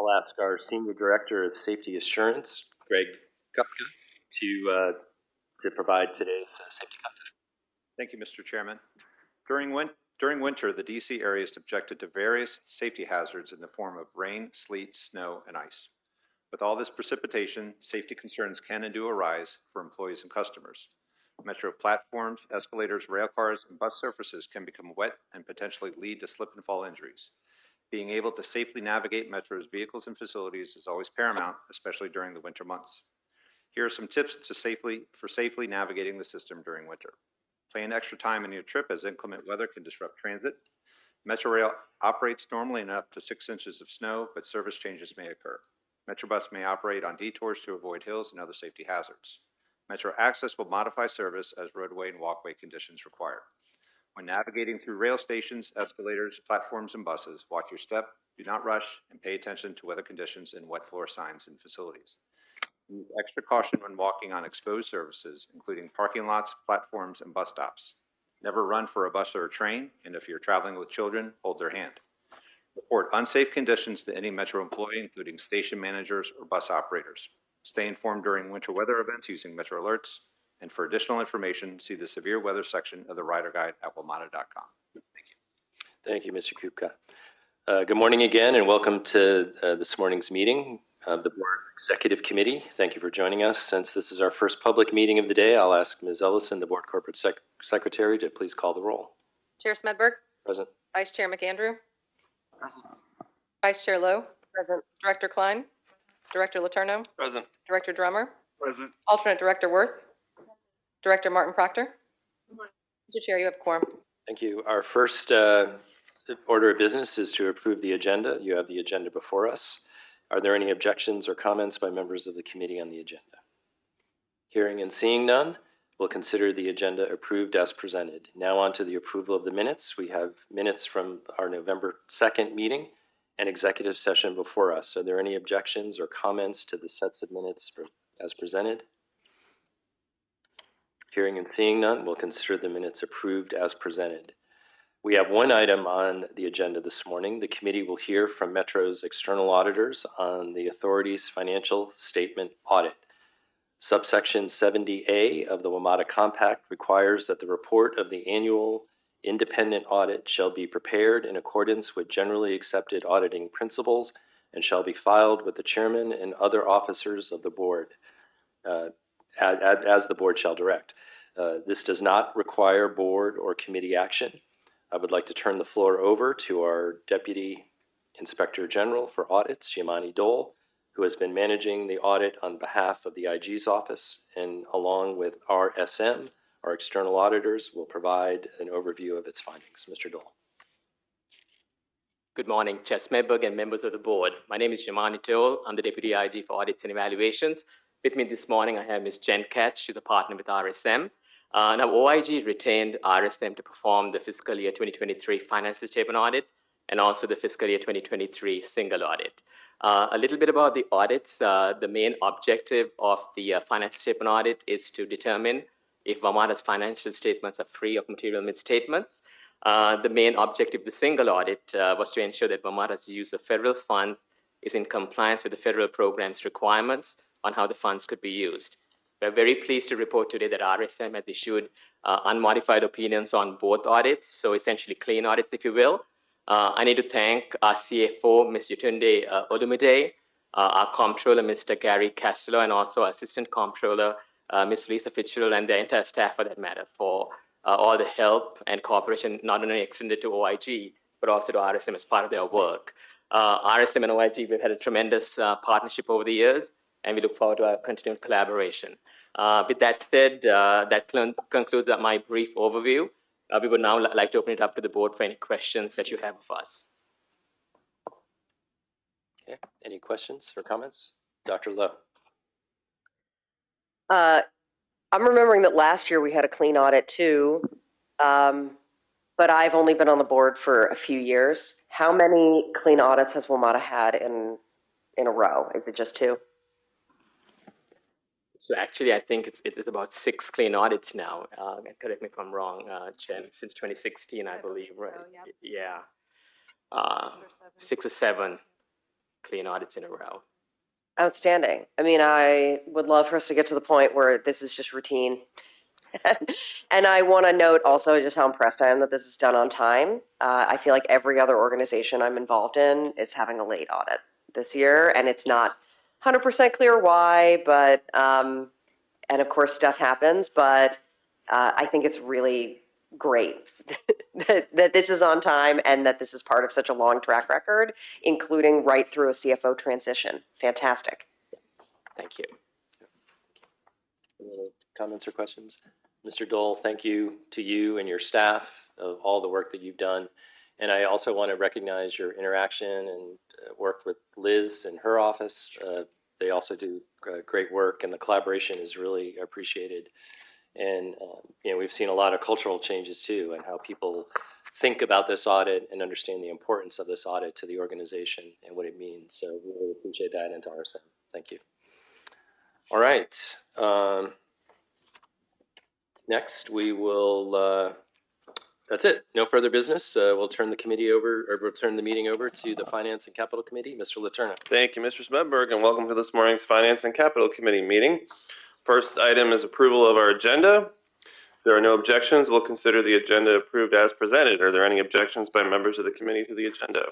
I'll ask our Senior Director of Safety Assurance, Greg Kupka, to provide today's safety content. Thank you, Mr. Chairman. During winter, the DC area is subjected to various safety hazards in the form of rain, sleet, snow, and ice. With all this precipitation, safety concerns can and do arise for employees and customers. Metro platforms, escalators, rail cars, and bus surfaces can become wet and potentially lead to slip and fall injuries. Being able to safely navigate Metro's vehicles and facilities is always paramount, especially during the winter months. Here are some tips for safely navigating the system during winter. Plan extra time in your trip as inclement weather can disrupt transit. Metro Rail operates normally in up to 6 inches of snow, but service changes may occur. Metrobus may operate on detours to avoid hills and other safety hazards. Metro Access will modify service as roadway and walkway conditions require. When navigating through rail stations, escalators, platforms, and buses, watch your step, do not rush, and pay attention to weather conditions and wet floor signs in facilities. Use extra caution when walking on exposed surfaces, including parking lots, platforms, and bus stops. Never run for a bus or a train, and if you're traveling with children, hold their hand. Report unsafe conditions to any Metro employee, including station managers or bus operators. Stay informed during winter weather events using Metro Alerts. And for additional information, see the severe weather section of the Rider Guide at WMATA.com. Thank you. Thank you, Mr. Kupka. Good morning again, and welcome to this morning's meeting of the Board Executive Committee. Thank you for joining us. Since this is our first public meeting of the day, I'll ask Ms. Ellison, the Board Corporate Secretary, to please call the roll. Chair Smedberg. Present. Vice Chair McAndrew. Present. Vice Chair Lowe. Present. Director Klein. Director Letourneau. Present. Director Drummer. Present. Alternate Director Worth. Director Martin Proctor. Mr. Chair, you have quorum. Thank you. Our first order of business is to approve the agenda. You have the agenda before us. Are there any objections or comments by members of the committee on the agenda? Hearing and seeing none, we'll consider the agenda approved as presented. Now on to the approval of the minutes. We have minutes from our November 2nd meeting and executive session before us. Are there any objections or comments to the sets of minutes as presented? Hearing and seeing none, we'll consider the minutes approved as presented. We have one item on the agenda this morning. The committee will hear from Metro's external auditors on the authority's financial statement audit. Subsection 70A of the WMATA Compact requires that the report of the annual independent audit shall be prepared in accordance with generally accepted auditing principles and shall be filed with the chairman and other officers of the board as the board shall direct. This does not require board or committee action. I would like to turn the floor over to our Deputy Inspector General for Audits, Yamani Dole, who has been managing the audit on behalf of the IG's office, and along with RSM, our external auditors, will provide an overview of its findings. Mr. Dole. Good morning, Chair Smedberg and members of the board. My name is Yamani Dole. I'm the Deputy IG for Audits and Evaluations. With me this morning, I have Ms. Jen Katz. She's a partner with RSM. Now, OIG retained RSM to perform the fiscal year 2023 financial statement audit and also the fiscal year 2023 single audit. A little bit about the audits. The main objective of the financial statement audit is to determine if WMATA's financial statements are free of material misstatements. The main objective of the single audit was to ensure that WMATA's use of federal funds is in compliance with the federal program's requirements on how the funds could be used. We're very pleased to report today that RSM has issued unmodified opinions on both audits, so essentially clean audits, if you will. I need to thank our CFO, Ms. Yutunde Odumide, our Comptroller, Mr. Gary Castello, and also our Assistant Comptroller, Ms. Lisa Fitzgerald, and the entire staff for that matter, for all the help and cooperation not only extended to OIG, but also to RSM as part of their work. RSM and OIG, we've had a tremendous partnership over the years, and we look forward to our continued collaboration. With that said, that concludes my brief overview. We would now like to open it up to the board for any questions that you have of us. Okay, any questions or comments? Dr. Lowe. I'm remembering that last year we had a clean audit too, but I've only been on the board for a few years. How many clean audits has WMATA had in a row? Is it just 2? So actually, I think it's about 6 clean audits now. Correct me if I'm wrong, Jen, since 2016, I believe, right? So, yeah. 6 or 7. clean audits in a row. Outstanding. I mean, I would love for us to get to the point where this is just routine. And I want to note also just how impressed I am that this is done on time. I feel like every other organization I'm involved in is having a late audit this year, and it's not 100% clear why, but, and of course stuff happens, but I think it's really great that this is on time and that this is part of such a long track record, including right through a CFO transition. Fantastic. Thank you. Any other comments or questions? Mr. Dole, thank you to you and your staff of all the work that you've done. And I also want to recognize your interaction and work with Liz and her office. They also do great work, and the collaboration is really appreciated. And we've seen a lot of cultural changes too, and how people think about this audit and understand the importance of this audit to the organization and what it means. So we really appreciate that, and to RSM. Thank you. All right. Next, we will. That's it. No further business. We'll turn the meeting over to the Finance and Capital Committee. Mr. Letourneau. Thank you, Mr. Smedberg, and welcome to this morning's Finance and Capital Committee meeting. First item is approval of our agenda. If there are no objections, we'll consider the agenda approved as presented. Are there any objections by members of the committee to the agenda?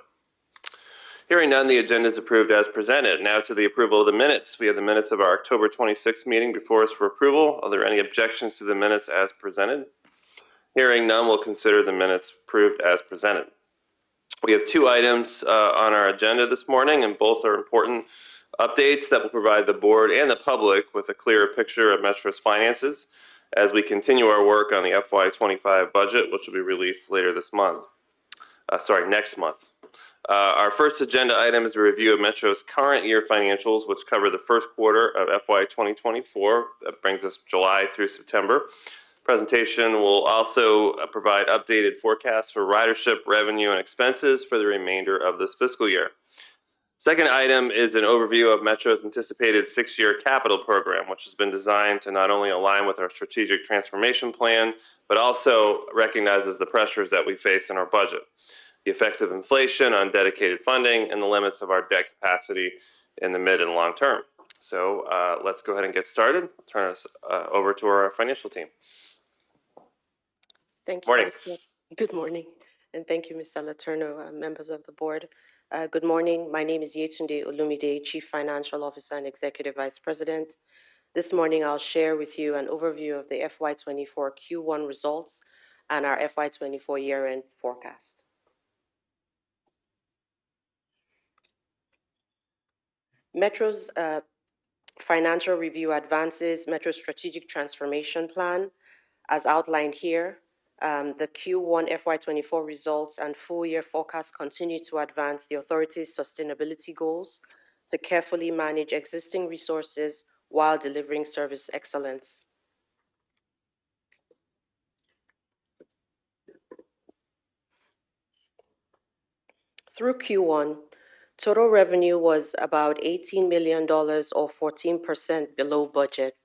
Hearing none, the agenda is approved as presented. Now to the approval of the minutes. We have the minutes of our October 26th meeting before us for approval. Are there any objections to the minutes as presented? Hearing none, we'll consider the minutes approved as presented. We have two items on our agenda this morning, and both are important updates that will provide the board and the public with a clearer picture of Metro's finances as we continue our work on the FY25 budget, which will be released later this month. Next month. Our first agenda item is a review of Metro's current year financials, which cover the first quarter of FY 2024. That brings us July through September. Presentation will also provide updated forecasts for ridership, revenue, and expenses for the remainder of this fiscal year. Second item is an overview of Metro's anticipated 6-year capital program, which has been designed to not only align with our strategic transformation plan, but also recognizes the pressures that we face in our budget, the effects of inflation on dedicated funding, and the limits of our debt capacity in the mid and long term. So let's go ahead and get started. I'll turn us over to our financial team. Thank you, Morning. Good morning, and thank you, Mr. Letourneau, members of the board. Good morning. My name is Yetunde Olumide, Chief Financial Officer and Executive Vice President. This morning, I'll share with you an overview of the FY24 Q1 results and our FY24 year-end forecast. Metro's financial review advances Metro's strategic transformation plan, as outlined here. The Q1 FY24 results and full-year forecast continue to advance the authority's sustainability goals to carefully manage existing resources while delivering service excellence. Through Q1, total revenue was about $18 million or 14% below budget.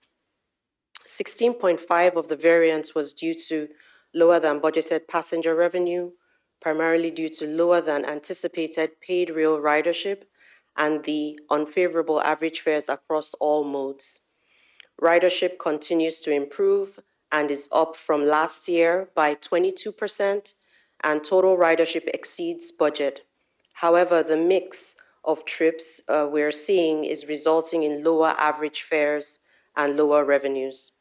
16.5% of the variance was due to lower than budgeted passenger revenue, primarily due to lower than anticipated paid rail ridership and the unfavorable average fares across all modes. Ridership continues to improve and is up from last year by 22%, and total ridership exceeds budget. However, the mix of trips we're seeing is resulting in lower average fares and lower revenues.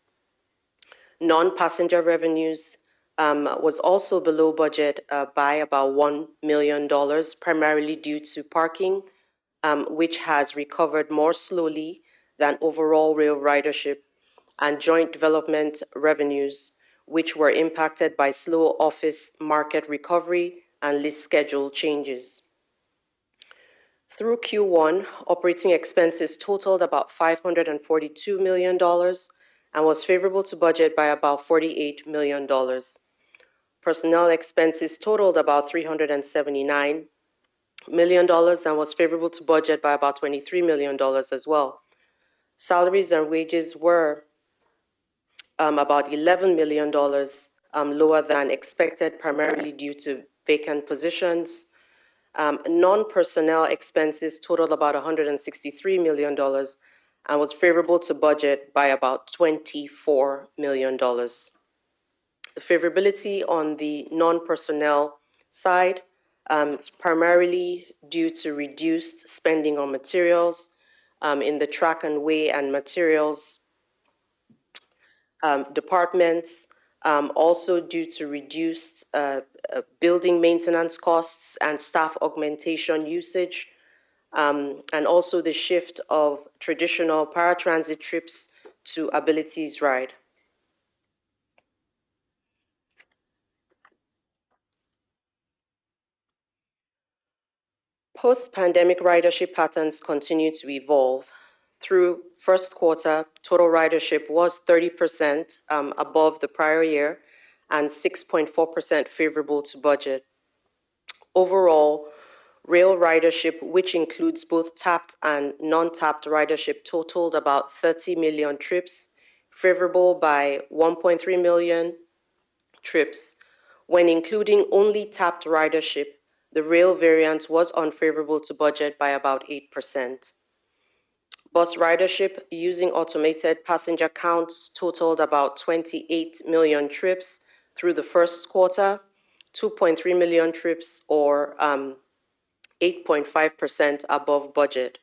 Non-passenger revenues was also below budget by about $1 million, primarily due to parking, which has recovered more slowly than overall rail ridership, and joint development revenues, which were impacted by slow office market recovery and lease schedule changes. Through Q1, operating expenses totaled about $542 million and was favorable to budget by about $48 million. Personnel expenses totaled about $379 million and was favorable to budget by about $23 million as well. Salaries and wages were about $11 million lower than expected, primarily due to vacant positions. Non-personnel expenses totaled about $163 million and was favorable to budget by about $24 million. The favorability on the non-personnel side is primarily due to reduced spending on materials in the track and weigh and materials departments, also due to reduced building maintenance costs and staff augmentation usage, and also the shift of traditional paratransit trips to Abilities Ride. Post-pandemic ridership patterns continue to evolve. Through first quarter, total ridership was 30% above the prior year and 6.4% favorable to budget. Overall, rail ridership, which includes both tapped and non-tapped ridership, totaled about 30 million trips, favorable by 1.3 million trips. When including only tapped ridership, the rail variance was unfavorable to budget by about 8%. Bus ridership using automated passenger counts totaled about 28 million trips through the first quarter, 2.3 million trips, or 8.5% above budget.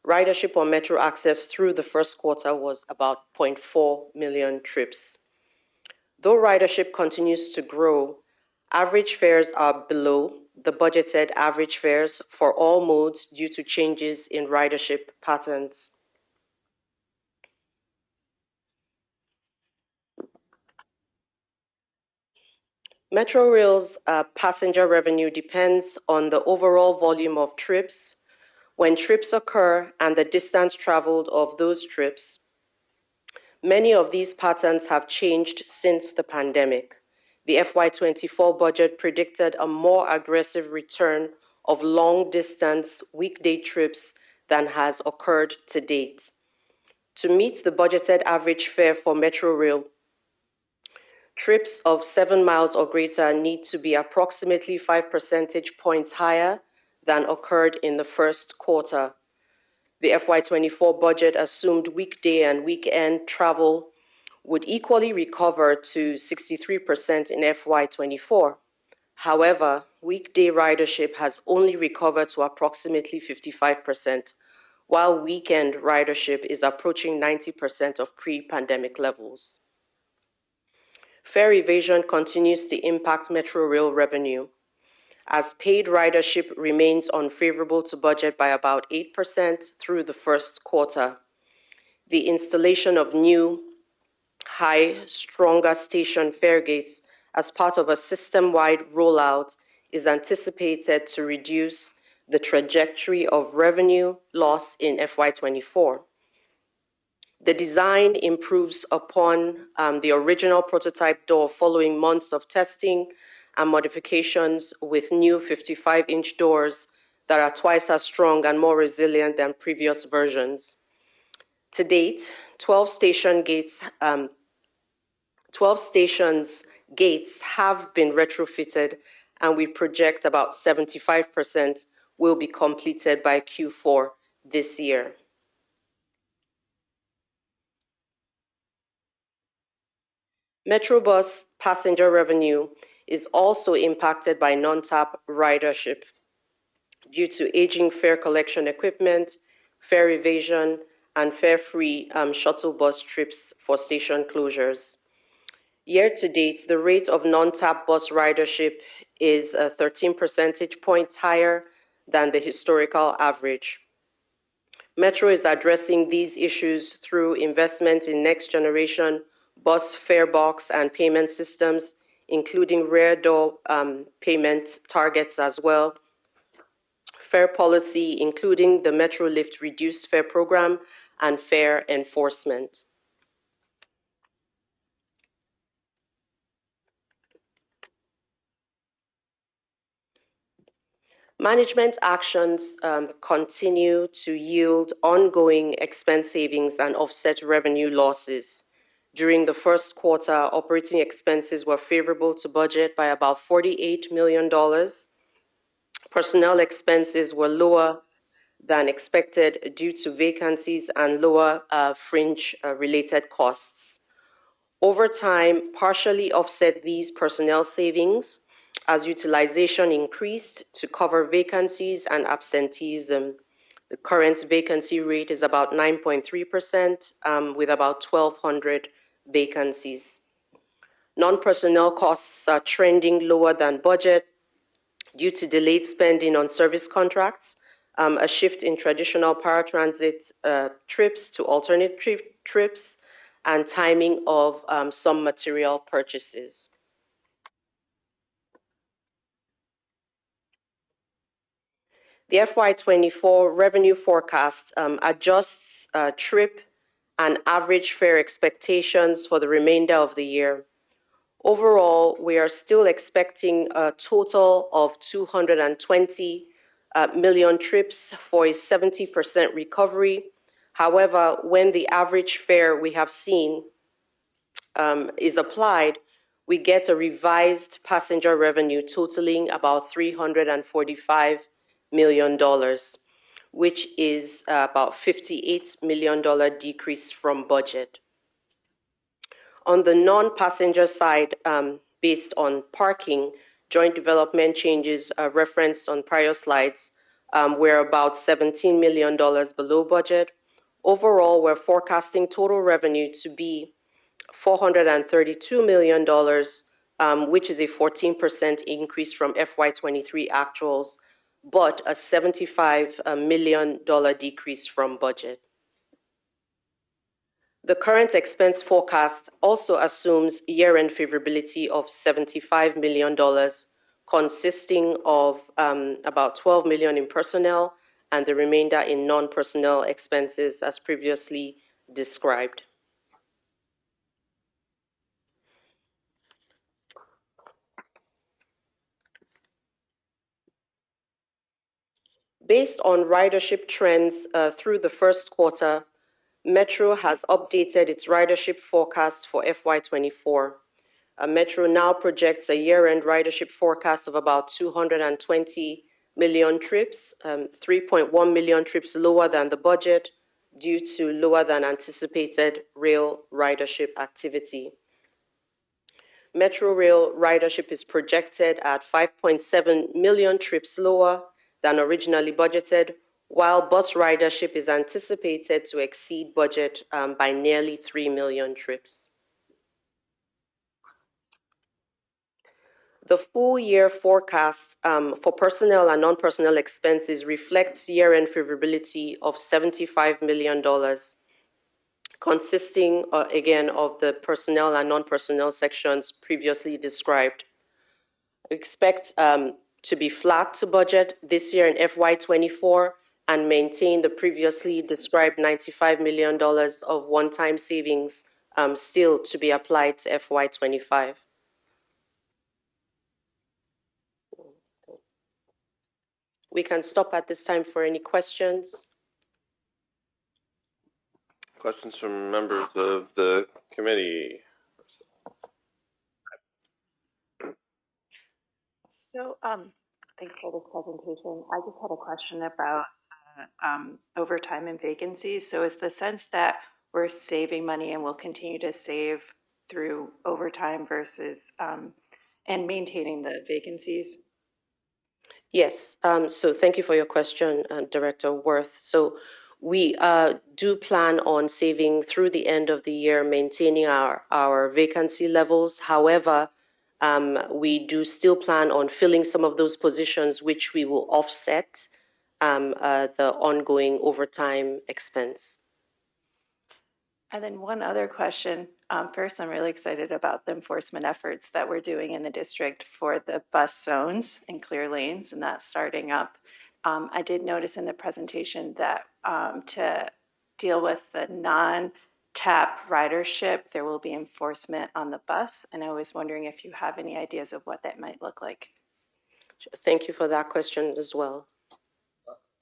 Ridership on Metro Access through the first quarter was about 0.4 million trips. Though ridership continues to grow, average fares are below the budgeted average fares for all modes due to changes in ridership patterns. Metrorail's passenger revenue depends on the overall volume of trips, when trips occur, and the distance traveled of those trips. Many of these patterns have changed since the pandemic. The FY24 budget predicted a more aggressive return of long-distance weekday trips than has occurred to date. To meet the budgeted average fare for Metrorail, trips of 7 miles or greater need to be approximately 5 percentage points higher than occurred in the first quarter. The FY24 budget assumed weekday and weekend travel would equally recover to 63% in FY24. However, weekday ridership has only recovered to approximately 55%, while weekend ridership is approaching 90% of pre-pandemic levels. Fare evasion continues to impact Metrorail revenue, as paid ridership remains unfavorable to budget by about 8% through the first quarter. The installation of new, stronger station fare gates as part of a system-wide rollout is anticipated to reduce the trajectory of revenue loss in FY24. The design improves upon the original prototype door following months of testing and modifications with new 55-inch doors that are twice as strong and more resilient than previous versions. To date, 12 stations gates have been retrofitted, and we project about 75% will be completed by Q4 this year. Metrobus passenger revenue is also impacted by non-tap ridership due to aging fare collection equipment, fare evasion, and fare-free shuttle bus trips for station closures. Year to date, the rate of non-tap bus ridership is 13 percentage points higher than the historical average. Metro is addressing these issues through investment in next-generation bus fare box and payment systems, including rear door payment targets as well, fare policy, including the MetroLift reduced fare program, and fare enforcement. Management actions continue to yield ongoing expense savings and offset revenue losses. During the first quarter, operating expenses were favorable to budget by about $48 million. Personnel expenses were lower than expected due to vacancies and lower fringe-related costs. Overtime partially offset these personnel savings as utilization increased to cover vacancies and absenteeism. The current vacancy rate is about 9.3%, with about 1,200 vacancies. Non-personnel costs are trending lower than budget due to delayed spending on service contracts, a shift in traditional paratransit trips to alternate trips, and timing of some material purchases. The FY24 revenue forecast adjusts trip and average fare expectations for the remainder of the year. Overall, we are still expecting a total of 220 million trips for a 70% recovery. However, when the average fare we have seen is applied, we get a revised passenger revenue totaling about $345 million, which is about $58 million decrease from budget. On the non-passenger side, based on parking, joint development changes referenced on prior slides, we're about $17 million below budget. Overall, we're forecasting total revenue to be $432 million, which is a 14% increase from FY23 actuals, but a $75 million decrease from budget. The current expense forecast also assumes year-end favorability of $75 million, consisting of about $12 million in personnel and the remainder in non-personnel expenses as previously described. Based on ridership trends through the first quarter, Metro has updated its ridership forecast for FY24. Metro now projects a year-end ridership forecast of about 220 million trips, 3.1 million trips lower than the budget due to lower than anticipated rail ridership activity. Metro rail ridership is projected at 5.7 million trips lower than originally budgeted, while bus ridership is anticipated to exceed budget by nearly 3 million trips. The full year forecast for personnel and non-personnel expenses reflects year-end favorability of $75 million, consisting again of the personnel and non-personnel sections previously described. We expect to be flat to budget this year in FY24 and maintain the previously described $95 million of one-time savings still to be applied to FY25. We can stop at this time for any questions. Questions from members of the committee? So, thanks for this presentation. I just had a question about overtime and vacancies. So is the sense that we're saving money and will continue to save through overtime versus and maintaining the vacancies? Yes, so thank you for your question, Director Worth. So we do plan on saving through the end of the year, maintaining our vacancy levels. However, we do still plan on filling some of those positions, which we will offset the ongoing overtime expense. And then one other question. First, I'm really excited about the enforcement efforts that we're doing in the district for the bus zones and clear lanes, and that's starting up. I did notice in the presentation that to deal with the non-TAP ridership, there will be enforcement on the bus, and I was wondering if you have any ideas of what that might look like. Thank you for that question as well.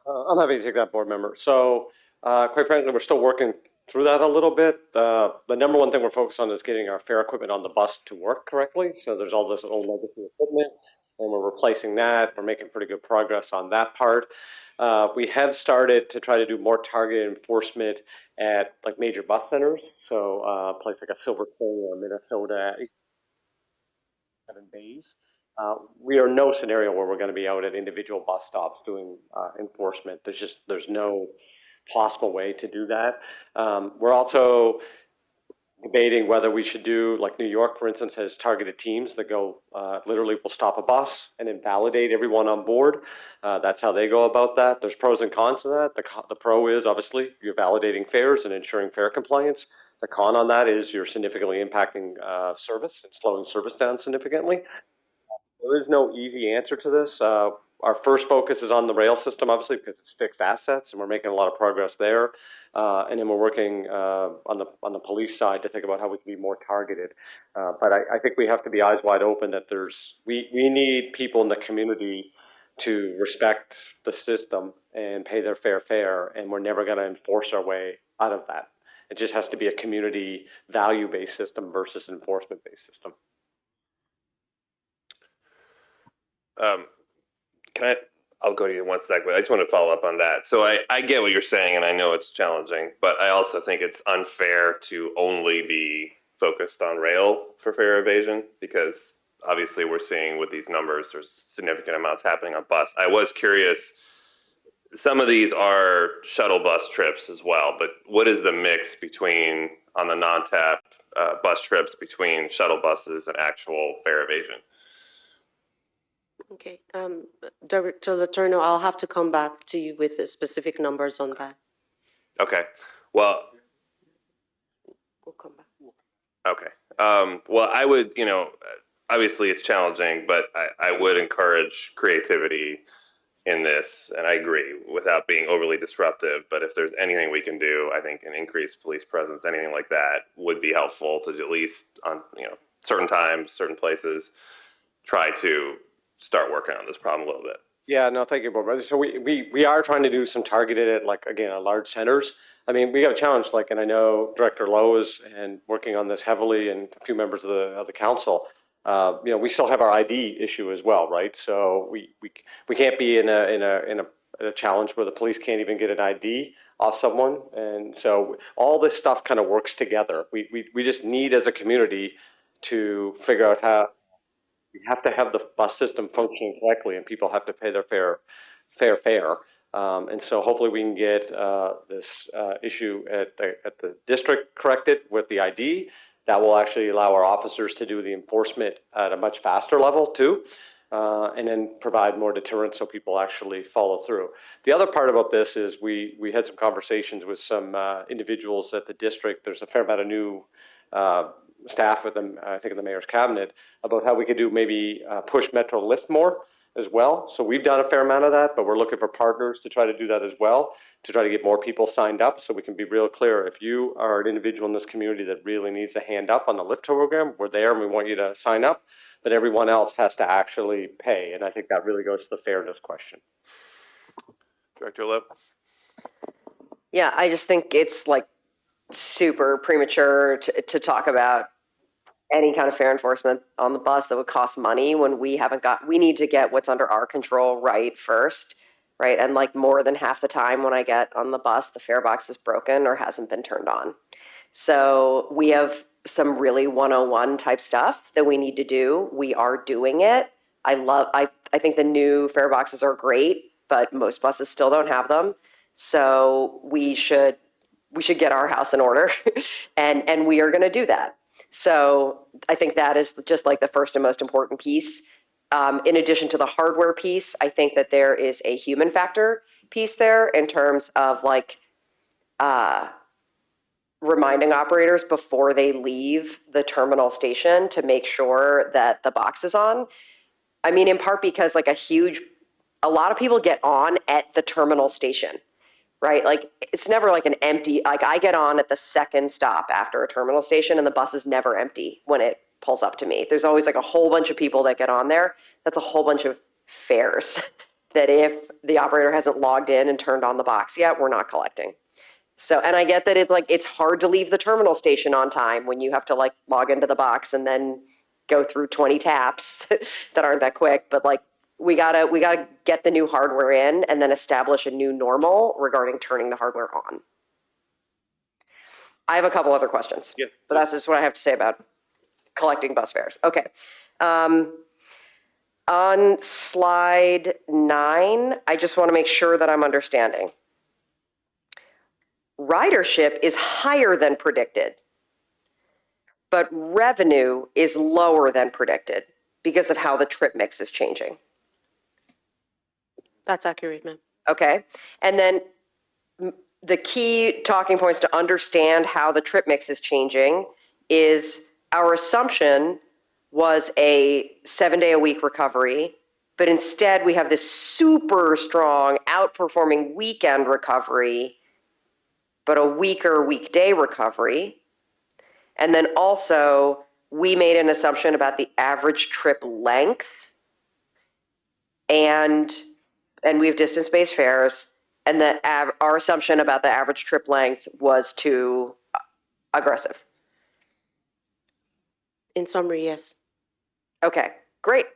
I'm happy to take that, board member. So, quite frankly, we're still working through that a little bit. The number one thing we're focused on is getting our fare equipment on the bus to work correctly. So there's all this old legacy equipment, and we're replacing that. We're making pretty good progress on that part. We have started to try to do more targeted enforcement at like major bus centers. So a place like a Silver Spring or Minnesota, 7 days. We are no scenario where we're going to be out at individual bus stops doing enforcement. There's no possible way to do that. We're also debating whether we should do, like New York, for instance, has targeted teams that go, literally will stop a bus and invalidate everyone on board. That's how they go about that. There's pros and cons to that. The pro is obviously you're validating fares and ensuring fare compliance. The con on that is you're significantly impacting service and slowing service down significantly. There is no easy answer to this. Our first focus is on the rail system, obviously, because it's fixed assets, and we're making a lot of progress there. And then we're working on the police side to think about how we can be more targeted. But I think we have to be eyes wide open that we need people in the community to respect the system and pay their fair fare, and we're never going to enforce our way out of that. It just has to be a community value-based system versus enforcement-based system. I'll go to you in 1 second, but I just want to follow up on that. So I get what you're saying, and I know it's challenging, but I also think it's unfair to only be focused on rail for fare evasion, because obviously we're seeing with these numbers, there's significant amounts happening on bus. I was curious, some of these are shuttle bus trips as well, but what is the mix between, on the non-tap bus trips, between shuttle buses and actual fare evasion? Okay, Director Letourneau, I'll have to come back to you with the specific numbers on that. Okay, well, We'll come back. okay. Well, I would, obviously it's challenging, but I would encourage creativity in this, and I agree, without being overly disruptive. But if there's anything we can do, I think an increased police presence, anything like that, would be helpful to at least on certain times, certain places, try to start working on this problem a little bit. Yeah, no, thank you, Bob. So we are trying to do some targeted at, like, again, at large centers. I mean, we have a challenge, like, and I know Director Lowe is and working on this heavily, and a few members of the council. We still have our ID issue as well, right? So we can't be in a challenge where the police can't even get an ID off someone, and so all this stuff kind of works together. We just need, as a community, to figure out how. We have to have the bus system functioning correctly, and people have to pay their fair fare. And so hopefully we can get this issue at the district corrected with the ID. That will actually allow our officers to do the enforcement at a much faster level too, and then provide more deterrence so people actually follow through. The other part about this is we had some conversations with some individuals at the district. There's a fair amount of new staff with them, I think in the mayor's cabinet, about how we could do maybe push Metro Lift more as well. So we've done a fair amount of that, but we're looking for partners to try to do that as well, to try to get more people signed up, so we can be real clear. If you are an individual in this community that really needs a hand up on the Lift program, we're there and we want you to sign up, but everyone else has to actually pay. And I think that really goes to the fairness question. Director Lowe? Yeah, I just think it's like super premature to talk about any kind of fare enforcement on the bus that would cost money when we need to get what's under our control right first, right? And like more than half the time when I get on the bus, the fare box is broken or hasn't been turned on. So we have some really 101 type stuff that we need to do. We are doing it. I think the new fare boxes are great, but most buses still don't have them. So we should get our house in order, and we are going to do that. So I think that is just like the first and most important piece. In addition to the hardware piece, I think that there is a human factor piece there in terms of like reminding operators before they leave the terminal station to make sure that the box is on. I mean, in part because like a lot of people get on at the terminal station. Right? Like, it's never like an empty, like I get on at the second stop after a terminal station and the bus is never empty when it pulls up to me. There's always like a whole bunch of people that get on there. That's a whole bunch of fares that if the operator hasn't logged in and turned on the box yet, we're not collecting. So, and I get that it's hard to leave the terminal station on time when you have to like log into the box and then go through 20 taps that aren't that quick. But like, we gotta get the new hardware in and then establish a new normal regarding turning the hardware on. I have a couple other questions, Yeah. but that's just what I have to say about collecting bus fares. Okay. On slide 9, I just want to make sure that I'm understanding. Ridership is higher than predicted, but revenue is lower than predicted because of how the trip mix is changing. That's accurate, ma'am. Okay. And then the key talking points to understand how the trip mix is changing is our assumption was a 7-day-a-week recovery, but instead we have this super strong outperforming weekend recovery, but a weaker weekday recovery. And then also we made an assumption about the average trip length, and we have distance-based fares, and our assumption about the average trip length was too aggressive. In summary, yes. Okay, great.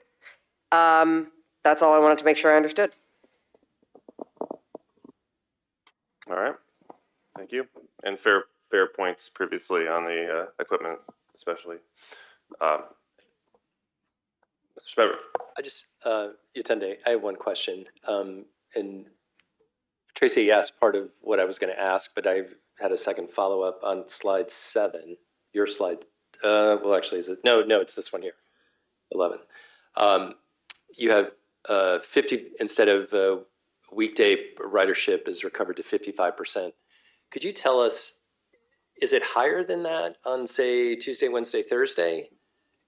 That's all I wanted to make sure I understood. All right. Thank you. And fair points previously on the equipment, especially. Mr. Schmeber. Yatende, I have one question. And Tracy asked part of what I was going to ask, but I had a second follow-up on slide 7. Your slide. Well, actually, is it? No, it's this one here. 11. You have 50 instead of weekday ridership is recovered to 55%. Could you tell us, is it higher than that on, say, Tuesday, Wednesday, Thursday?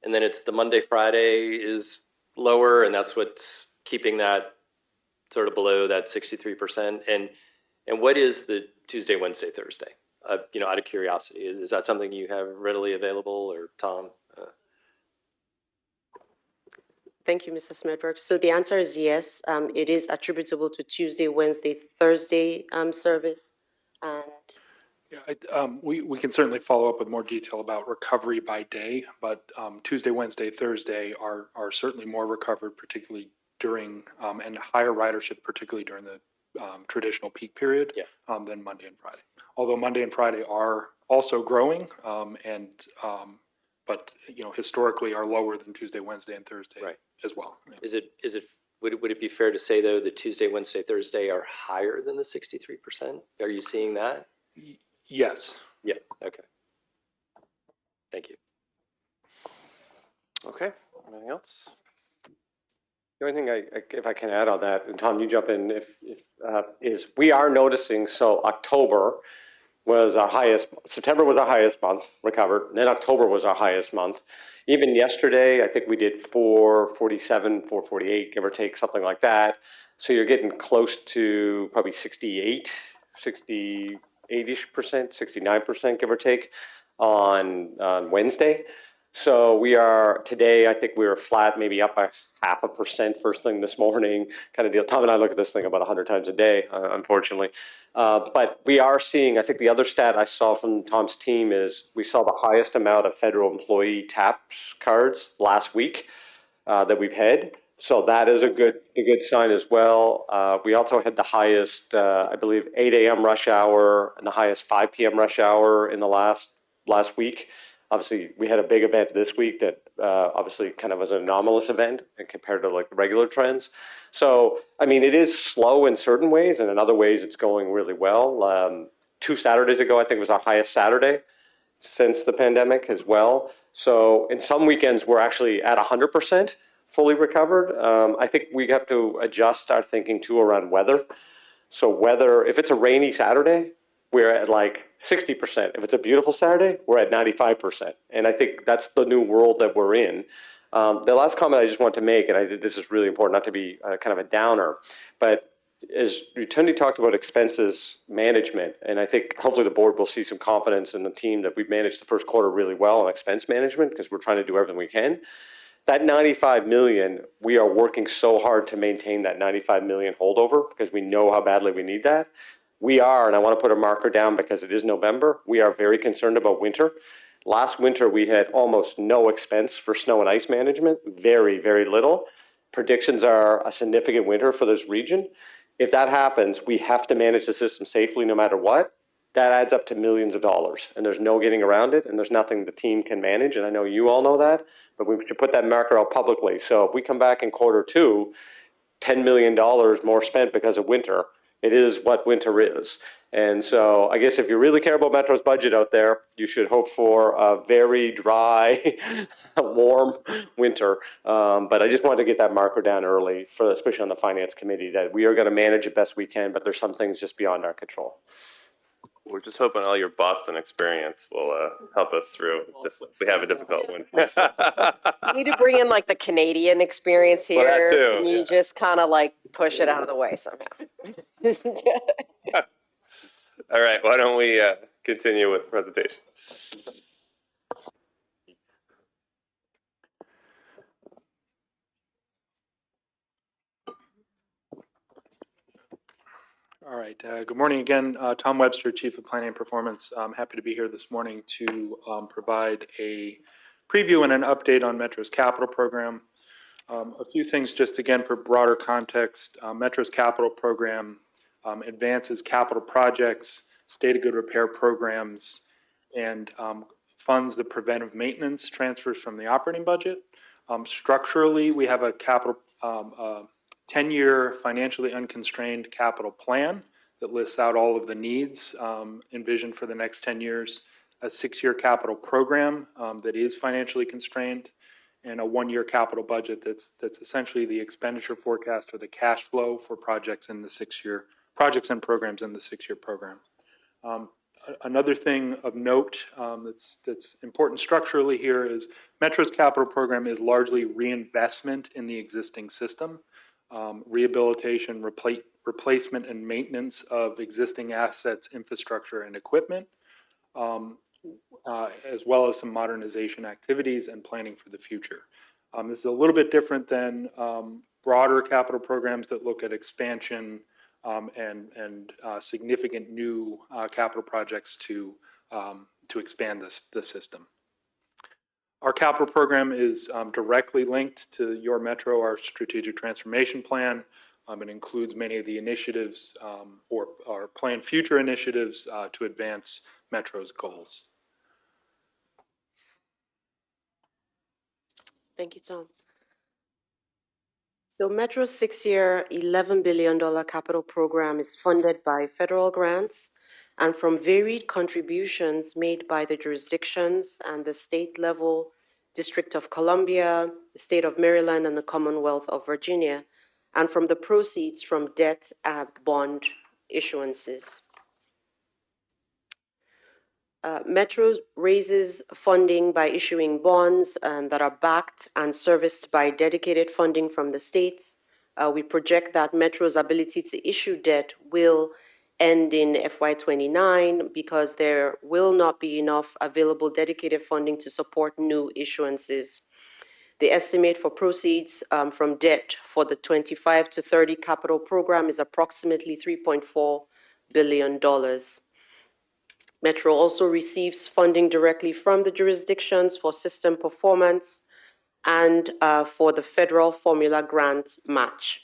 And then it's the Monday, Friday is lower, and that's what's keeping that sort of below that 63%. And what is the Tuesday, Wednesday, Thursday? Out of curiosity, is that something you have readily available, or Tom? Thank you, Mr. Smedberg. So the answer is yes. It is attributable to Tuesday, Wednesday, Thursday service. And yeah, we can certainly follow up with more detail about recovery by day, but Tuesday, Wednesday, Thursday are certainly more recovered, particularly during and higher ridership, particularly during the traditional peak period than Monday and Friday. Although Monday and Friday are also growing, but historically are lower than Tuesday, Wednesday, and Thursday as well. Would it be fair to say though that Tuesday, Wednesday, Thursday are higher than the 63%? Are you seeing that? Yes. Yeah. Okay. Thank you. Okay. Anything else? The only thing if I can add on that, and Tom, you jump in, is we are noticing, so October was our highest, September was our highest month recovered, and then October was our highest month. Even yesterday, I think we did 447, 448, give or take, something like that. So you're getting close to probably 68-ish%, 69%, give or take, on Wednesday. So we are, today, I think we were flat, maybe up by 0.5% first thing this morning, kind of deal. Tom and I look at this thing about 100 times a day, unfortunately. But we are seeing, I think the other stat I saw from Tom's team is we saw the highest amount of federal employee TAPS cards last week that we've had. So that is a good sign as well. We also had the highest, I believe, 8 a.m. rush hour and the highest 5 p.m. rush hour in the last week. Obviously, we had a big event this week that obviously kind of was an anomalous event compared to like the regular trends. So, I mean, it is slow in certain ways, and in other ways it's going really well. 2 Saturdays ago, I think was our highest Saturday since the pandemic as well. So in some weekends, we're actually at 100% fully recovered. I think we have to adjust our thinking too around weather. So weather, if it's a rainy Saturday, we're at like 60%. If it's a beautiful Saturday, we're at 95%. And I think that's the new world that we're in. The last comment I just want to make, and I think this is really important, not to be kind of a downer, but as Ritundi talked about expenses management, and I think hopefully the board will see some confidence in the team that we've managed the first quarter really well on expense management because we're trying to do everything we can. That $95 million, we are working so hard to maintain that $95 million holdover because we know how badly we need that. We are, and I want to put a marker down because it is November, we are very concerned about winter. Last winter, we had almost no expense for snow and ice management, very, very little. Predictions are a significant winter for this region. If that happens, we have to manage the system safely no matter what. That adds up to millions of dollars, and there's no getting around it, and there's nothing the team can manage, and I know you all know that, but we should put that marker out publicly. So if we come back in Q2, $10 million more spent because of winter, it is what winter is. And so I guess if you really care about Metro's budget out there, you should hope for a very dry, warm winter. But I just wanted to get that marker down early, for especially on the Finance Committee, that we are going to manage it best we can, but there's some things just beyond our control. We're just hoping all your Boston experience will help us through if we have a difficult one. You need to bring in like the Canadian experience here. Well, that too, Can you just kind of like push it out of the way somehow? All right, why don't we continue with the presentation? All right. Good morning again. Tom Webster, Chief of Planning and Performance. I'm happy to be here this morning to provide a preview and an update on Metro's capital program. A few things just again for broader context. Metro's capital program advances capital projects, state of good repair programs, and funds the preventive maintenance transfers from the operating budget. Structurally, we have a capital 10-year financially unconstrained capital plan that lists out all of the needs envisioned for the next 10 years, a 6-year capital program that is financially constrained, and a 1-year capital budget that's essentially the expenditure forecast or the cash flow for projects in the 6-year projects and programs in the 6-year program. Another thing of note that's important structurally here is Metro's capital program is largely reinvestment in the existing system. Rehabilitation, replacement, and maintenance of existing assets, infrastructure, and equipment, as well as some modernization activities and planning for the future. This is a little bit different than broader capital programs that look at expansion and significant new capital projects to expand the system. Our capital program is directly linked to Your Metro, our strategic transformation plan. It includes many of the initiatives or our planned future initiatives to advance Metro's goals. Thank you, Tom. So Metro's 6-year, $11 billion capital program is funded by federal grants and from varied contributions made by the jurisdictions and the state level, District of Columbia, the State of Maryland, and the Commonwealth of Virginia, and from the proceeds from debt and bond issuances. Metro raises funding by issuing bonds that are backed and serviced by dedicated funding from the states. We project that Metro's ability to issue debt will end in FY29 because there will not be enough available dedicated funding to support new issuances. The estimate for proceeds from debt for the 25 to 30 capital program is approximately $3.4 billion. Metro also receives funding directly from the jurisdictions for system performance and for the federal formula grant match.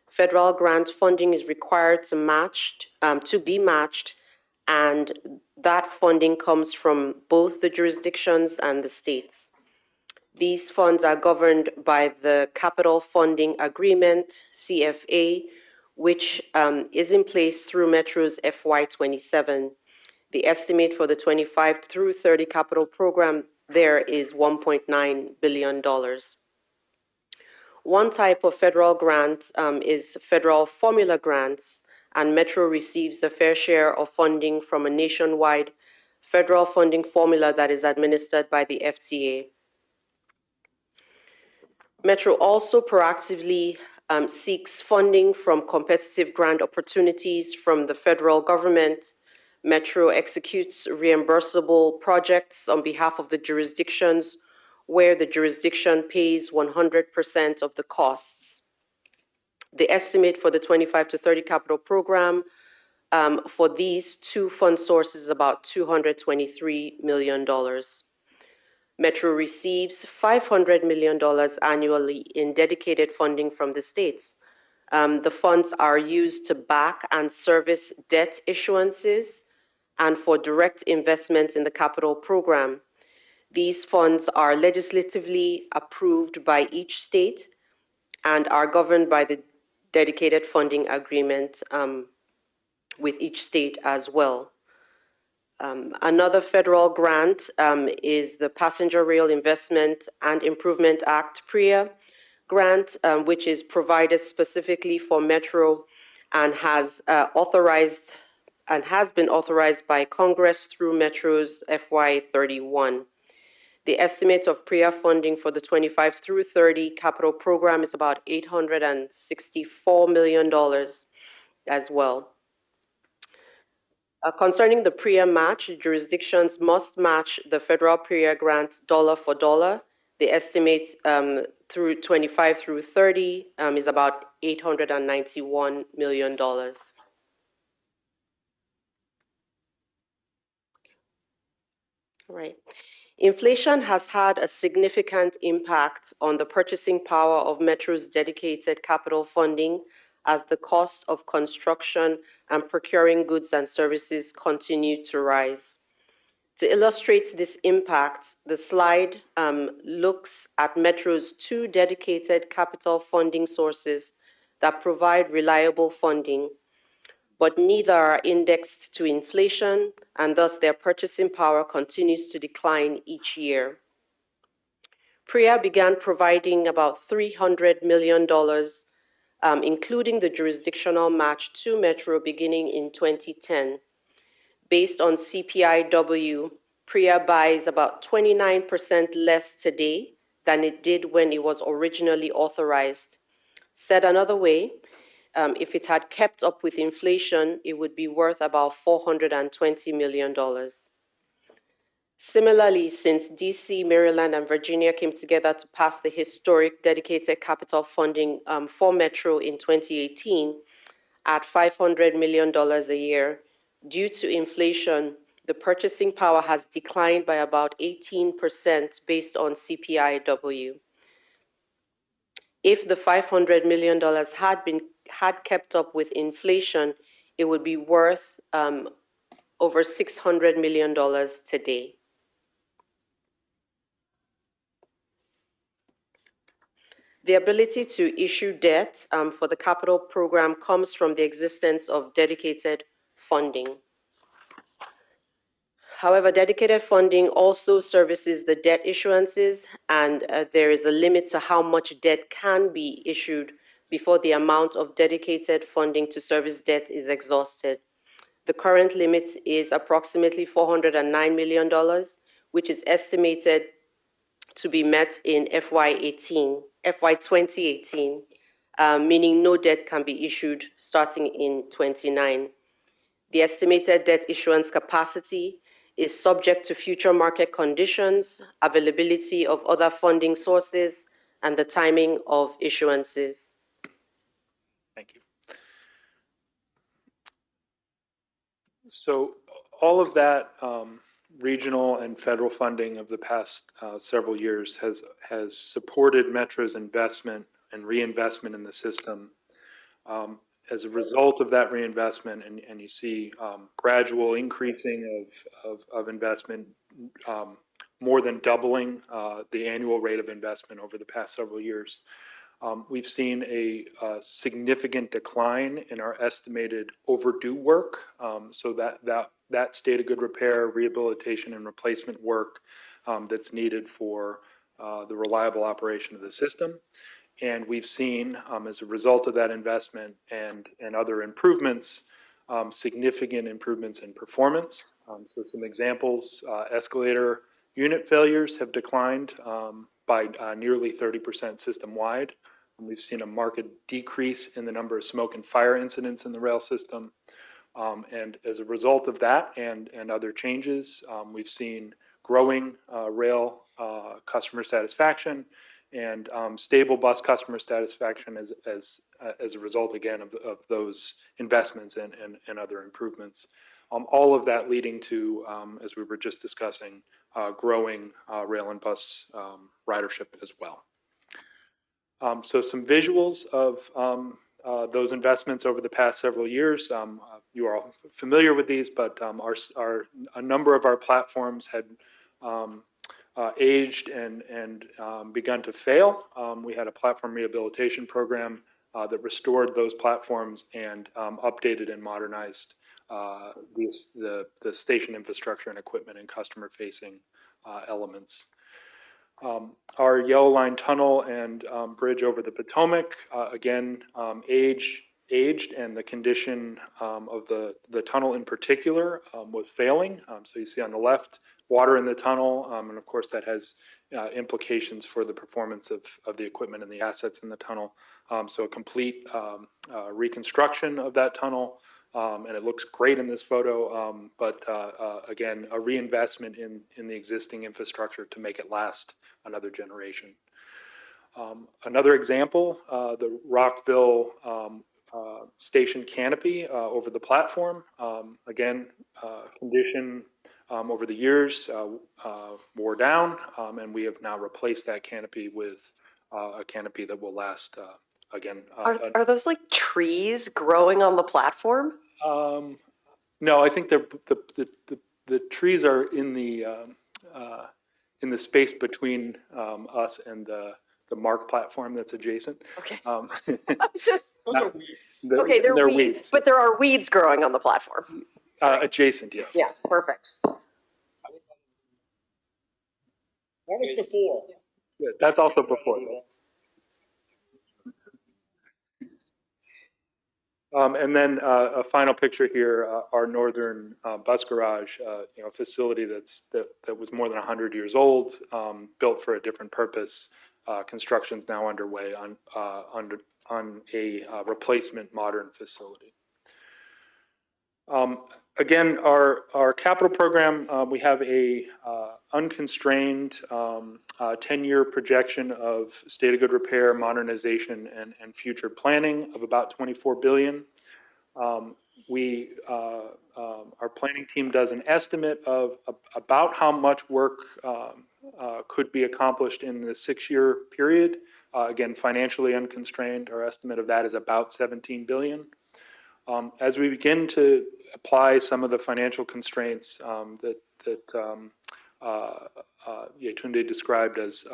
Federal grant funding is required to be matched, and that funding comes from both the jurisdictions and the states. These funds are governed by the Capital Funding Agreement, CFA, which is in place through Metro's FY27. The estimate for the 25 through 30 capital program there is $1.9 billion. One type of federal grant is federal formula grants, and Metro receives a fair share of funding from a nationwide federal funding formula that is administered by the FTA. Metro also proactively seeks funding from competitive grant opportunities from the federal government. Metro executes reimbursable projects on behalf of the jurisdictions where the jurisdiction pays 100% of the costs. The estimate for the 25 to 30 capital program For these two fund sources, about $223 million. Metro receives $500 million annually in dedicated funding from the states. The funds are used to back and service debt issuances and for direct investment in the capital program. These funds are legislatively approved by each state and are governed by the dedicated funding agreement with each state as well. Another federal grant is the Passenger Rail Investment and Improvement Act PRIA grant, which is provided specifically for Metro and has been authorized by Congress through Metro's FY31. The estimate of PRIA funding for the 25 through 30 capital program is about $864 million as well. Concerning the PRIA match, jurisdictions must match the federal PRIA grant dollar for dollar. The estimate through 25 through 30 is about $891 million. Right. Inflation has had a significant impact on the purchasing power of Metro's dedicated capital funding as the cost of construction and procuring goods and services continue to rise. To illustrate this impact, the slide looks at Metro's two dedicated capital funding sources that provide reliable funding, but neither are indexed to inflation, and thus their purchasing power continues to decline each year. PRIA began providing about $300 million, including the jurisdictional match to Metro beginning in 2010. Based on CPIW, PRIA buys about 29% less today than it did when it was originally authorized. Said another way, if it had kept up with inflation, it would be worth about $420 million. Similarly, since DC, Maryland, and Virginia came together to pass the historic dedicated capital funding for Metro in 2018 at $500 million a year, due to inflation, the purchasing power has declined by about 18% based on CPIW. If the $500 million had kept up with inflation, it would be worth over $600 million today. The ability to issue debt for the capital program comes from the existence of dedicated funding. However, dedicated funding also services the debt issuances, and there is a limit to how much debt can be issued before the amount of dedicated funding to service debt is exhausted. The current limit is approximately $409 million, which is estimated to be met in FY2018, meaning no debt can be issued starting in 29. The estimated debt issuance capacity is subject to future market conditions, availability of other funding sources, and the timing of issuances. Thank you. So all of that regional and federal funding of the past several years has supported Metro's investment and reinvestment in the system. As a result of that reinvestment, and you see gradual increasing of investment, more than doubling the annual rate of investment over the past several years. We've seen a significant decline in our estimated overdue work, so that state of good repair, rehabilitation, and replacement work that's needed for the reliable operation of the system. And we've seen, as a result of that investment and other improvements, significant improvements in performance. So some examples, escalator unit failures have declined by nearly 30% system-wide. And we've seen a marked decrease in the number of smoke and fire incidents in the rail system. And as a result of that and other changes, we've seen growing rail customer satisfaction and stable bus customer satisfaction as a result, again, of those investments and other improvements. All of that leading to, as we were just discussing, growing rail and bus ridership as well. So some visuals of those investments over the past several years. You are all familiar with these, but a number of our platforms had aged and begun to fail. We had a platform rehabilitation program that restored those platforms and updated and modernized the station infrastructure and equipment and customer-facing elements. Our Yellow Line Tunnel and bridge over the Potomac, again, aged, and the condition of the tunnel in particular was failing. So you see on the left, water in the tunnel, and of course that has implications for the performance of the equipment and the assets in the tunnel. So a complete reconstruction of that tunnel, and it looks great in this photo, but again, a reinvestment in the existing infrastructure to make it last another generation. Another example, the Rockville station canopy over the platform. Again, condition over the years wore down, and we have now replaced that canopy with a canopy that will last again. Are those like trees growing on the platform? No, I think the trees are in the space between us and the MARC platform that's adjacent. Okay. Those are weeds. Okay, they're weeds, but there are weeds growing on the platform. Adjacent, yes. Yeah, perfect. That was before. Yeah, that's also before. And then a final picture here, our northern bus garage, facility that was more than 100 years old, built for a different purpose. Construction's now underway on a replacement modern facility. Again, our capital program, we have a unconstrained 10-year projection of state of good repair, modernization, and future planning of about $24 billion. Our planning team does an estimate of about how much work could be accomplished in the 6-year period. Again, financially unconstrained, our estimate of that is about $17 billion. As we begin to apply some of the financial constraints that Yetunde described as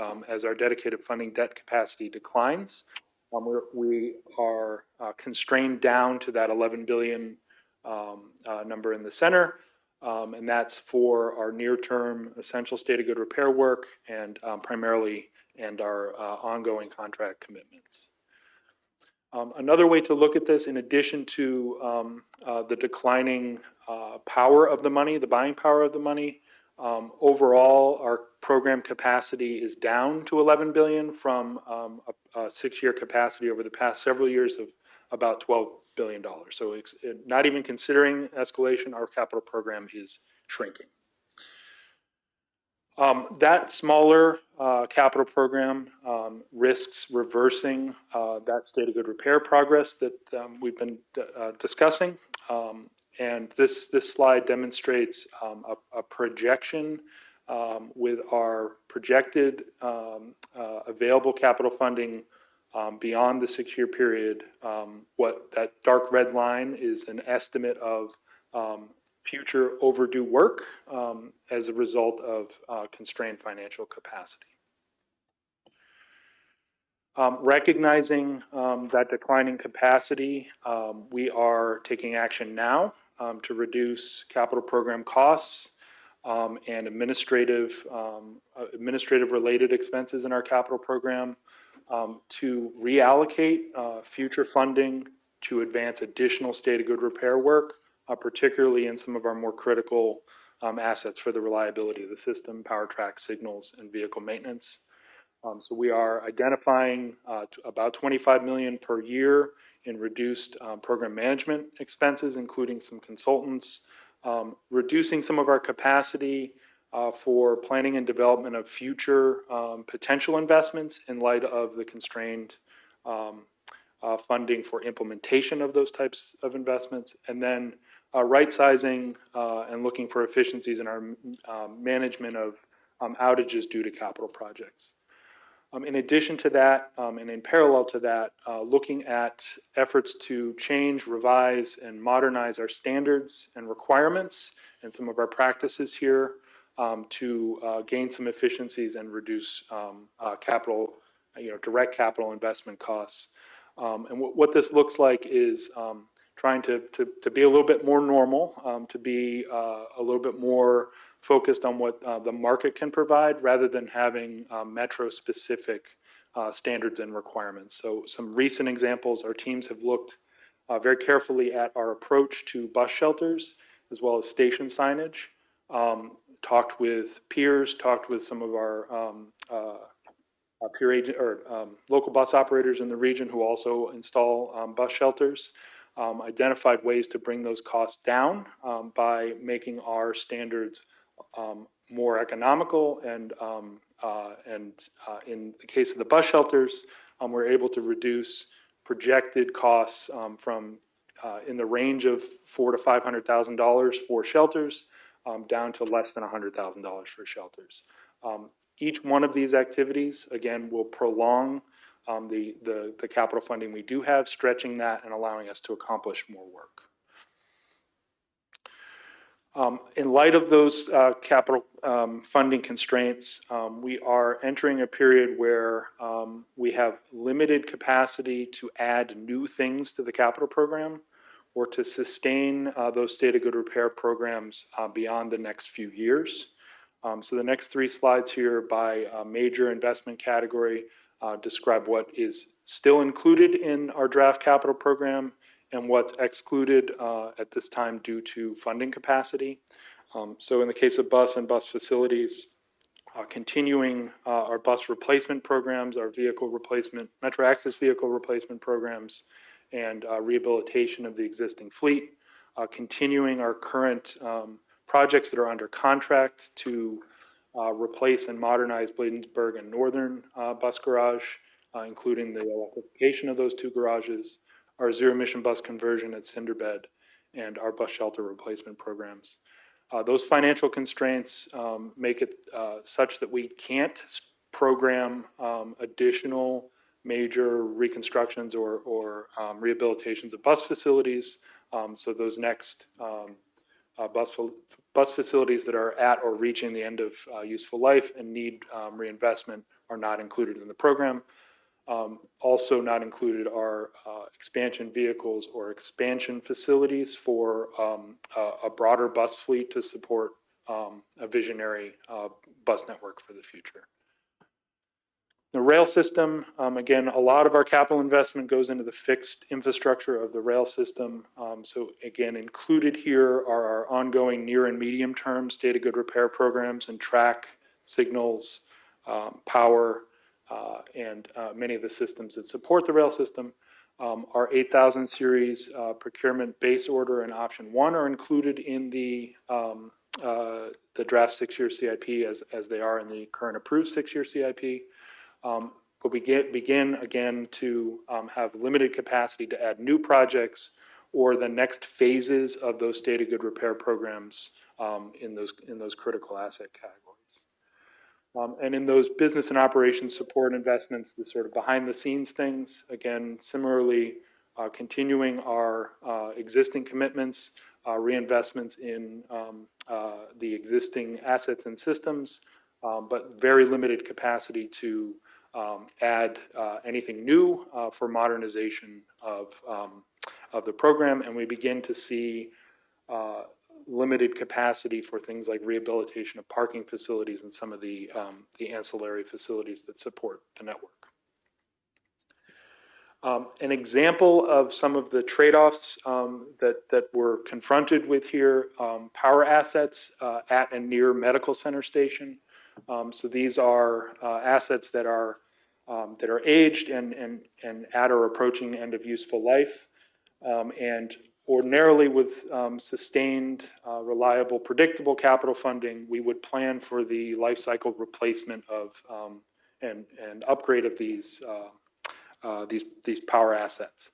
our dedicated funding debt capacity declines, we are constrained down to that $11 billion number in the center, and that's for our near-term essential state of good repair work and primarily our ongoing contract commitments. Another way to look at this, in addition to the declining power of the money, the buying power of the money, overall our program capacity is down to $11 billion from a 6-year capacity over the past several years of about $12 billion. So it's not even considering escalation, our capital program is shrinking. That smaller capital program risks reversing that state of good repair progress that we've been discussing. And this slide demonstrates a projection with our projected available capital funding beyond the 6-year period. What that dark red line is an estimate of future overdue work as a result of constrained financial capacity. Recognizing that declining capacity, we are taking action now to reduce capital program costs and administrative related expenses in our capital program, to reallocate future funding to advance additional state of good repair work, particularly in some of our more critical assets for the reliability of the system, power track signals, and vehicle maintenance. So we are identifying about $25 million per year in reduced program management expenses, including some consultants, reducing some of our capacity for planning and development of future potential investments in light of the constrained funding for implementation of those types of investments, and then right-sizing and looking for efficiencies in our management of outages due to capital projects. In addition to that, and in parallel to that, looking at efforts to change, revise, and modernize our standards and requirements and some of our practices here to gain some efficiencies and reduce capital, direct capital investment costs. And what this looks like is trying to be a little bit more normal, to be a little bit more focused on what the market can provide rather than having metro-specific standards and requirements. So some recent examples, our teams have looked very carefully at our approach to bus shelters as well as station signage, talked with peers, talked with some of our peer agent or local bus operators in the region who also install bus shelters, identified ways to bring those costs down by making our standards more economical, and in the case of the bus shelters, we're able to reduce projected costs from in the range of $400,000 to $500,000 for shelters down to less than $100,000 for shelters. Each one of these activities, again, will prolong the capital funding we do have, stretching that and allowing us to accomplish more work. In light of those capital funding constraints, we are entering a period where we have limited capacity to add new things to the capital program or to sustain those state of good repair programs beyond the next few years. So the next three slides here by major investment category describe what is still included in our draft capital program and what's excluded at this time due to funding capacity. So in the case of bus and bus facilities, continuing our bus replacement programs, our vehicle replacement, metro access vehicle replacement programs, and rehabilitation of the existing fleet, continuing our current projects that are under contract to replace and modernize Bladensburg and Northern bus garage, including the electrification of those two garages, our zero-emission bus conversion at Cinderbed, and our bus shelter replacement programs. Those financial constraints make it such that we can't program additional major reconstructions or rehabilitations of bus facilities. So those next bus facilities that are at or reaching the end of useful life and need reinvestment are not included in the program. Also not included are expansion vehicles or expansion facilities for a broader bus fleet to support a visionary bus network for the future. The rail system, again, a lot of our capital investment goes into the fixed infrastructure of the rail system. So again, included here are our ongoing near and medium term state of good repair programs and track, signals, power, and many of the systems that support the rail system. Our 8000 series procurement base order and option 1 are included in the draft 6-year CIP as they are in the current approved 6-year CIP. But we begin again to have limited capacity to add new projects or the next phases of those state of good repair programs in those critical asset categories. And in those business and operations support investments, the sort of behind the scenes things, again, similarly continuing our existing commitments, reinvestments in the existing assets and systems, but very limited capacity to add anything new for modernization of the program, and we begin to see limited capacity for things like rehabilitation of parking facilities and some of the ancillary facilities that support the network. An example of some of the trade-offs that we're confronted with here, power assets at and near medical center station. So these are assets that are aged and at or approaching end of useful life, and Ordinarily, with sustained, reliable, predictable capital funding, we would plan for the life cycle replacement of and upgrade of these power assets.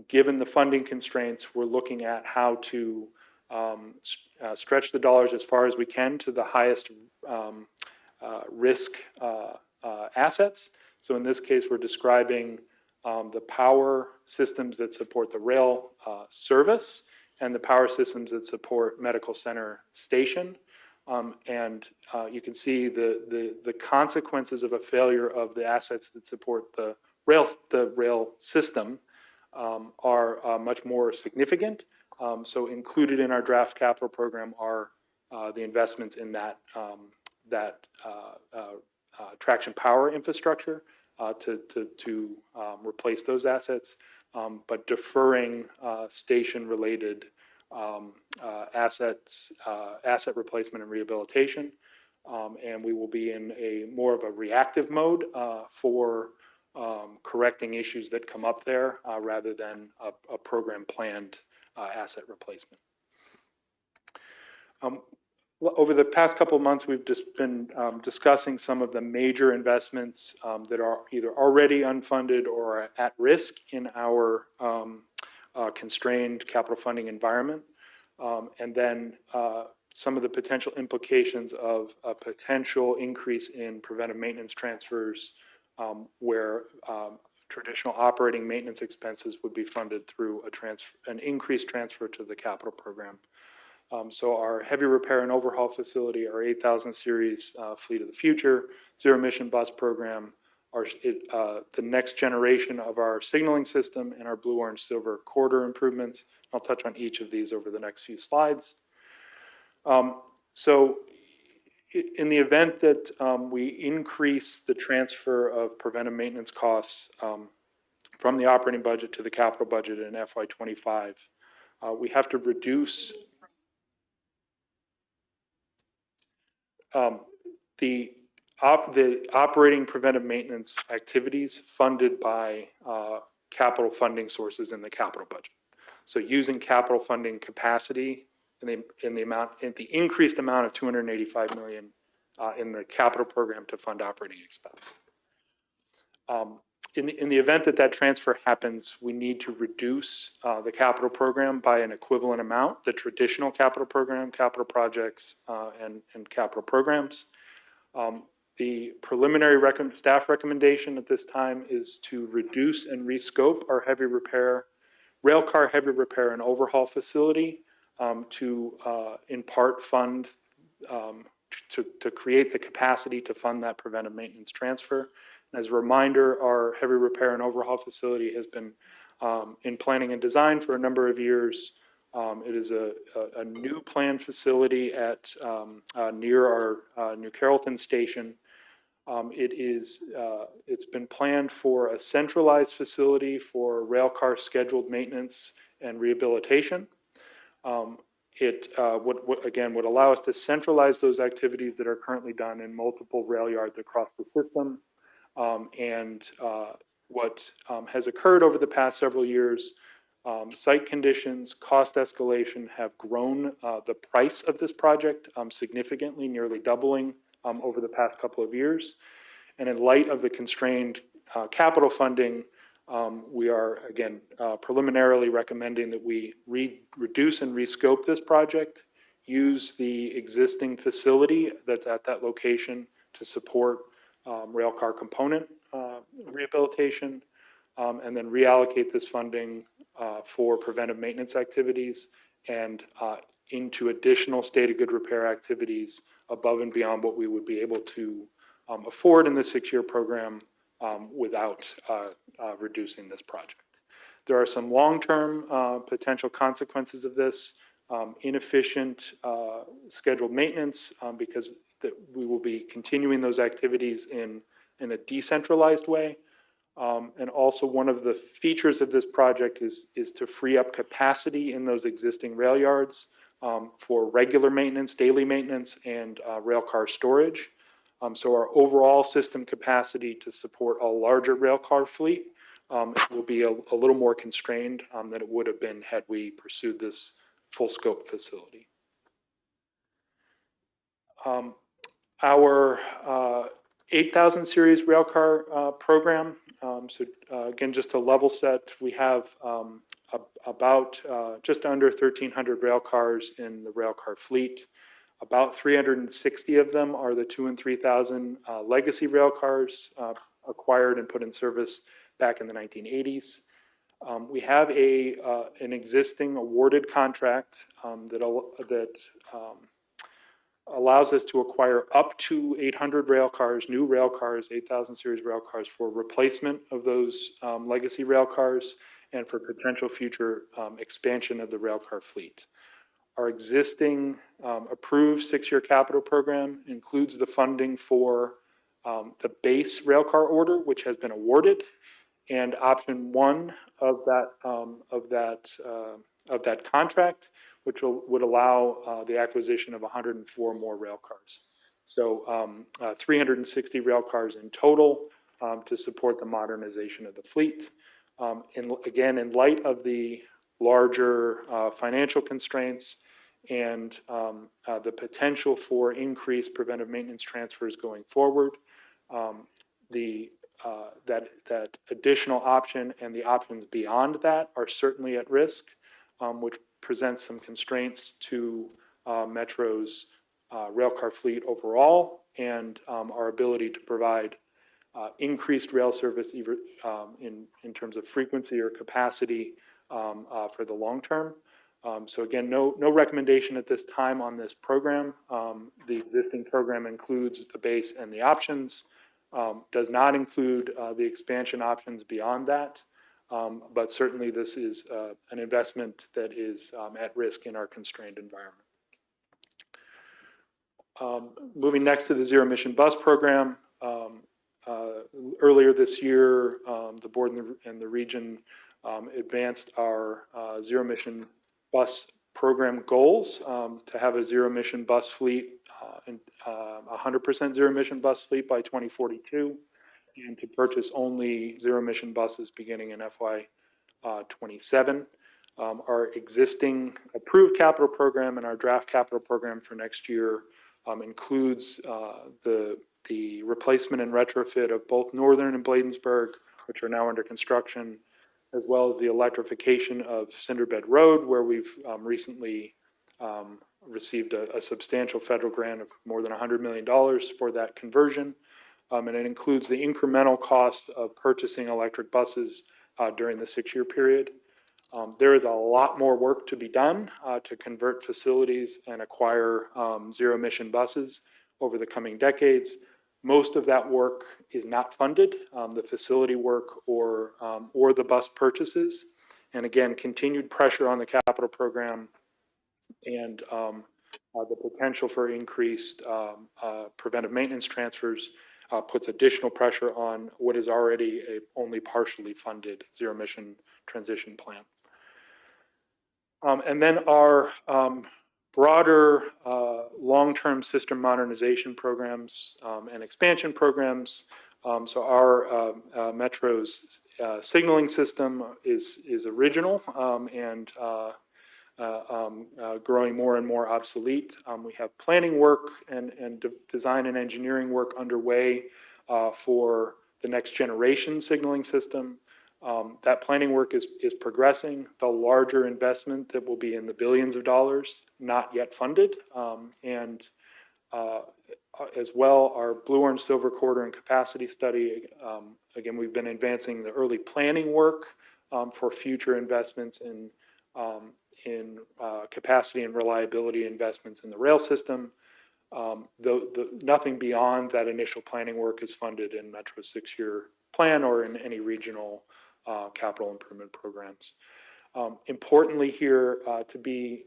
Given the funding constraints, we're looking at how to stretch the dollars as far as we can to the highest risk assets. So in this case, we're describing the power systems that support the rail service and the power systems that support medical center station. And you can see the consequences of a failure of the assets that support the rail system are much more significant. So included in our draft capital program are the investments in that traction power infrastructure to replace those assets, but deferring station-related asset replacement and rehabilitation. And we will be in a more of a reactive mode for correcting issues that come up there rather than a program planned asset replacement. Over the past couple of months, we've just been discussing some of the major investments that are either already unfunded or at risk in our constrained capital funding environment. And then some of the potential implications of a potential increase in preventive maintenance transfers where traditional operating maintenance expenses would be funded through an increased transfer to the capital program. So our heavy repair and overhaul facility, our 8000 series Fleet of the Future, zero emission bus program, the next generation of our signaling system, and our blue, orange, silver corridor improvements. I'll touch on each of these over the next few slides. So in the event that we increase the transfer of preventive maintenance costs from the operating budget to the capital budget in FY25, we have to reduce the operating preventive maintenance activities funded by capital funding sources in the capital budget. So using capital funding capacity in the increased amount of $285 million in the capital program to fund operating expense. In the event that transfer happens, we need to reduce the capital program by an equivalent amount, the traditional capital program, capital projects, and capital programs. The preliminary staff recommendation at this time is to reduce and rescope our railcar heavy repair and overhaul facility to in part fund, to create the capacity to fund that preventive maintenance transfer. As a reminder, our heavy repair and overhaul facility has been in planning and design for a number of years. It is a new planned facility at near our New Carrollton station. It's been planned for a centralized facility for railcar scheduled maintenance and rehabilitation. It would allow us to centralize those activities that are currently done in multiple rail yards across the system. What has occurred over the past several years, site conditions, cost escalation have grown the price of this project significantly, nearly doubling over the past couple of years. And in light of the constrained capital funding, we are, again, preliminarily recommending that we reduce and rescope this project, use the existing facility that's at that location to support railcar component rehabilitation, and then reallocate this funding for preventive maintenance activities and into additional state of good repair activities above and beyond what we would be able to afford in the 6-year program without reducing this project. There are some long-term potential consequences of this, inefficient scheduled maintenance because we will be continuing those activities in a decentralized way. And also one of the features of this project is to free up capacity in those existing rail yards for regular maintenance, daily maintenance, and railcar storage. So our overall system capacity to support a larger railcar fleet it will be a little more constrained than it would have been had we pursued this full scope facility. Our 8,000 series railcar program. Again, just to level set, we have about just under 1,300 railcars in the railcar fleet. About 360 of them are the 2,000 and 3,000 legacy railcars acquired and put in service back in the 1980s. We have an existing awarded contract that allows us to acquire up to 800 railcars, new railcars, 8,000 series railcars for replacement of those legacy railcars and for potential future expansion of the railcar fleet. Our existing approved 6-year capital program includes the funding for the base railcar order, which has been awarded, and option 1 of that contract, which would allow the acquisition of 104 more railcars. So 360 railcars in total to support the modernization of the fleet. Again, in light of the larger financial constraints and the potential for increased preventive maintenance transfers going forward, that additional option and the options beyond that are certainly at risk, which presents some constraints to Metro's railcar fleet overall and our ability to provide increased rail service either in terms of frequency or capacity for the long term. So again, no recommendation at this time on this program. The existing program includes the base and the options, does not include the expansion options beyond that. But certainly this is an investment that is at risk in our constrained environment. Moving next to the zero emission bus program. Earlier this year, the board and the region advanced our zero emission bus program goals to have a zero emission bus fleet, 100% zero emission bus fleet by 2042, and to purchase only zero emission buses beginning in FY27. Our existing approved capital program and our draft capital program for next year includes the replacement and retrofit of both Northern and Bladensburg, which are now under construction, as well as the electrification of Cinderbed Road, where we've recently received a substantial federal grant of more than $100 million for that conversion. And it includes the incremental cost of purchasing electric buses during the 6-year period. There is a lot more work to be done to convert facilities and acquire zero emission buses over the coming decades. Most of that work is not funded, the facility work or the bus purchases. And again, continued pressure on the capital program and the potential for increased preventive maintenance transfers puts additional pressure on what is already a only partially funded zero emission transition plan. And then our broader long-term system modernization programs and expansion programs. So our Metro's signaling system is original and growing more and more obsolete. We have planning work and design and engineering work underway for the next generation signaling system. That planning work is progressing. The larger investment that will be in the billions of dollars, not yet funded. And as well, our Blue Orange Silver Corridor and capacity study. Again, we've been advancing the early planning work for future investments in capacity and reliability investments in the rail system. Nothing beyond that initial planning work is funded in Metro's 6-year plan or in any regional capital improvement programs. Importantly here, to be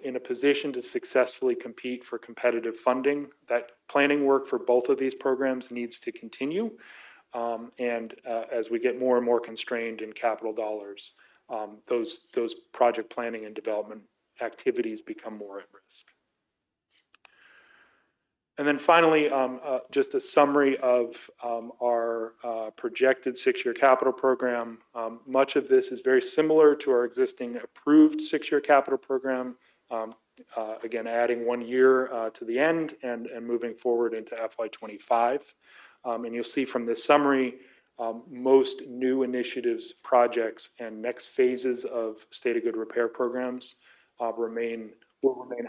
in a position to successfully compete for competitive funding, that planning work for both of these programs needs to continue. And as we get more and more constrained in capital dollars, those project planning and development activities become more at risk. And then finally, just a summary of our projected 6-year capital program. Much of this is very similar to our existing approved 6-year capital program. Again, adding 1 year to the end and moving forward into FY25. And you'll see from this summary, most new initiatives, projects, and next phases of state of good repair programs will remain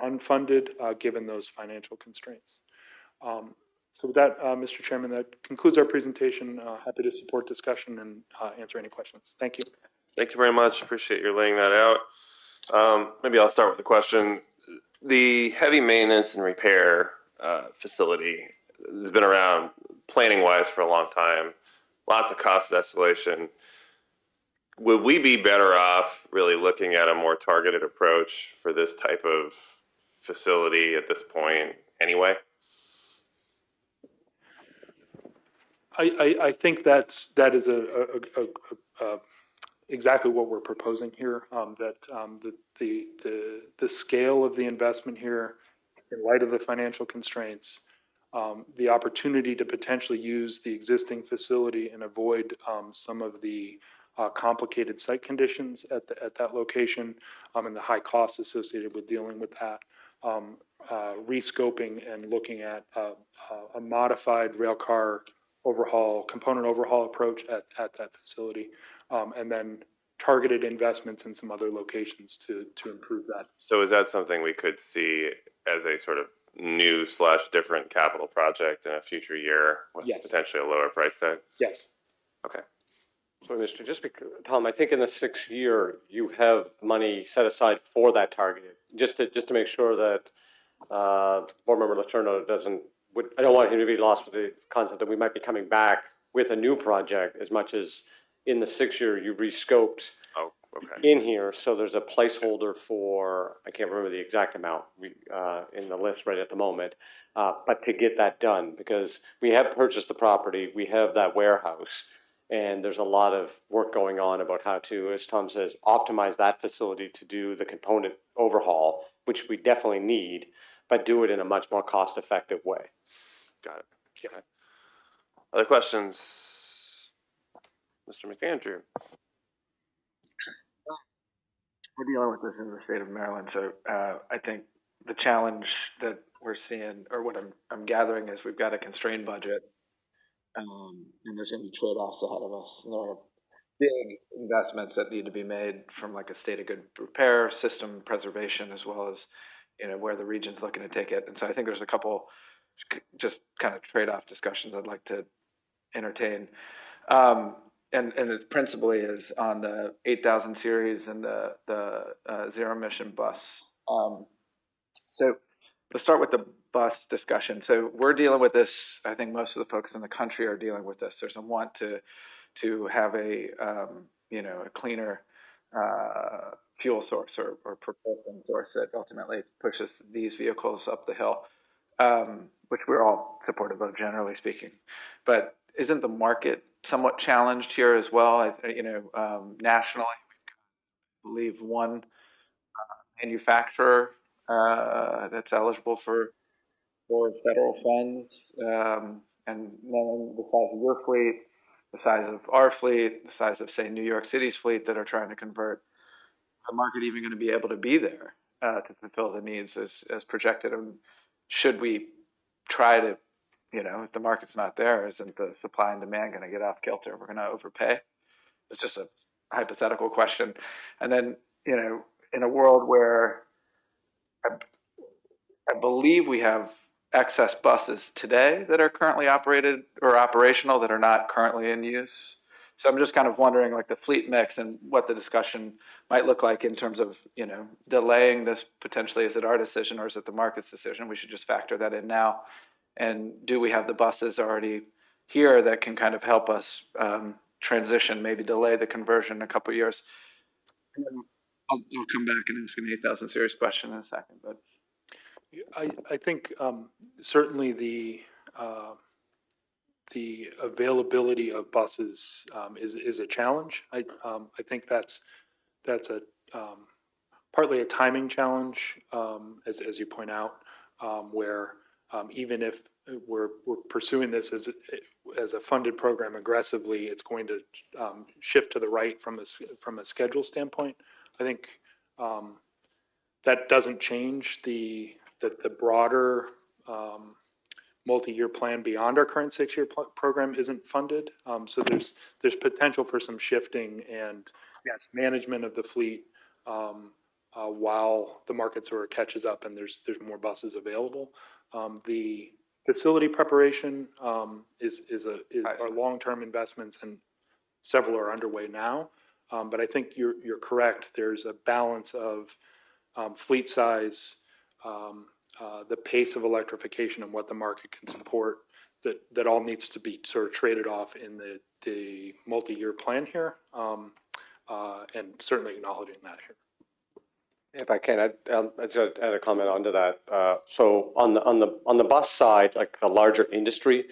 unfunded given those financial constraints. So with that, Mr. Chairman, that concludes our presentation. Happy to support discussion and answer any questions. Thank you. Thank you very much. Appreciate your laying that out. Maybe I'll start with a question. The heavy maintenance and repair facility has been around planning-wise for a long time. Lots of cost escalation. Would we be better off really looking at a more targeted approach for this type of facility at this point anyway? I think that is exactly what we're proposing here. That the scale of the investment here, in light of the financial constraints, the opportunity to potentially use the existing facility and avoid some of the complicated site conditions at that location and the high costs associated with dealing with that. Rescoping and looking at a modified railcar component overhaul approach at that facility, and then targeted investments in some other locations to improve that. So is that something we could see as a sort of new/different capital project in a future year with potentially a lower price tag? Yes. Okay. So, Mr. Tom, I think in the 6th year you have money set aside for that target. Just to make sure that Board Member Letourneau doesn't. I don't want him to be lost with the concept that we might be coming back with a new project as much as in the 6th year you rescoped in here. So there's a placeholder for, I can't remember the exact amount in the list right at the moment, but to get that done, because we have purchased the property, we have that warehouse, and there's a lot of work going on about how to, as Tom says, optimize that facility to do the component overhaul, which we definitely need, but do it in a much more cost-effective way. Got it. Okay. Other questions? Mr. McAndrew. We're dealing with this in the state of Maryland, so I think the challenge that we're seeing, or what I'm gathering, is we've got a constrained budget, and there's going to be trade-offs ahead of us. And there are big investments that need to be made from like a state of good repair, system preservation, as well as where the region's looking to take it. And so I think there's a couple just kind of trade-off discussions I'd like to entertain. And it principally is on the 8000 series and the zero-emission bus. So let's start with the bus discussion. So we're dealing with this. I think most of the folks in the country are dealing with this. There's a want to have a cleaner fuel source or propulsion source that ultimately pushes these vehicles up the hill, which we're all supportive of, generally speaking. But isn't the market somewhat challenged here as well? Nationally, I believe one manufacturer that's eligible for federal funds, and then the size of your fleet, the size of our fleet, the size of, say, New York City's fleet that are trying to convert. Is the market even going to be able to be there to fulfill the needs as projected? And should we try to, if the market's not there, isn't the supply and demand going to get off kilter? We're going to overpay? It's just a hypothetical question. And then, in a world where I believe we have excess buses today that are currently operated or operational that are not currently in use. So I'm just kind of wondering, like, the fleet mix and what the discussion might look like in terms of, delaying this potentially. Is it our decision or is it the market's decision? We should just factor that in now. And do we have the buses already here that can kind of help us transition, maybe delay the conversion a couple of years? And then I'll come back and ask an 8000 series question in a second. But I think certainly the availability of buses is a challenge. I think that's a partly a timing challenge, as you point out, where even if we're pursuing this as a funded program aggressively, it's going to shift to the right from a schedule standpoint. I think that doesn't change the broader multi-year plan beyond our current 6-year program isn't funded. So there's potential for some shifting and yes, management of the fleet while the market sort of catches up and there's more buses available. The facility preparation is our long-term investments, and several are underway now. But I think you're correct. There's a balance of fleet size, the pace of electrification, and what the market can support. That all needs to be sort of traded off in the multi-year plan here, and certainly acknowledging that here. If I can, I'd add a comment onto that. So on the bus side, like a larger industry,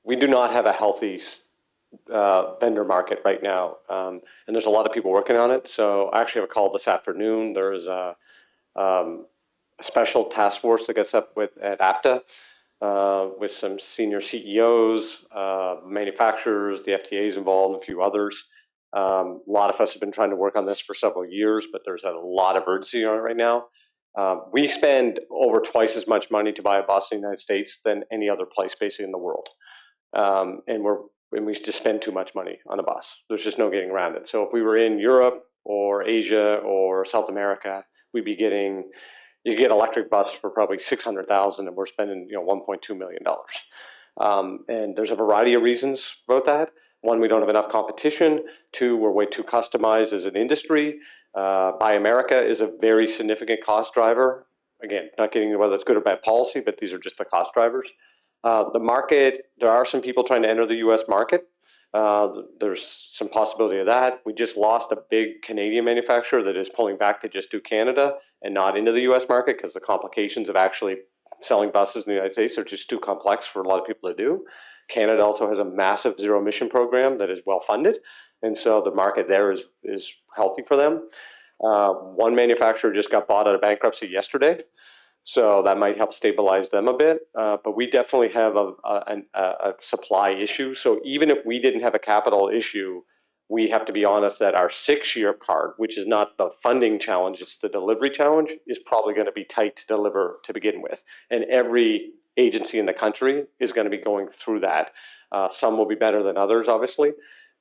we do not have a healthy vendor market right now, and there's a lot of people working on it. So I actually have a call this afternoon. There's a special task force that gets up at APTA with some senior CEOs, manufacturers, the FTA is involved, and a few others. A lot of us have been trying to work on this for several years, but there's a lot of urgency on it right now. We spend over twice as much money to buy a bus in the United States than any other place basically in the world. And we just spend too much money on a bus. There's just no getting around it. So if we were in Europe or Asia or South America, we'd be getting, you get electric bus for probably $600,000, and we're spending $1.2 million. And there's a variety of reasons about that. One, we don't have enough competition. Two, we're way too customized as an industry. Buy America is a very significant cost driver. Again, not getting into whether it's good or bad policy, but these are just the cost drivers. The market, there are some people trying to enter the U.S. market. There's some possibility of that. We just lost a big Canadian manufacturer that is pulling back to just do Canada and not into the U.S. market because the complications of actually selling buses in the United States are just too complex for a lot of people to do. Canada also has a massive zero emission program that is well funded, and so the market there is healthy for them. One manufacturer just got bought out of bankruptcy yesterday, so that might help stabilize them a bit. But we definitely have a supply issue. So even if we didn't have a capital issue, we have to be honest that our 6-year part, which is not the funding challenge, it's the delivery challenge, is probably going to be tight to deliver to begin with. And every agency in the country is going to be going through that. Some will be better than others, obviously.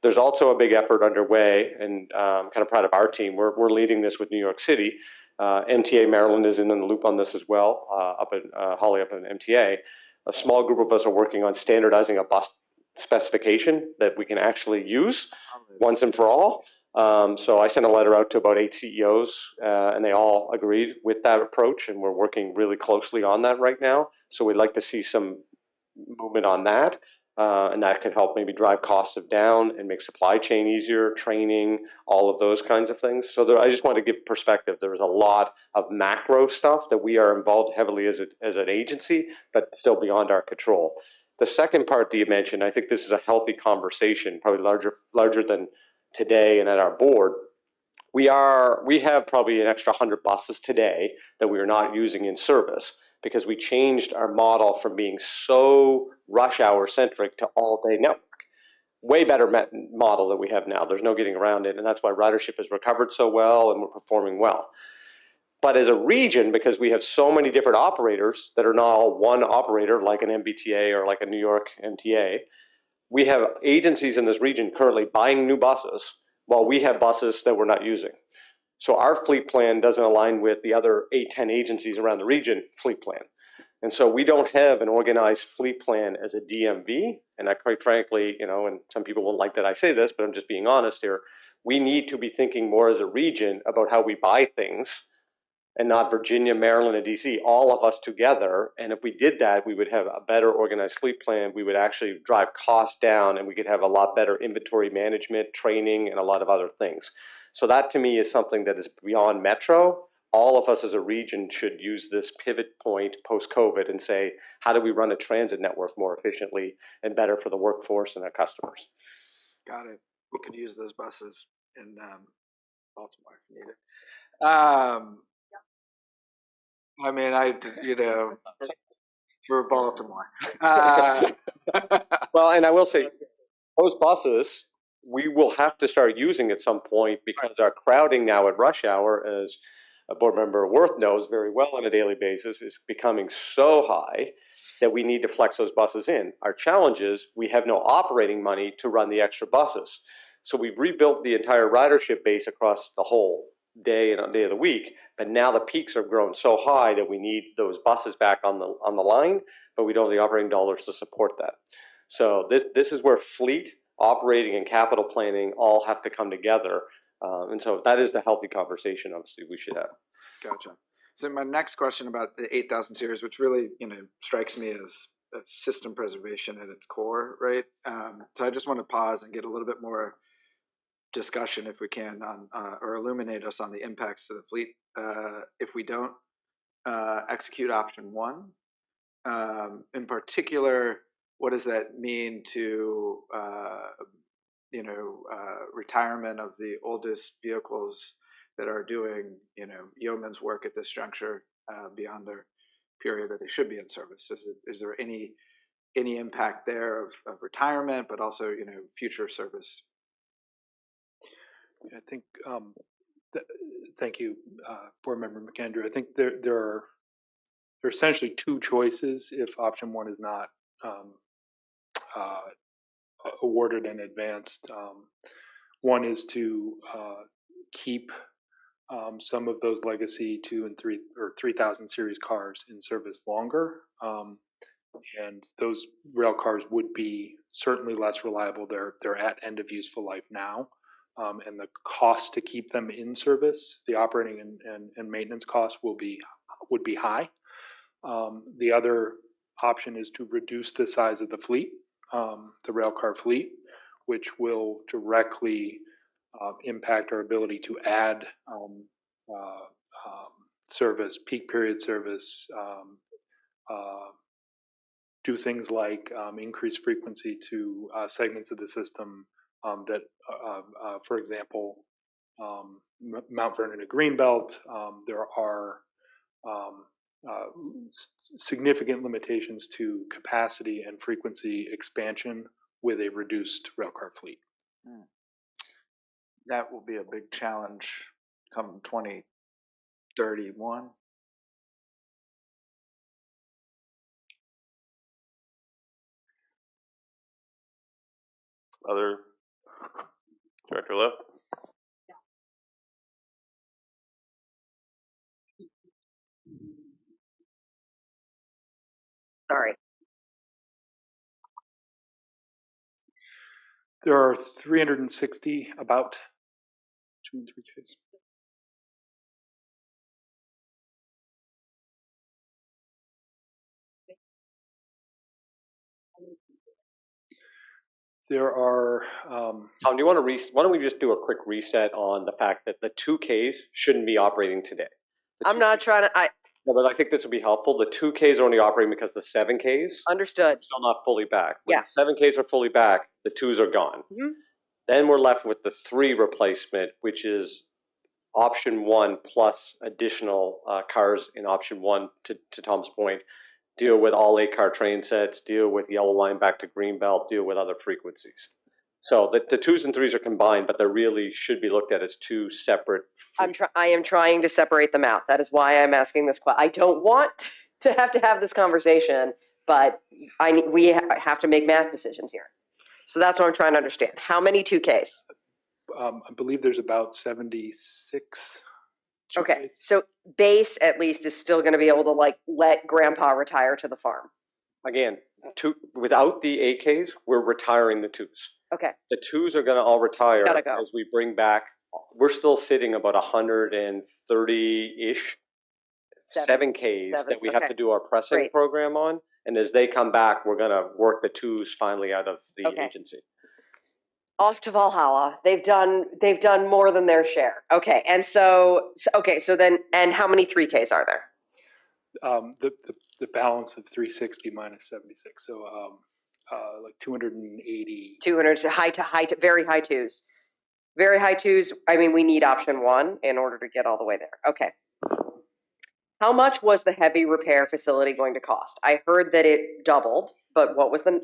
There's also a big effort underway, and I'm kind of proud of our team. We're leading this with New York City. MTA Maryland is in the loop on this as well, Holly up in MTA. A small group of us are working on standardizing a bus specification that we can actually use once and for all. So I sent a letter out to about 8 CEOs, and they all agreed with that approach, and we're working really closely on that right now. So we'd like to see some movement on that, and that could help maybe drive costs down and make supply chain easier, training, all of those kinds of things. So I just want to give perspective. There's a lot of macro stuff that we are involved heavily as an agency, but still beyond our control. The second part that you mentioned, I think this is a healthy conversation, probably larger than today and at our board. We have probably an extra 100 buses today that we are not using in service because we changed our model from being so rush hour centric to all day network. Way better model that we have now. There's no getting around it, and that's why ridership has recovered so well and we're performing well. But as a region, because we have so many different operators that are not all one operator like an MBTA or like a New York MTA, we have agencies in this region currently buying new buses while we have buses that we're not using. So our fleet plan doesn't align with the other 8-10 agencies around the region fleet plan. And so we don't have an organized fleet plan as a DMV. And I quite frankly, and some people won't like that I say this, but I'm just being honest here. We need to be thinking more as a region about how we buy things and not Virginia, Maryland, and DC, all of us together. And if we did that, we would have a better organized fleet plan. We would actually drive costs down, and we could have a lot better inventory management, training, and a lot of other things. So that to me is something that is beyond Metro. All of us as a region should use this pivot point post-COVID and say, how do we run a transit network more efficiently and better for the workforce and our customers? Got it. We could use those buses in Baltimore if needed. I mean, for Baltimore. Well, and I will say, those buses, we will have to start using at some point because our crowding now at rush hour, as Board Member Worth knows very well on a daily basis, is becoming so high that we need to flex those buses in. Our challenge is we have no operating money to run the extra buses. So we've rebuilt the entire ridership base across the whole day and day of the week, but now the peaks have grown so high that we need those buses back on the line, but we don't have the operating dollars to support that. So this is where fleet, operating, and capital planning all have to come together. And so that is the healthy conversation, obviously, we should have. Gotcha. So my next question about the 8,000 series, which really, strikes me as system preservation at its core, right? So I just want to pause and get a little bit more discussion, if we can, on or illuminate us on the impacts to the fleet if we don't execute option one. In particular, what does that mean to retirement of the oldest vehicles that are doing yeoman's work at this juncture beyond their period that they should be in service? Is there any impact there of retirement, but also future service? I think, thank you, Board Member McAndrew. I think there are essentially two choices if option one is not awarded and advanced. One is to keep some of those legacy 2 and 3 or 3,000 series cars in service longer. And those rail cars would be certainly less reliable. They're at end of useful life now. And the cost to keep them in service, the operating and maintenance costs would be high. The other option is to reduce the size of the fleet, the rail car fleet, which will directly impact our ability to add service, peak period service, do things like increase frequency to segments of the system that, for example, Mount Vernon to Greenbelt, there are significant limitations to capacity and frequency expansion with a reduced railcar fleet. That will be a big challenge come 2031. Other Director Lowe? Sorry. There are 360 about 2 and 3 Ks. There are. Tom, do you want to why don't we just do a quick reset on the fact that the 2Ks shouldn't be operating today? I'm not trying to. No, but I think this would be helpful. The 2Ks are only operating because the 7Ks Understood. are still not fully back. When Yeah. the 7Ks are fully back, the 2s are gone. Mhm. Then we're left with the 3 replacement, which is option 1 plus additional cars in option 1, to Tom's point. Deal with all 8-car train sets, deal with yellow line back to Greenbelt, deal with other frequencies. So the 2s and 3s are combined, but they really should be looked at as 2 separate. I am trying to separate them out. That is why I'm asking this question. I don't want to have this conversation, but we have to make math decisions here. So that's what I'm trying to understand. How many 2Ks? I believe there's about 76. 2Ks. Okay, so base at least is still going to be able to let Grandpa retire to the farm. Again, without the 8Ks, we're retiring the 2s. Okay. The 2s are going to all retire Go. as we bring back. We're still sitting about 130-ish 7Ks that we have to do our pressing program on. And as they come back, we're going to work the 2s finally out of the agency. Off to Valhalla. They've done more than their share. Okay, and so then, and how many 3Ks are there? The balance of 360 minus 76, so like 280. 200, very high 2s. Very high 2s. I mean, we need option 1 in order to get all the way there. Okay. How much was the heavy repair facility going to cost? I heard that it doubled, but what was the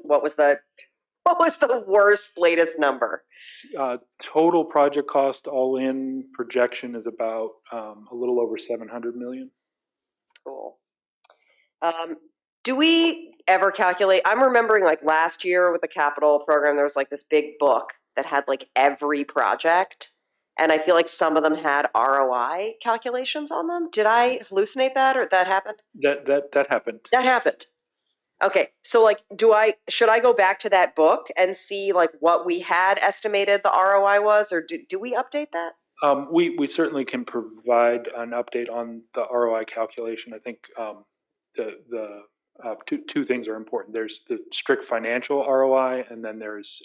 worst latest number? Total project cost all in projection is about a little over 700 million. Cool. Do we ever calculate? I'm remembering like last year with the capital program, there was like this big book that had like every project. And I feel like some of them had ROI calculations on them. Did I hallucinate that, or that happened? That happened. That happened. Okay, so like, should I go back to that book and see like what we had estimated the ROI was, or do we update that? We certainly can provide an update on the ROI calculation. I think two things are important. There's the strict financial ROI, and then there's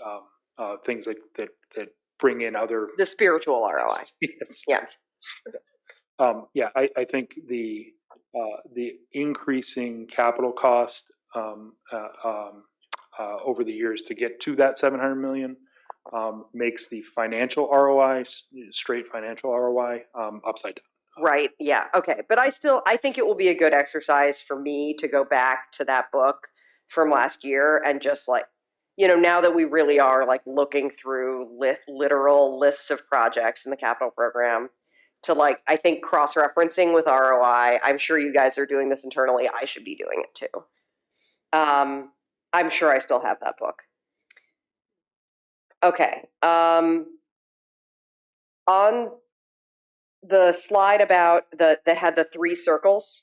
things like that bring in other the spiritual ROI. Yes. Yeah. Yeah. I think the increasing capital cost over the years to get to that 700 million makes the financial ROI, straight financial ROI, upside down. Right. Yeah. Okay. But I think it will be a good exercise for me to go back to that book from last year and just like, now that we really are like looking through literal lists of projects in the capital program, to like, I think cross-referencing with ROI, I'm sure you guys are doing this internally. I should be doing it too. I'm sure I still have that book. Okay. On the slide about that had the 3 circles,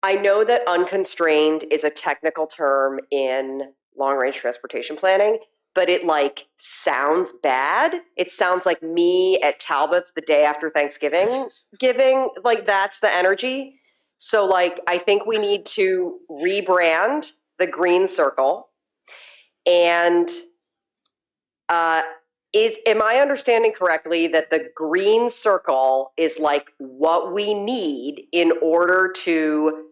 I know that unconstrained is a technical term in long-range transportation planning, but it like sounds bad. It sounds like me at Talbot's the day after Thanksgiving giving, like that's the energy. So like I think we need to rebrand the green circle. And am I understanding correctly that the green circle is like what we need in order to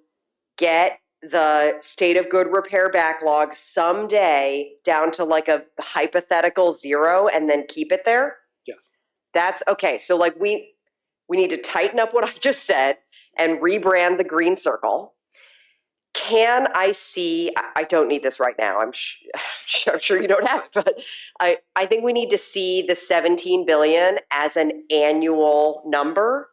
get the state of good repair backlog someday down to like a hypothetical 0 and then keep it there? Yes. That's okay. So like we need to tighten up what I just said and rebrand the green circle. Can I see, I don't need this right now, I'm sure you don't have it, but I think we need to see the 17 billion as an annual number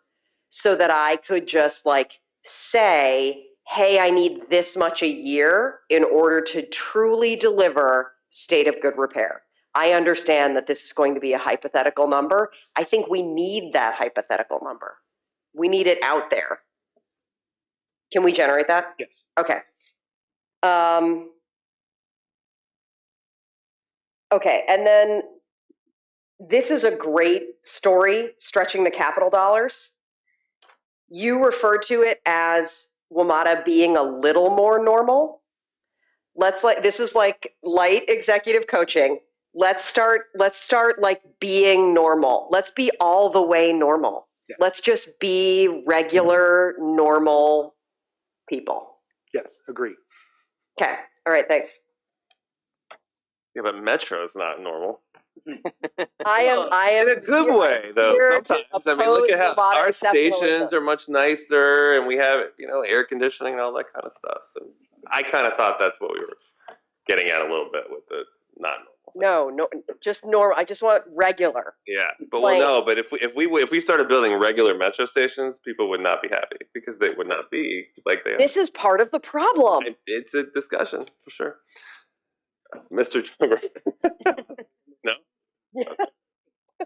so that I could just like say, hey, I need this much a year in order to truly deliver state of good repair. I understand that this is going to be a hypothetical number. I think we need that hypothetical number. We need it out there. Can we generate that? Yes. Okay. Okay, and then this is a great story, stretching the capital dollars. You referred to it as WMATA being a little more normal. This is like light executive coaching. Let's start like being normal. Let's be all the way normal. Yes. Let's just be regular, normal people. Yes, agree. Okay, all right, thanks. Yeah, but Metro's not normal. I am in a good way, though. Sometimes, I mean, look at how our stations are much nicer, and we have air conditioning and all that kind of stuff. So I kind of thought that's what we were getting at a little bit with the not normal. No, just normal. I just want regular. Yeah, but but if we started building regular Metro stations, people would not be happy because they would not be like they are. This is part of the problem. It's a discussion for sure. Mr. Trevor. No? Okay.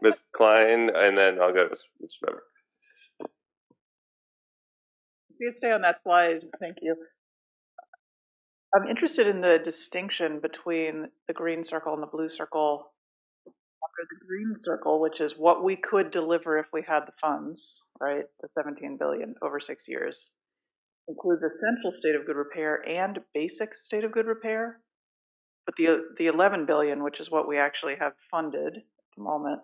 Ms. Klein, and then I'll go to Mr. Trevor. You stay on that slide, thank you. I'm interested in the distinction between the green circle and the blue circle. The green circle, which is what we could deliver if we had the funds, right? The 17 billion over 6 years, includes essential state of good repair and basic state of good repair. But the 11 billion, which is what we actually have funded at the moment,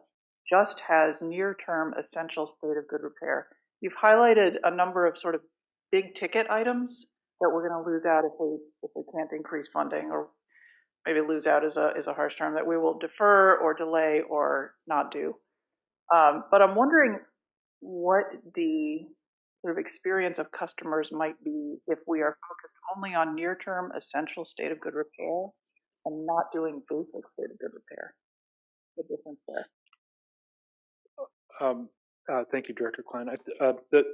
just has near-term essential state of good repair. You've highlighted a number of sort of big ticket items that we're going to lose out if we can't increase funding, or maybe lose out is a harsh term, that we will defer or delay or not do. But I'm wondering, what the sort of experience of customers might be if we are focused only on near-term essential state of good repair and not doing basic state of good repair. The difference there. Thank you, Director Klein.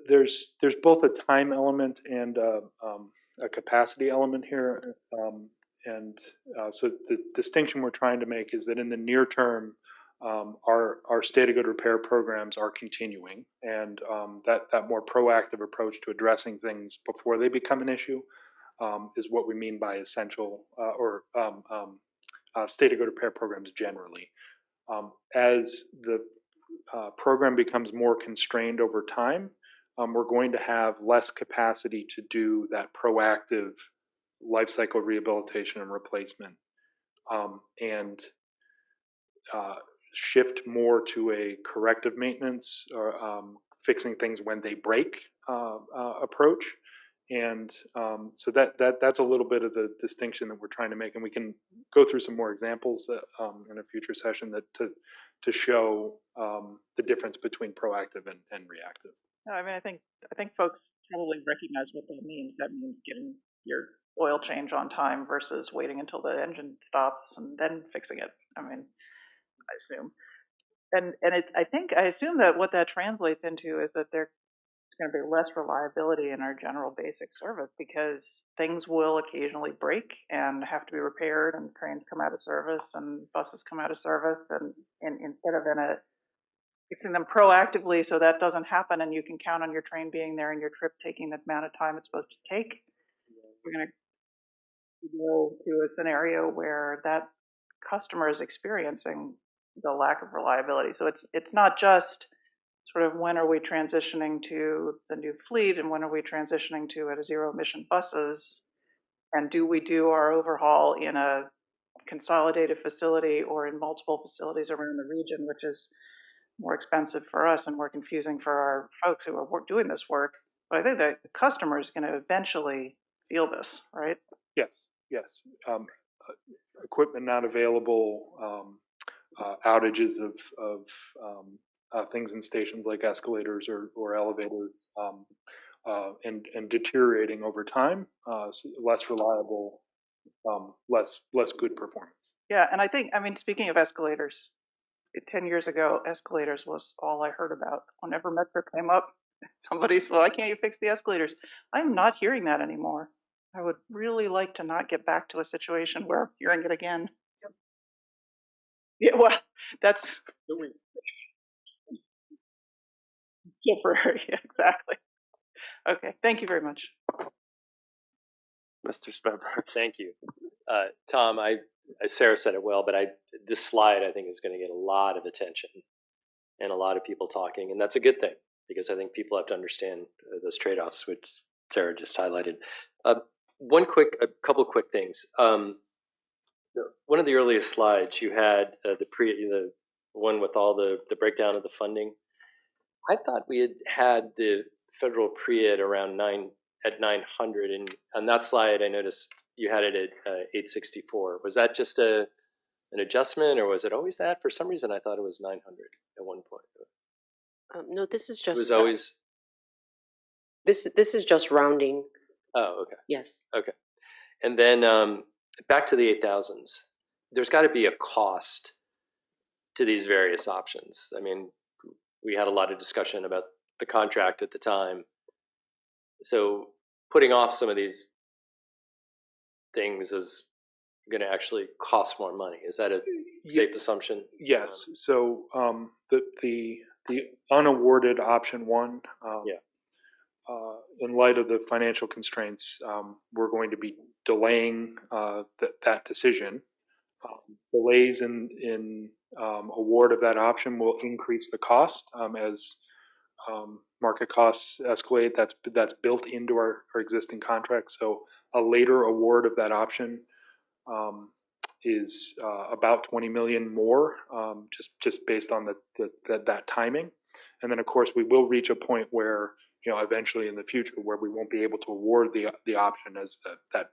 There's both a time element and a capacity element here. So the distinction we're trying to make is that in the near term, our state of good repair programs are continuing, and that more proactive approach to addressing things before they become an issue is what we mean by essential or state of good repair programs generally. As the program becomes more constrained over time, we're going to have less capacity to do that proactive life cycle rehabilitation and replacement, and shift more to a corrective maintenance or fixing things when they break approach. And so that's a little bit of the distinction that we're trying to make, and we can go through some more examples in a future session that to show the difference between proactive and reactive. No, I mean, I think folks probably recognize what that means. That means getting your oil change on time versus waiting until the engine stops and then fixing it. I mean, I assume, and I assume that what that translates into is that there's going to be less reliability in our general basic service because things will occasionally break and have to be repaired, and trains come out of service and buses come out of service, and instead of fixing them proactively so that doesn't happen and you can count on your train being there and your trip taking the amount of time it's supposed to take, we're going to go to a scenario where that customer is experiencing the lack of reliability. So it's not just sort of when are we transitioning to the new fleet and when are we transitioning to zero emission buses, and do we do our overhaul in a consolidated facility or in multiple facilities around the region, which is more expensive for us and more confusing for our folks who are doing this work. But I think that the customer is going to eventually feel this, right? Yes. Equipment not available, outages of things in stations like escalators or elevators, and deteriorating over time, so less reliable, less good performance. Yeah, and I mean, speaking of escalators, 10 years ago, escalators was all I heard about. Whenever Metro came up, somebody said, well, why can't you fix the escalators? I'm not hearing that anymore. I would really like to not get back to a situation where I'm hearing it again. Yep. Yeah, well, that's temporary. Yeah, exactly. Okay, thank you very much. Mr. Spenber. Thank you. Tom, Sarah said it well, but this slide I think is going to get a lot of attention and a lot of people talking, and that's a good thing because I think people have to understand those trade-offs, which Sarah just highlighted. A couple quick things. One of the earliest slides you had the one with all the breakdown of the funding. I thought we had the federal pre-ed around 900, and on that slide I noticed you had it at 864. Was that just an adjustment, or was it always that? For some reason I thought it was 900 at one point. No, this is just. It was always. This is just rounding. Oh, okay. Yes. Okay, and then back to the 8,000s. There's got to be a cost to these various options. I mean, we had a lot of discussion about the contract at the time. So putting off some of these things is going to actually cost more money. Is that a safe assumption? Yes. So the unawarded option one, in light of the financial constraints, we're going to be delaying that decision. Delays in award of that option will increase the cost as market costs escalate. That's built into our existing contract. So a later award of that option is about $20 million more, just based on that timing. And then of course we will reach a point where eventually in the future where we won't be able to award the option as that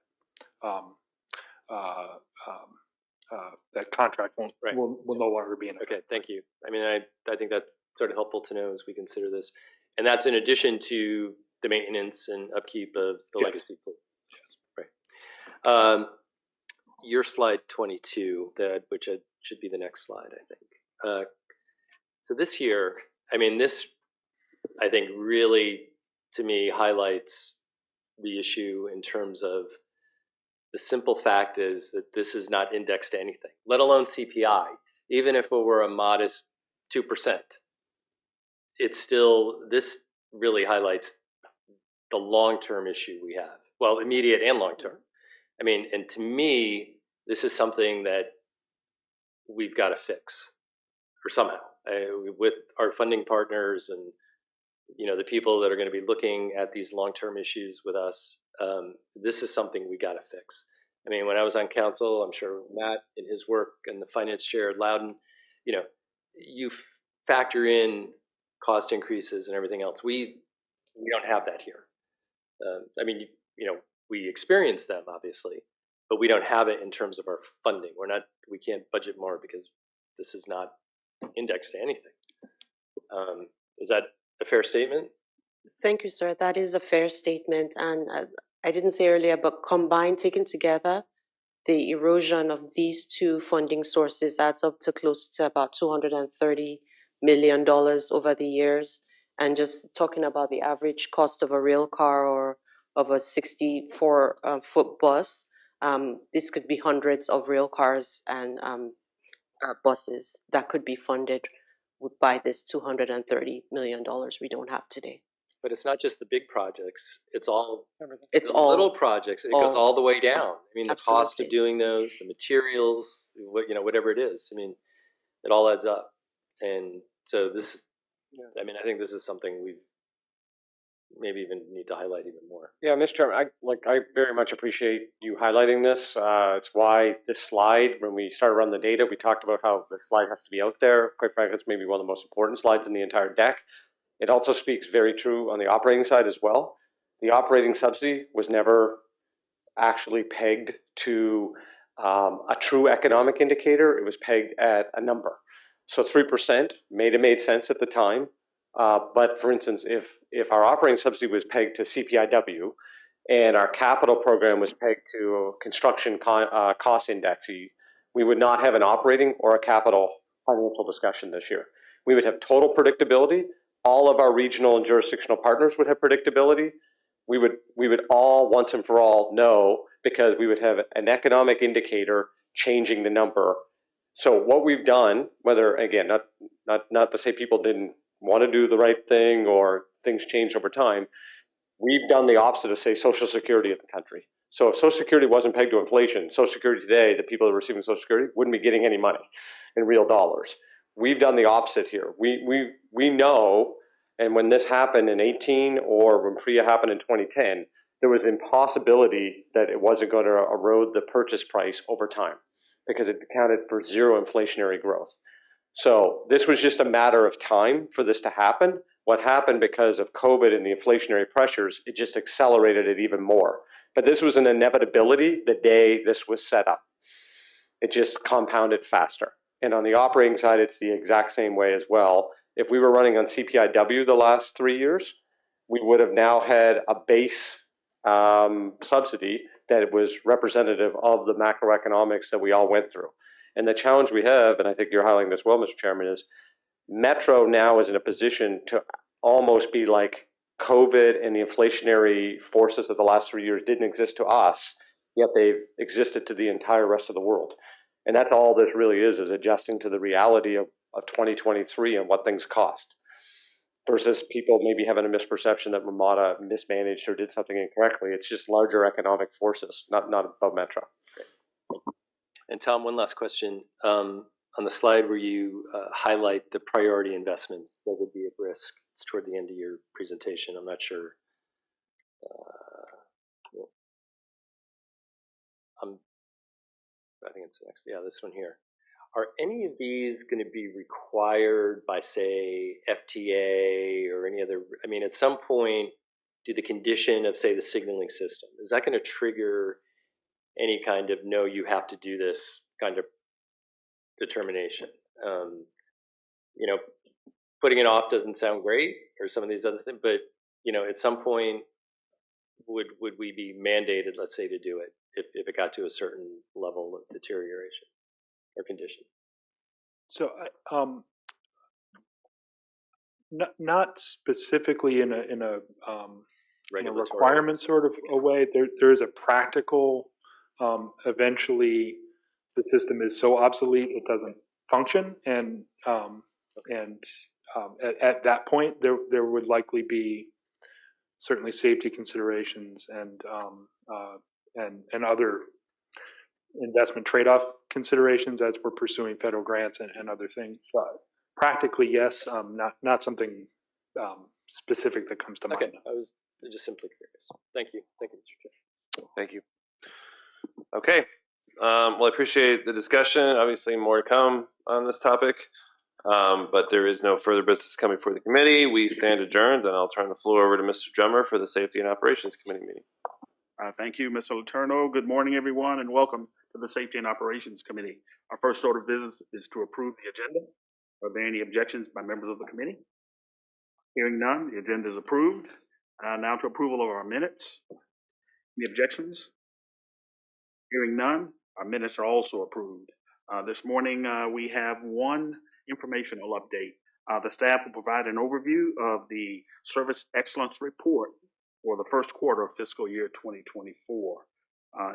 that contract Right. will no longer be in effect. Okay, thank you. I mean, I think that's sort of helpful to know as we consider this. And that's in addition to the maintenance and upkeep of the Yes. legacy fleet. Yes. Right. Your slide 22, which should be the next slide, I think. So this here, I mean, this, I think, really, to me, highlights the issue in terms of the simple fact is that this is not indexed to anything, let alone CPI. Even if it were a modest 2%, it's still, this really highlights the long-term issue we have. Well, immediate and long-term. I mean, and to me, this is something that we've got to fix, or somehow, with our funding partners and the people that are going to be looking at these long-term issues with us. This is something we got to fix. I mean, when I was on council, I'm sure Matt in his work and the finance chair at Loudon, you factor in cost increases and everything else. We don't have that here. I mean, we experience them obviously, but we don't have it in terms of our funding. We can't budget more because this is not indexed to anything. Is that a fair statement? Thank you, sir. That is a fair statement. And I didn't say earlier, but combined, taken together, the erosion of these two funding sources adds up to close to about $230 million over the years. And just talking about the average cost of a rail car or of a 64-foot bus, this could be hundreds of rail cars and buses that could be funded by this $230 million we don't have today. But it's not just the big projects. It's all It's the all little projects. It goes all the way down. I mean, the cost of Absolutely. doing those, the materials, whatever it is. I mean, it all adds up. And so this, I mean, I think this is something we maybe even need to highlight even more. Yeah, Mr. Chairman, I very much appreciate you highlighting this. It's why this slide, when we started running the data, we talked about how the slide has to be out there. Quite frankly, it's maybe one of the most important slides in the entire deck. It also speaks very true on the operating side as well. The operating subsidy was never actually pegged to a true economic indicator. It was pegged at a number. So 3% made sense at the time. But for instance, if our operating subsidy was pegged to CPIW and our capital program was pegged to construction cost index, we would not have an operating or a capital financial discussion this year. We would have total predictability. All of our regional and jurisdictional partners would have predictability. We would all once and for all know, because we would have an economic indicator changing the number. So what we've done, whether again, not to say people didn't want to do the right thing or things changed over time, we've done the opposite of, say, Social Security of the country. So if Social Security wasn't pegged to inflation, Social Security today, the people that are receiving Social Security wouldn't be getting any money in real dollars. We've done the opposite here. We know, and when this happened in 18 or when PRIA happened in 2010, there was impossibility that it wasn't going to erode the purchase price over time because it accounted for zero inflationary growth. So this was just a matter of time for this to happen. What happened because of COVID and the inflationary pressures, it just accelerated it even more. But this was an inevitability the day this was set up. It just compounded faster. And on the operating side, it's the exact same way as well. If we were running on CPIW the last 3 years, we would have now had a base subsidy that was representative of the macroeconomics that we all went through. And the challenge we have, and I think you're highlighting this well, Mr. Chairman, is Metro now is in a position to almost be like COVID and the inflationary forces of the last 3 years didn't exist to us, yet they've existed to the entire rest of the world. And that's all this really is adjusting to the reality of 2023 and what things cost. Versus people maybe having a misperception that Ramada mismanaged or did something incorrectly. It's just larger economic forces, not about Metro. And Tom, one last question. On the slide where you highlight the priority investments that would be at risk, it's toward the end of your presentation. I'm not sure. I think it's next. Yeah, this one here. Are any of these going to be required by, say, FTA or any other? I mean, at some point, do the condition of, say, the signaling system, is that going to trigger any kind of, no, you have to do this kind of determination. You know, putting it off doesn't sound great, or some of these other things, but you know, at some point, would we be mandated, let's say, to do it if it got to a certain level of deterioration or condition? So, not specifically in a requirement sort of a way. There is a practical. Eventually, the system is so obsolete it doesn't function, and at that point, there would likely be certainly safety considerations and other investment trade-off considerations as we're pursuing federal grants and other things. Practically, yes. Not something specific that comes to mind. Okay, I was just simply curious. Thank you, Mr. Chair. Thank you. Okay. Well, I appreciate the discussion. Obviously, more to come on this topic, but there is no further business coming before the committee. We stand adjourned, and I'll turn the floor over to Mr. Drummer for the Safety and Operations Committee meeting. Thank you, Mr. Letourneau. Good morning, everyone, and welcome to the Safety and Operations Committee. Our first order of business is to approve the agenda. Are there any objections by members of the committee? Hearing none, the agenda is approved. Now to approval of our minutes. Any objections? Hearing none, our minutes are also approved. This morning, we have one informational update. The staff will provide an overview of the Service Excellence Report for the first quarter of fiscal year 2024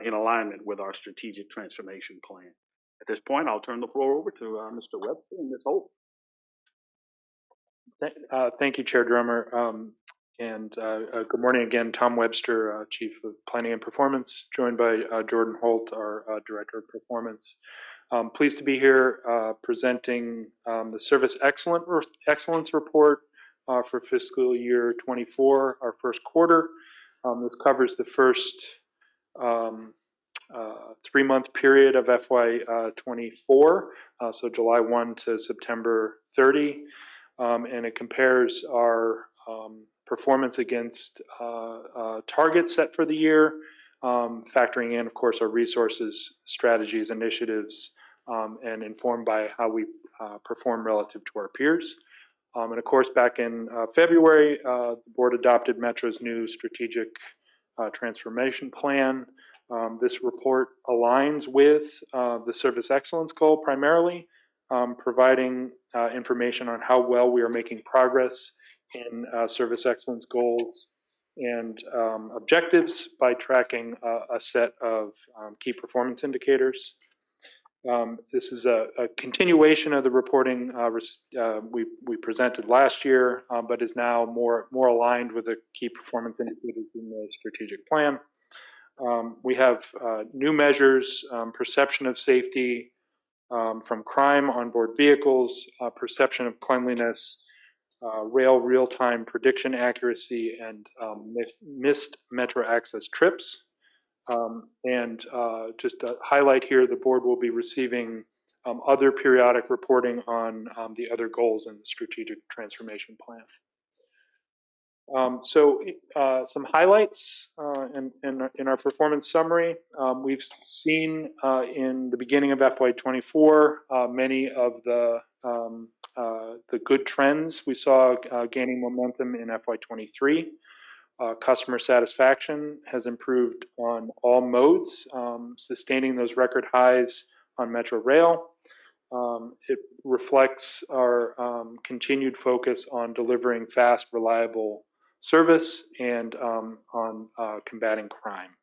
in alignment with our strategic transformation plan. At this point, I'll turn the floor over to Mr. Webster and Ms. Holt. Thank you, Chair Drummer. Good morning again, Tom Webster, Chief of Planning and Performance, joined by Jordan Holt, our Director of Performance. Pleased to be here presenting the Service Excellence Report for fiscal year 24, our first quarter. This covers the first 3-month period of FY24, so July 1 to September 30, and it compares our performance against targets set for the year, factoring in, of course, our resources, strategies, initiatives, and informed by how we perform relative to our peers. And of course, back in February, the board adopted Metro's new strategic transformation plan. This report aligns with the service excellence goal primarily, providing information on how well we are making progress in service excellence goals and objectives by tracking a set of key performance indicators. This is a continuation of the reporting we presented last year, but is now more aligned with the key performance indicators in the strategic plan. We have new measures, perception of safety from crime on board vehicles, perception of cleanliness, rail real-time prediction accuracy, and missed Metro access trips. Just to highlight here, the board will be receiving other periodic reporting on the other goals in the strategic transformation plan. Some highlights in our performance summary. We've seen in the beginning of FY24 many of the good trends we saw gaining momentum in FY23. Customer satisfaction has improved on all modes, sustaining those record highs on Metro Rail. It reflects our continued focus on delivering fast, reliable service and on combating crime.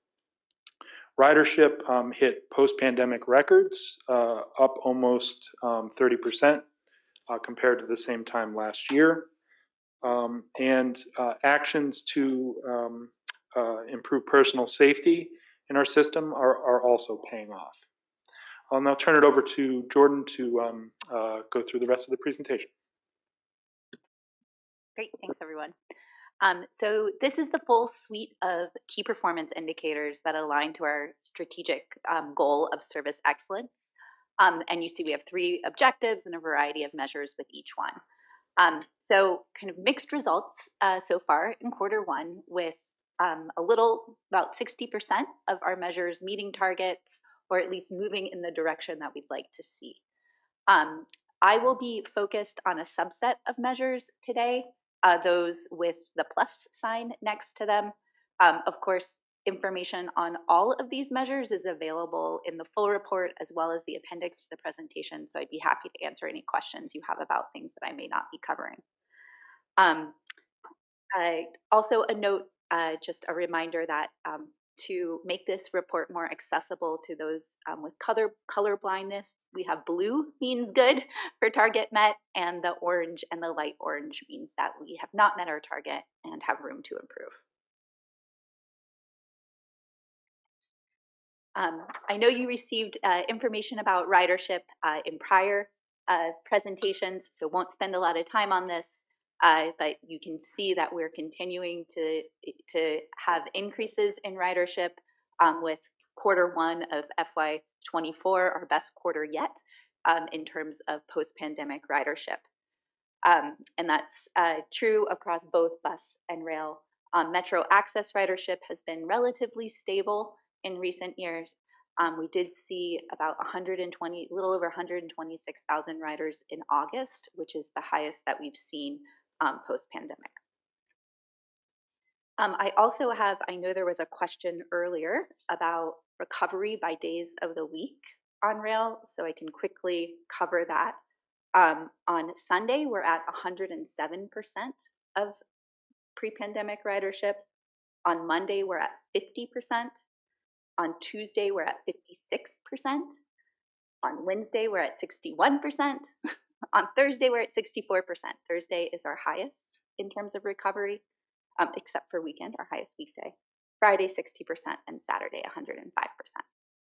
Ridership hit post-pandemic records, up almost 30% compared to the same time last year. Actions to improve personal safety in our system are also paying off. I'll now turn it over to Jordan to go through the rest of the presentation. Great, thanks everyone. So this is the full suite of key performance indicators that align to our strategic goal of service excellence. And you see we have 3 objectives and a variety of measures with each one. So kind of mixed results so far in quarter 1, with about 60% of our measures meeting targets, or at least moving in the direction that we'd like to see. I will be focused on a subset of measures today, those with the plus sign next to them. Of course, information on all of these measures is available in the full report as well as the appendix to the presentation, so I'd be happy to answer any questions you have about things that I may not be covering. Also a note, just a reminder that to make this report more accessible to those with color blindness, we have blue means good for target met, and the orange and the light orange means that we have not met our target and have room to improve. I know you received information about ridership in prior presentations, so won't spend a lot of time on this, but you can see that we're continuing to have increases in ridership with Q1 of FY24, our best quarter yet in terms of post-pandemic ridership. And that's true across both bus and rail. Metro access ridership has been relatively stable in recent years. We did see about a little over 126,000 riders in August, which is the highest that we've seen post-pandemic. I also have, I know there was a question earlier about recovery by days of the week on rail, so I can quickly cover that. On Sunday, we're at 107% of pre-pandemic ridership. On Monday, we're at 50%. On Tuesday, we're at 56%. On Wednesday, we're at 61%. On Thursday, we're at 64%. Thursday is our highest in terms of recovery, except for weekend, our highest weekday. Friday, 60%, and Saturday, 105%.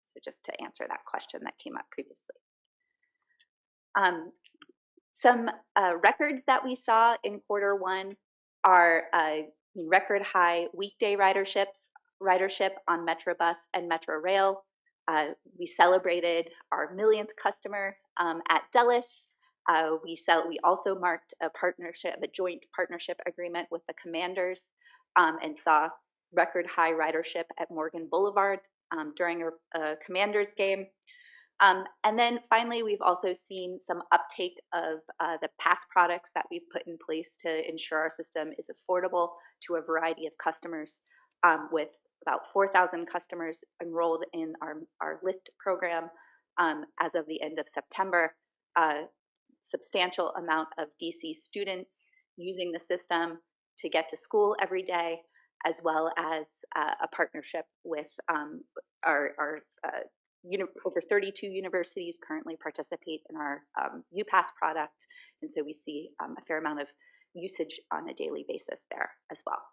So just to answer that question that came up previously. Some records that we saw in Q1 are record high weekday ridership on Metro Bus and Metro Rail. We celebrated our millionth customer at Dulles. We also marked a joint partnership agreement with the Commanders and saw record high ridership at Morgan Boulevard during a Commanders game. And then finally, we've also seen some uptake of the pass products that we've put in place to ensure our system is affordable to a variety of customers, with about 4,000 customers enrolled in our LIFT program as of the end of September. Substantial amount of DC students using the system to get to school every day, as well as a partnership with over 32 universities currently participate in our UPass product, and so we see a fair amount of usage on a daily basis there as well.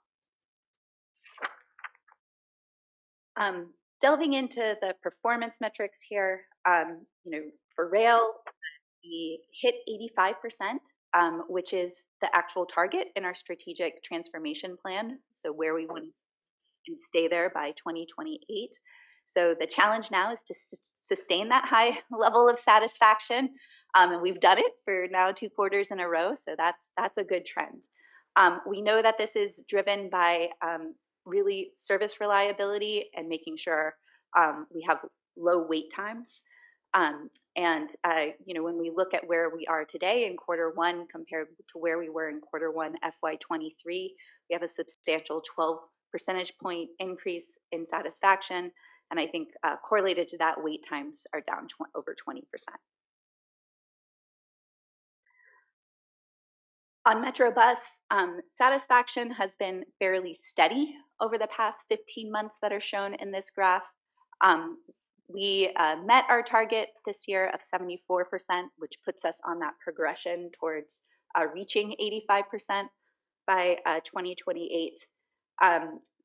Delving into the performance metrics here, for rail, we hit 85%, which is the actual target in our strategic transformation plan, so where we want to stay there by 2028. So the challenge now is to sustain that high level of satisfaction, and we've done it for now 2 quarters in a row, so that's a good trend. We know that this is driven by really service reliability and making sure we have low wait times. When we look at where we are today in Q1 compared to where we were in Q1 FY23, we have a substantial 12 percentage point increase in satisfaction. And I think correlated to that, wait times are down over 20%. On Metro Bus, satisfaction has been fairly steady over the past 15 months that are shown in this graph. We met our target this year of 74%, which puts us on that progression towards reaching 85% by 2028.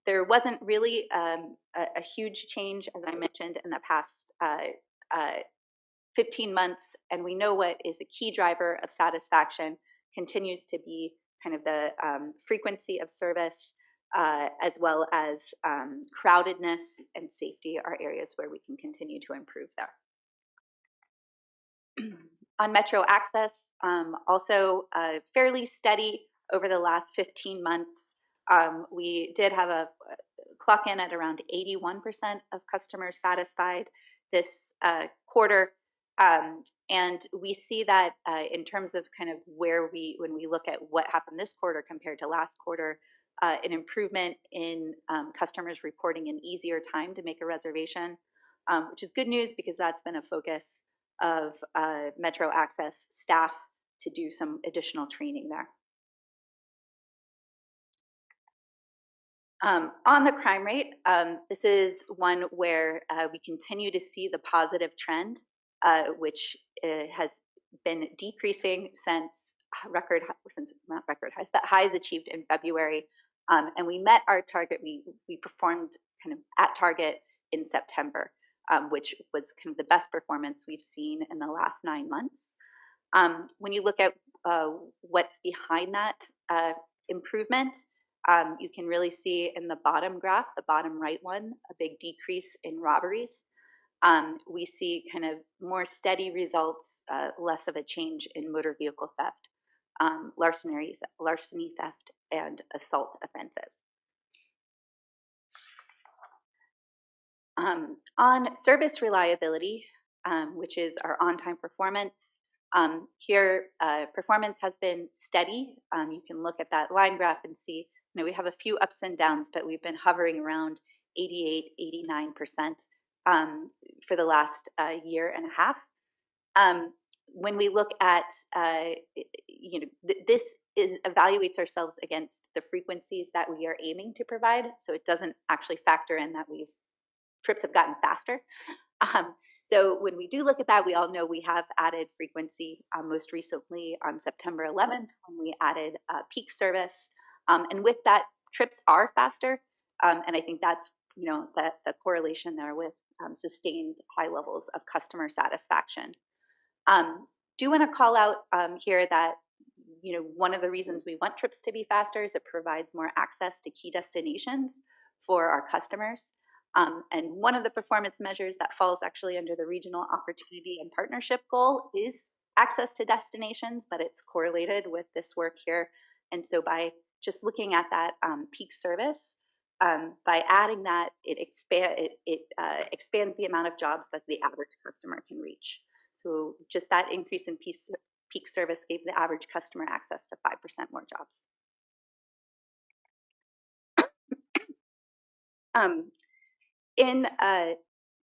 There wasn't really a huge change, as I mentioned, in the past 15 months, and we know what is a key driver of satisfaction continues to be kind of the frequency of service, as well as crowdedness and safety are areas where we can continue to improve there. On Metro Access, also fairly steady over the last 15 months. We did have a clock in at around 81% of customers satisfied this quarter. And we see that in terms of kind of when we look at what happened this quarter compared to last quarter, an improvement in customers reporting an easier time to make a reservation, which is good news because that's been a focus of Metro Access staff to do some additional training there. On the crime rate, this is one where we continue to see the positive trend, which has been decreasing since not record highs, but highs achieved in February. And we met our target. We performed kind of at target in September, which was kind of the best performance we've seen in the last 9 months. When you look at what's behind that improvement, you can really see in the bottom graph, the bottom right one, a big decrease in robberies. We see kind of more steady results, less of a change in motor vehicle theft, larceny theft, and assault offenses. On service reliability, which is our on-time performance, here performance has been steady. You can look at that line graph and see, we have a few ups and downs, but we've been hovering around 88, 89% for the last year and a half. When we look at, this evaluates ourselves against the frequencies that we are aiming to provide. So it doesn't actually factor in that trips have gotten faster. So when we do look at that, we all know we have added frequency, most recently on September 11th when we added peak service. And with that, trips are faster. And I think that's, the correlation there with sustained high levels of customer satisfaction. Do want to call out here that, one of the reasons we want trips to be faster is it provides more access to key destinations for our customers. And one of the performance measures that falls actually under the regional opportunity and partnership goal is access to destinations, but it's correlated with this work here. And so by just looking at that peak service, by adding that, it expands the amount of jobs that the average customer can reach. So just that increase in peak service gave the average customer access to 5% more jobs. In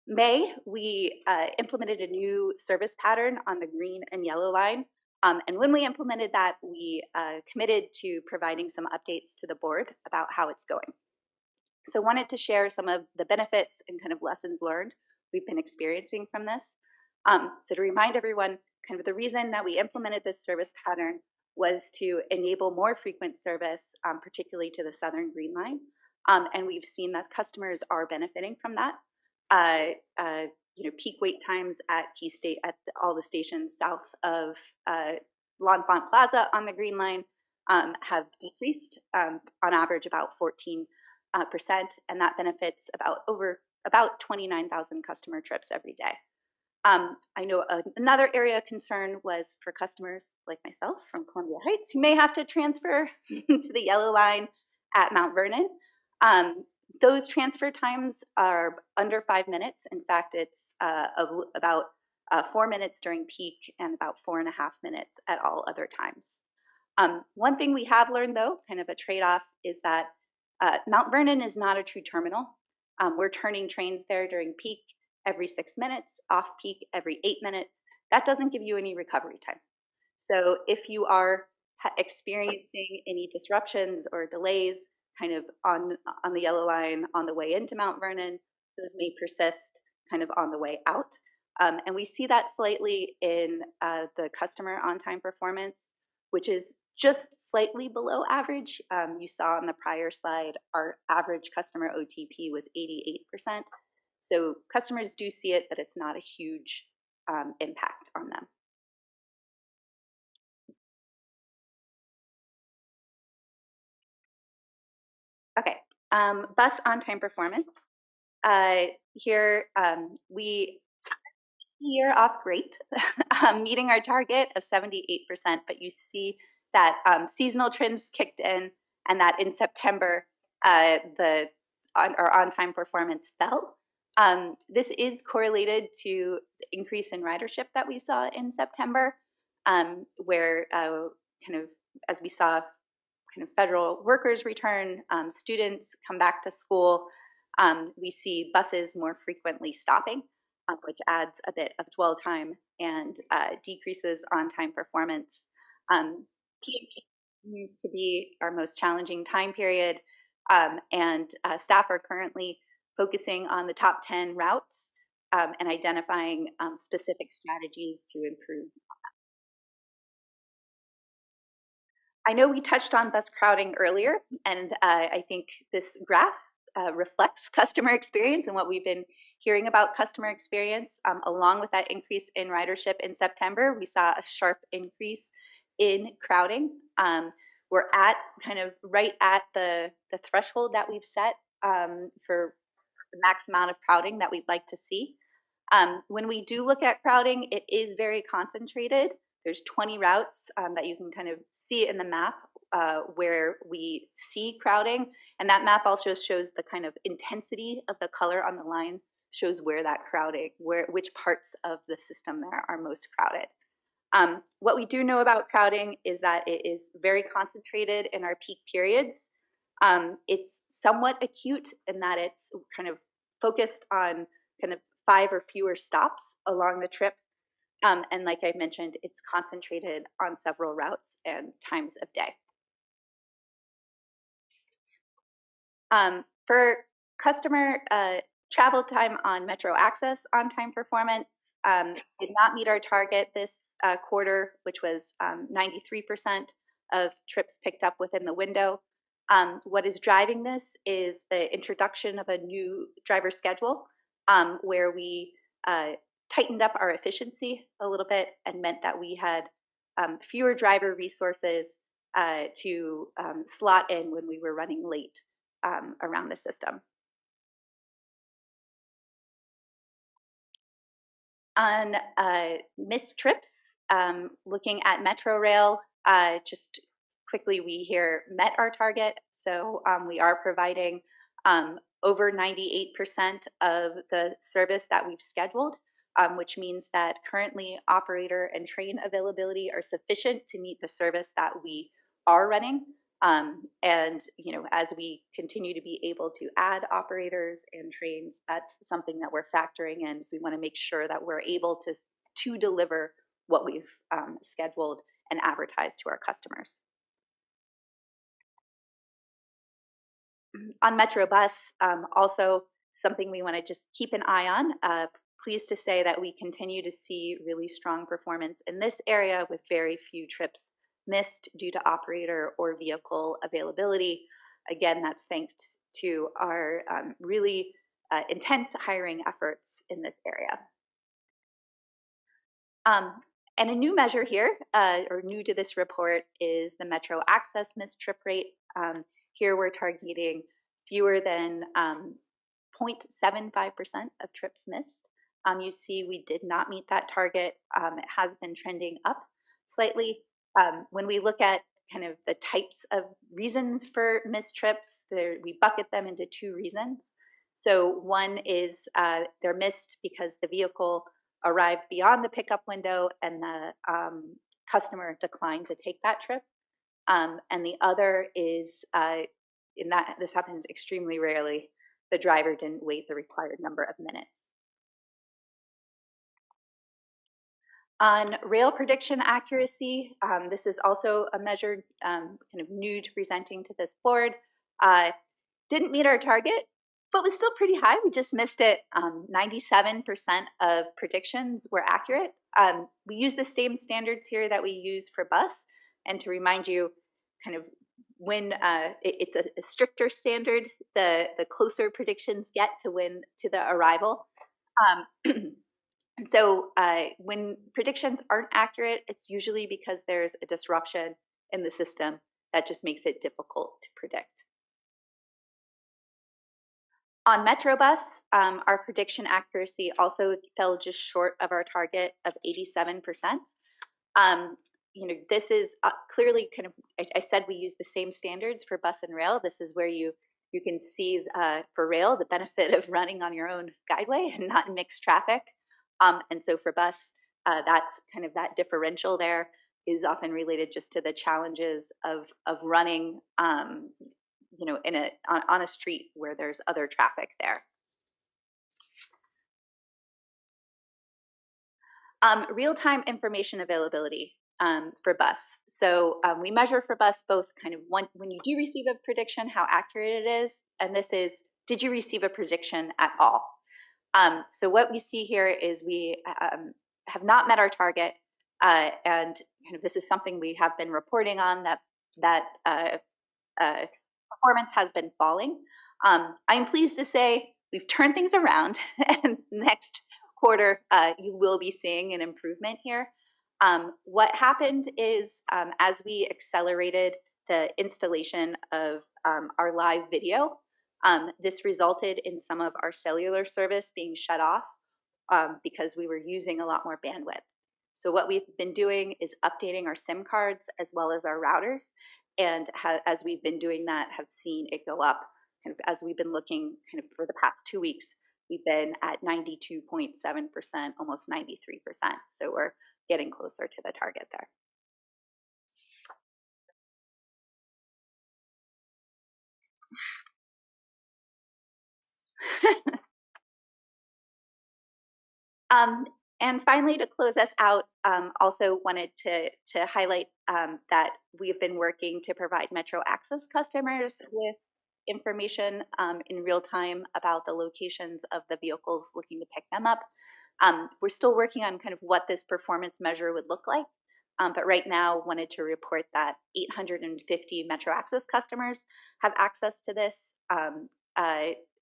May, we implemented a new service pattern on the green and yellow line. And when we implemented that, we committed to providing some updates to the board about how it's going. So wanted to share some of the benefits and kind of lessons learned we've been experiencing from this. So to remind everyone, kind of the reason that we implemented this service pattern was to enable more frequent service, particularly to the Southern Green Line. And we've seen that customers are benefiting from that. Peak wait times at all the stations south of L'Enfant Plaza on the Green Line have decreased on average about 14%, and that benefits about 29,000 customer trips every day. I know another area of concern was for customers like myself from Columbia Heights who may have to transfer to the yellow line at Mount Vernon. Those transfer times are under 5 minutes. In fact, it's about 4 minutes during peak and about 4.5 minutes at all other times. One thing we have learned, though, kind of a trade-off, is that Mount Vernon is not a true terminal. We're turning trains there during peak every 6 minutes, off peak every 8 minutes. That doesn't give you any recovery time. So if you are experiencing any disruptions or delays kind of on the yellow line on the way into Mount Vernon, those may persist kind of on the way out. And we see that slightly in the customer on-time performance, which is just slightly below average. You saw on the prior slide, our average customer OTP was 88%. So customers do see it, but it's not a huge impact on them. Okay, bus on-time performance. Here, we start the year off great, meeting our target of 78%, but you see that seasonal trends kicked in and that in September, our on-time performance fell. This is correlated to the increase in ridership that we saw in September, where kind of as we saw kind of federal workers return, students come back to school, we see buses more frequently stopping, which adds a bit of dwell time and decreases on-time performance. P&P continues to be our most challenging time period, and staff are currently focusing on the top 10 routes and identifying specific strategies to improve. I know we touched on bus crowding earlier, and I think this graph reflects customer experience and what we've been hearing about customer experience. Along with that increase in ridership in September, we saw a sharp increase in crowding. We're at kind of right at the threshold that we've set for the max amount of crowding that we'd like to see. When we do look at crowding, it is very concentrated. There's 20 routes that you can kind of see in the map where we see crowding. And that map also shows the kind of intensity of the color on the line, shows where that crowding, which parts of the system there are most crowded. What we do know about crowding is that it is very concentrated in our peak periods. It's somewhat acute in that it's kind of focused on kind of 5 or fewer stops along the trip. And like I mentioned, it's concentrated on several routes and times of day. For customer travel time on Metro Access on-time performance, did not meet our target this quarter, which was 93% of trips picked up within the window. What is driving this is the introduction of a new driver schedule where we tightened up our efficiency a little bit and meant that we had fewer driver resources to slot in when we were running late around the system. On missed trips, looking at Metro Rail, just quickly, we here met our target. So we are providing over 98% of the service that we've scheduled, which means that currently operator and train availability are sufficient to meet the service that we are running. And as we continue to be able to add operators and trains, that's something that we're factoring in. So we want to make sure that we're able to deliver what we've scheduled and advertised to our customers. On Metro Bus, also something we want to just keep an eye on. Pleased to say that we continue to see really strong performance in this area with very few trips missed due to operator or vehicle availability. Again, that's thanks to our really intense hiring efforts in this area. And a new measure here, or new to this report, is the Metro Access missed trip rate. Here we're targeting fewer than 0.75% of trips missed. You see we did not meet that target. It has been trending up slightly. When we look at kind of the types of reasons for missed trips, we bucket them into 2 reasons. So one is they're missed because the vehicle arrived beyond the pickup window and the customer declined to take that trip. And the other is, in that this happens extremely rarely, the driver didn't wait the required number of minutes. On rail prediction accuracy, this is also a measure kind of new to presenting to this board. Didn't meet our target, but was still pretty high. We just missed it. 97% of predictions were accurate. We use the same standards here that we use for bus. And to remind you, kind of when it's a stricter standard, the closer predictions get to the arrival. So when predictions aren't accurate, it's usually because there's a disruption in the system that just makes it difficult to predict. On Metro Bus, our prediction accuracy also fell just short of our target of 87%. This is clearly kind of, I said we use the same standards for bus and rail. This is where you You can see for rail the benefit of running on your own guideway and not in mixed traffic. And so for bus, that's kind of that differential there is often related just to the challenges of running, you know, on a street where there's other traffic there. Real-time information availability for bus. So we measure for bus both kind of when you do receive a prediction, how accurate it is, and this is, did you receive a prediction at all? So what we see here is we have not met our target, and kind of this is something we have been reporting on, that performance has been falling. I'm pleased to say we've turned things around, and next quarter you will be seeing an improvement here. What happened is as we accelerated the installation of our live video, this resulted in some of our cellular service being shut off because we were using a lot more bandwidth. So what we've been doing is updating our SIM cards as well as our routers, and as we've been doing that, have seen it go up. Kind of as we've been looking kind of for the past 2 weeks, we've been at 92.7%, almost 93%. So we're getting closer to the target there. And finally, to close us out, also wanted to highlight that we've been working to provide Metro Access customers with information in real time about the locations of the vehicles looking to pick them up. We're still working on kind of what this performance measure would look like, but right now wanted to report that 850 Metro Access customers have access to this,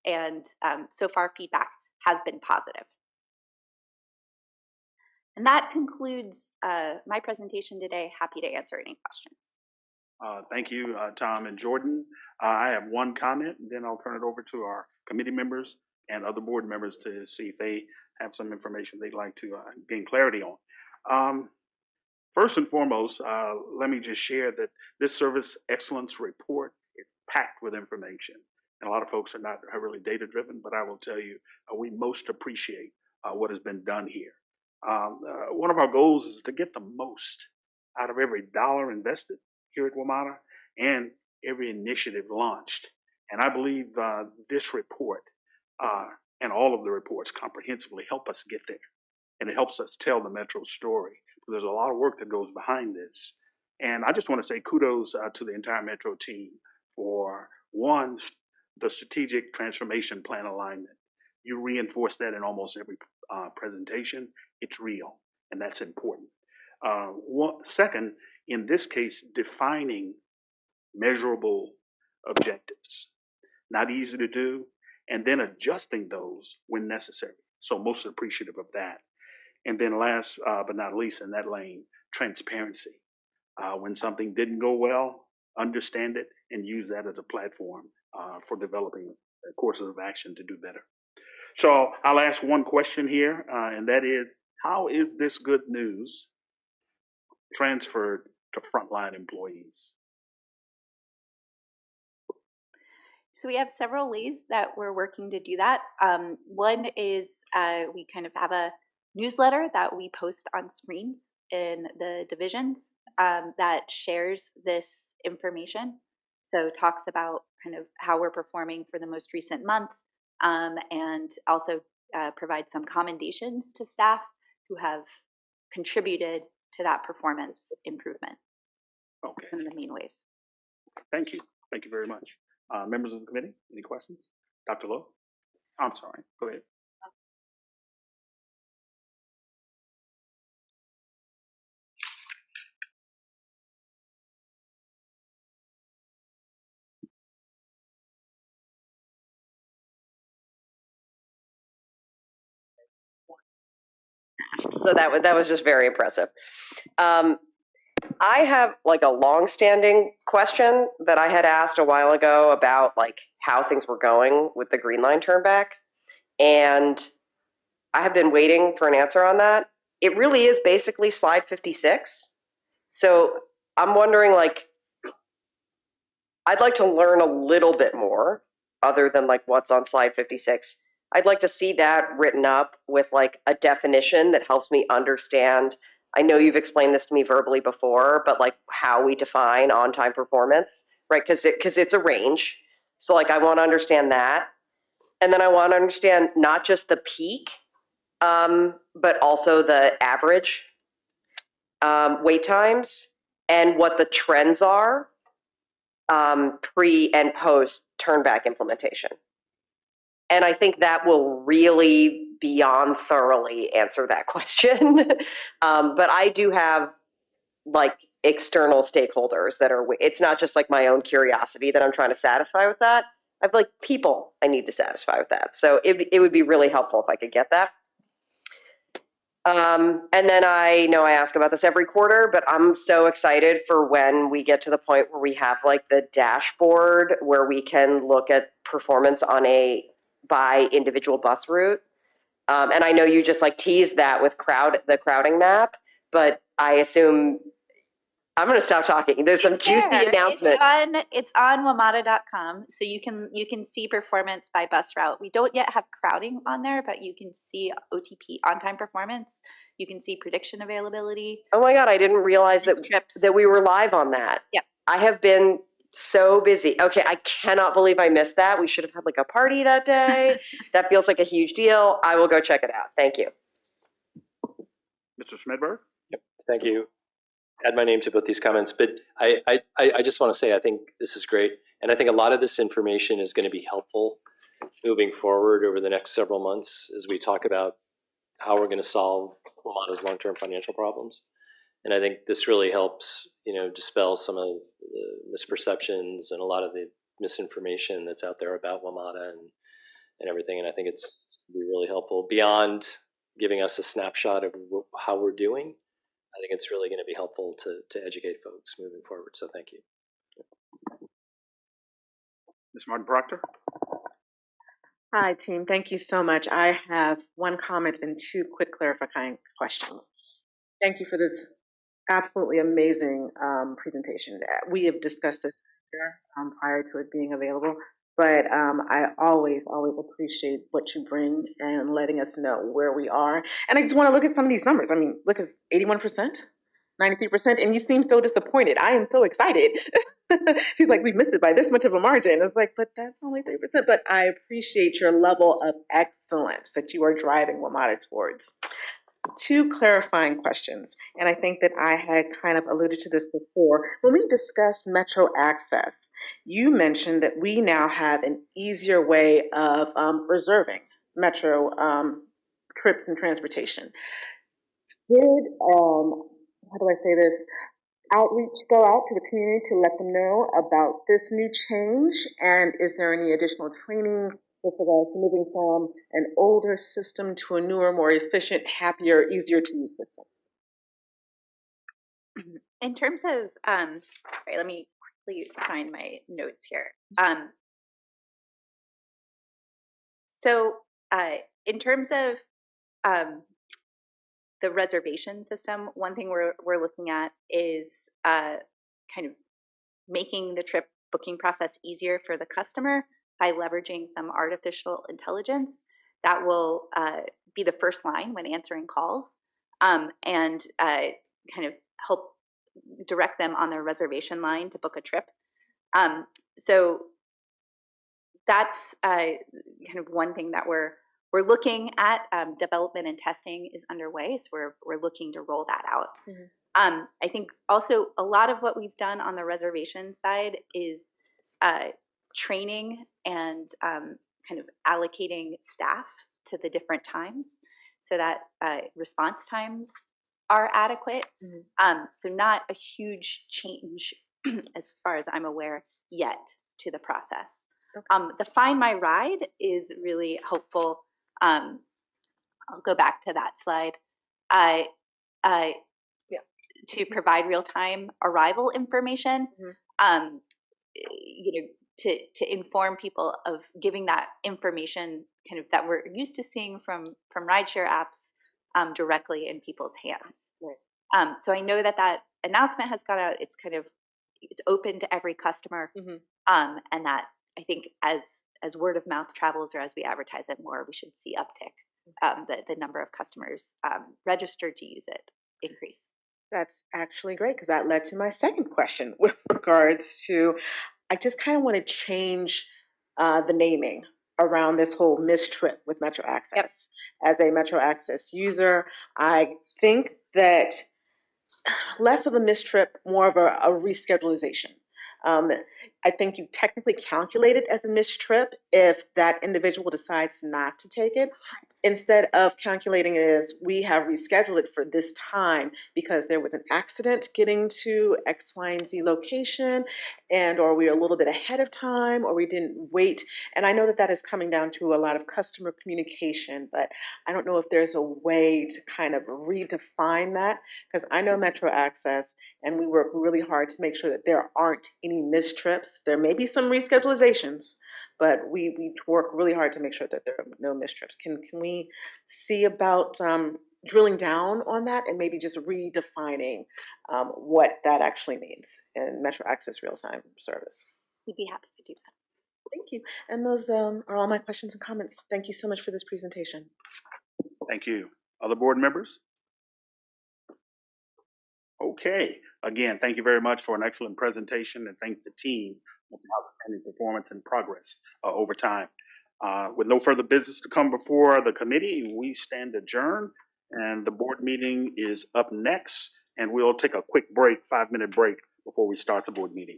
and so far feedback has been positive. And that concludes my presentation today. Happy to answer any questions. Thank you, Tom and Jordan. I have one comment, and then I'll turn it over to our committee members and other board members to see if they have some information they'd like to gain clarity on. First and foremost, let me just share that this service excellence report is packed with information. And a lot of folks are not really data driven, but I will tell you, we most appreciate what has been done here. One of our goals is to get the most out of every dollar invested here at WMATA and every initiative launched. And I believe this report and all of the reports comprehensively help us get there. And it helps us tell the Metro story. There's a lot of work that goes behind this. And I just want to say kudos to the entire Metro team for, one, the strategic transformation plan alignment. You reinforce that in almost every presentation. It's real, and that's important. Second, in this case, defining measurable objectives. Not easy to do, and then adjusting those when necessary. So most appreciative of that. And then last but not least in that lane, transparency. When something didn't go well, understand it and use that as a platform for developing courses of action to do better. So I'll ask one question here, and that is, how is this good news transferred to frontline employees? So we have several ways that we're working to do that. One is we kind of have a newsletter that we post on screens in the divisions that shares this information. So talks about kind of how we're performing for the most recent month, and also provide some commendations to staff who have contributed to that performance improvement. Okay. That's one of the main ways. Thank you. Thank you very much. Members of the committee, any questions? Dr. Lowe? I'm sorry. Go ahead. So that was just very impressive. I have like a long-standing question that I had asked a while ago about like how things were going with the Green Line turnback, and I have been waiting for an answer on that. It really is basically slide 56. So I'm wondering, like, I'd like to learn a little bit more other than like what's on slide 56. I'd like to see that written up with like a definition that helps me understand. I know you've explained this to me verbally before, but like how we define on-time performance, right? Because it's a range. So like I want to understand that. And then I want to understand not just the peak, but also the average wait times and what the trends are pre and post turnback implementation. And I think that will really beyond thoroughly answer that question. But I do have like external stakeholders that are, it's not just like my own curiosity that I'm trying to satisfy with that. I have like people I need to satisfy with that. So it would be really helpful if I could get that. And then I know I ask about this every quarter, but I'm so excited for when we get to the point where we have like the dashboard where we can look at performance on a by individual bus route. And I know you just like teased that with the crowding map, but I assume I'm going to stop talking. There's some juicy announcement. It's on WMATA.com, so you can see performance by bus route. We don't yet have crowding on there, but you can see OTP, on-time performance. You can see prediction availability. Oh my God, I didn't realize that we were live on that. Yep. I have been so busy. Okay, I cannot believe I missed that. We should have had like a party that day. That feels like a huge deal. I will go check it out. Thank you. Mr. Smedberg? Yep, thank you. Add my name to both these comments, but I just want to say I think this is great, and I think a lot of this information is going to be helpful moving forward over the next several months as we talk about how we're going to solve WMATA's long-term financial problems. And I think this really helps, dispel some of the misperceptions and a lot of the misinformation that's out there about WMATA and everything. And I think it's going to be really helpful beyond giving us a snapshot of how we're doing. I think it's really going to be helpful to educate folks moving forward. So thank you. Ms. Martin Proctor? Hi, team. Thank you so much. I have one comment and two quick clarifying questions. Thank you for this absolutely amazing presentation. We have discussed this here, prior to it being available, but I always appreciate what you bring and letting us know where we are. And I just want to look at some of these numbers. I mean, look at 81%, 93%, and you seem so disappointed. I am so excited. She's like, we missed it by this much of a margin. It's like, but that's only 3%. But I appreciate your level of excellence that you are driving WMATA towards. Two clarifying questions, and I think that I had kind of alluded to this before. When we discussed Metro Access, you mentioned that we now have an easier way of reserving Metro trips and transportation. Did, how do I say this, outreach go out to the community to let them know about this new change? And is there any additional training with regards to moving from an older system to a newer, more efficient, happier, easier to use system? In terms of, sorry, let me quickly find my notes here. In terms of the reservation system, one thing we're looking at is kind of making the trip booking process easier for the customer by leveraging some artificial intelligence that will be the first line when answering calls and kind of help direct them on their reservation line to book a trip. So that's kind of one thing that we're looking at. Development and testing is underway, so we're looking to roll that out. Mm-hmm. I think also a lot of what we've done on the reservation side is training and kind of allocating staff to the different times so that response times are adequate. Mm-hmm. So not a huge change as far as I'm aware yet to the process. Okay. The Find My Ride is really helpful. I'll go back to that slide. To provide real-time arrival information, mm-hmm. To inform people of giving that information kind of that we're used to seeing from rideshare apps directly in people's hands. Right. So I know that announcement has gone out. It's open to every customer, mm-hmm. And that I think as as word of mouth travels or as we advertise it more, we should see uptick. The number of customers registered to use it increase. That's actually great because that led to my second question with regards to, I just kind of want to change the naming around this whole missed trip with Metro Access. Yep. As a Metro Access user, I think that less of a missed trip, more of a reschedulization. I think you technically calculate it as a missed trip if that individual decides not to take it. Instead of calculating it as we have rescheduled it for this time because there was an accident getting to X, Y, and Z location, and or we are a little bit ahead of time, or we didn't wait. And I know that that is coming down to a lot of customer communication, but I don't know if there's a way to kind of redefine that, because I know Metro Access, and we work really hard to make sure that there aren't any missed trips. There may be some reschedulations, but we work really hard to make sure that there are no missed trips. Can we see about drilling down on that and maybe just redefining what that actually means in Metro Access real-time service? We'd be happy to do that. Thank you. And those are all my questions and comments. Thank you so much for this presentation. Thank you. Other board members? Okay. Again, thank you very much for an excellent presentation, and thank the team for outstanding performance and progress over time. With no further business to come before the committee, we stand adjourned, and the board meeting is up next, and we'll take a quick break, 5-minute break, before we start the board meeting.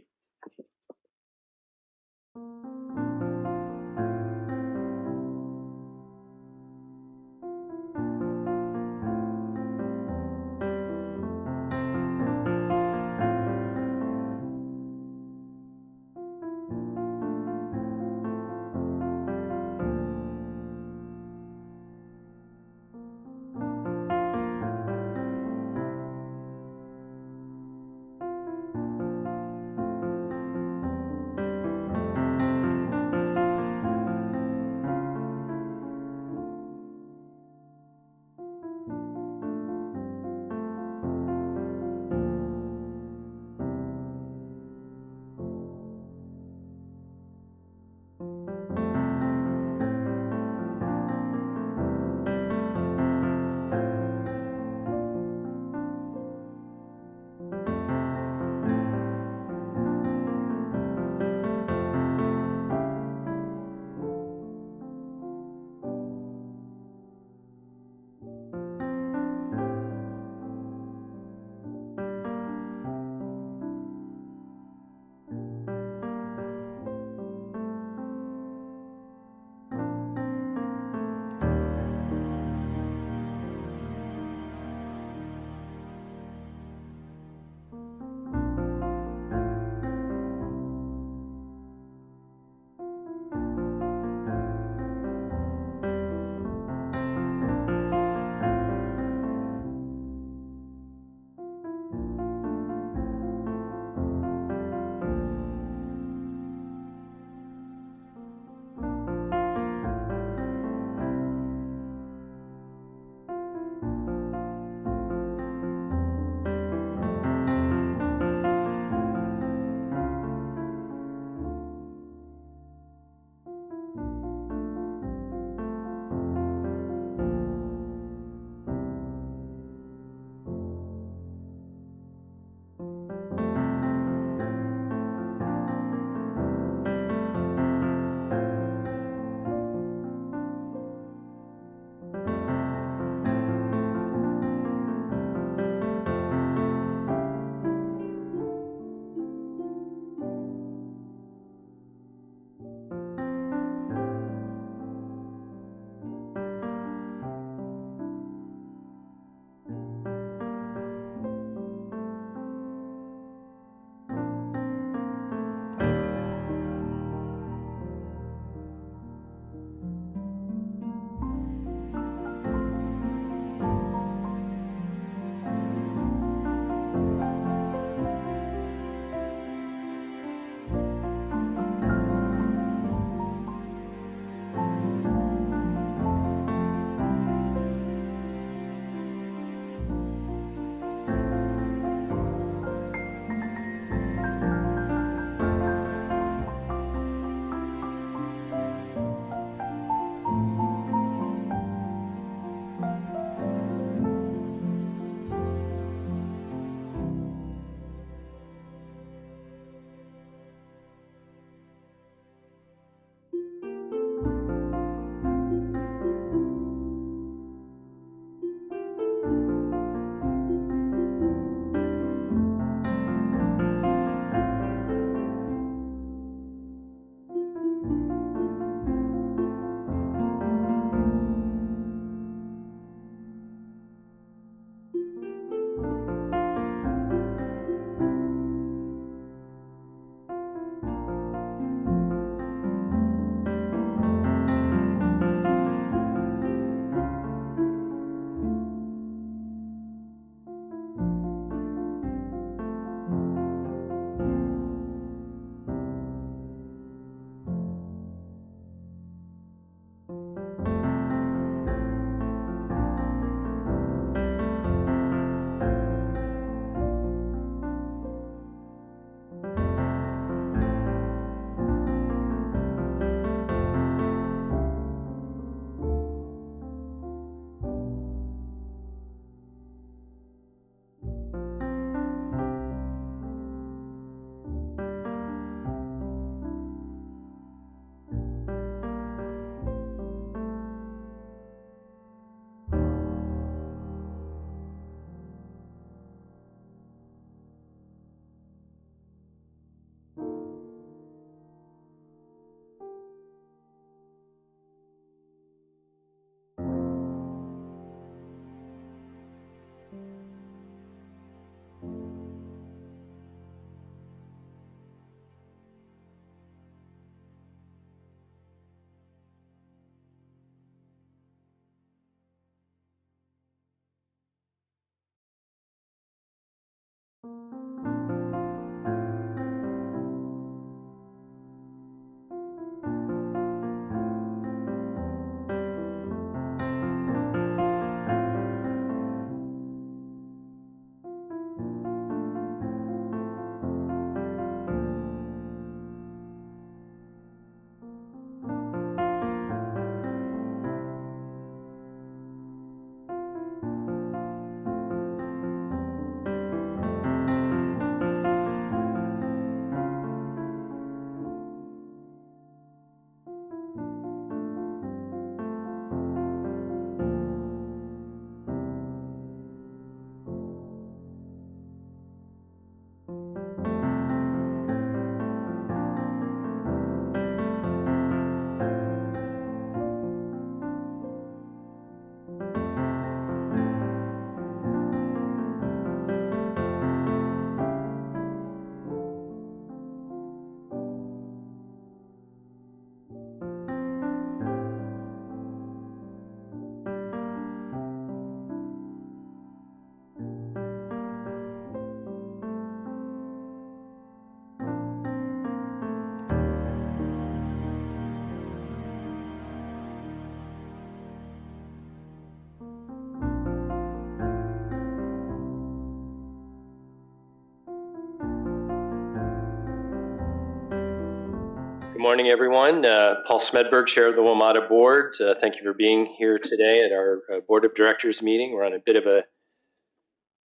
Good morning, everyone. Paul Smedberg, Chair of the WMATA Board. Thank you for being here today at our Board of Directors meeting. We're on a bit of a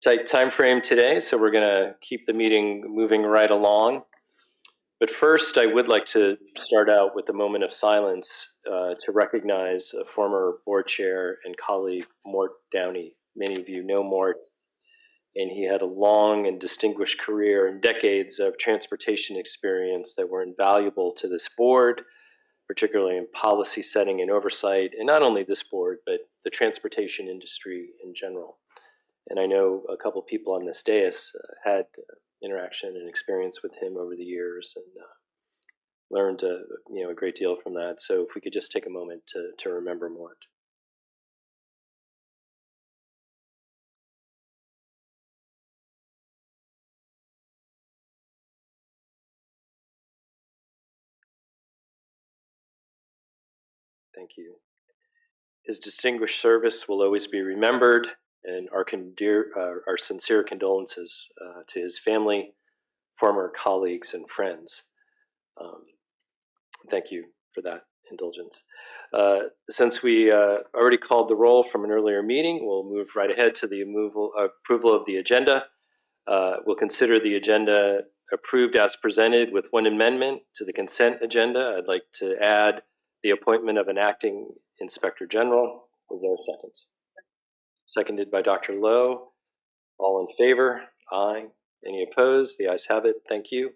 tight time frame today, so we're going to keep the meeting moving right along. But first, I would like to start out with a moment of silence to recognize a former board chair and colleague, Mort Downey. Many of you know Mort, and he had a long and distinguished career and decades of transportation experience that were invaluable to this board, particularly in policy setting and oversight, and not only this board, but the transportation industry in general. And I know a couple people on this dais had interaction and experience with him over the years, and learned a great deal from that. So if we could just take a moment to remember Mort. Thank you. His distinguished service will always be remembered, and our sincere condolences to his family, former colleagues, and friends. Thank you for that indulgence. Since we already called the roll from an earlier meeting, we'll move right ahead to the approval of the agenda. We'll consider the agenda approved as presented with one amendment to the consent agenda. I'd like to add the appointment of an acting inspector general. Is there a second? Seconded by Dr. Lowe. All in favor? Aye. Any opposed? The ayes have it. Thank you.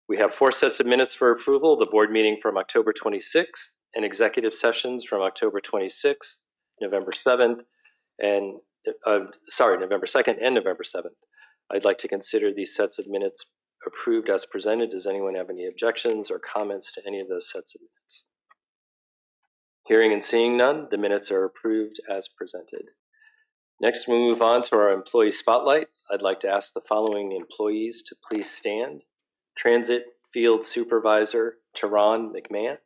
We have 4 sets of minutes for approval: the board meeting from October 26th and executive sessions from October 26th, November 7th, and November 2nd and November 7th. I'd like to consider these sets of minutes approved as presented. Does anyone have any objections or comments to any of those sets of minutes? Hearing and seeing none, the minutes are approved as presented. Next, we'll move on to our employee spotlight. I'd like to ask the following employees to please stand. Transit Field Supervisor Teron McMahon,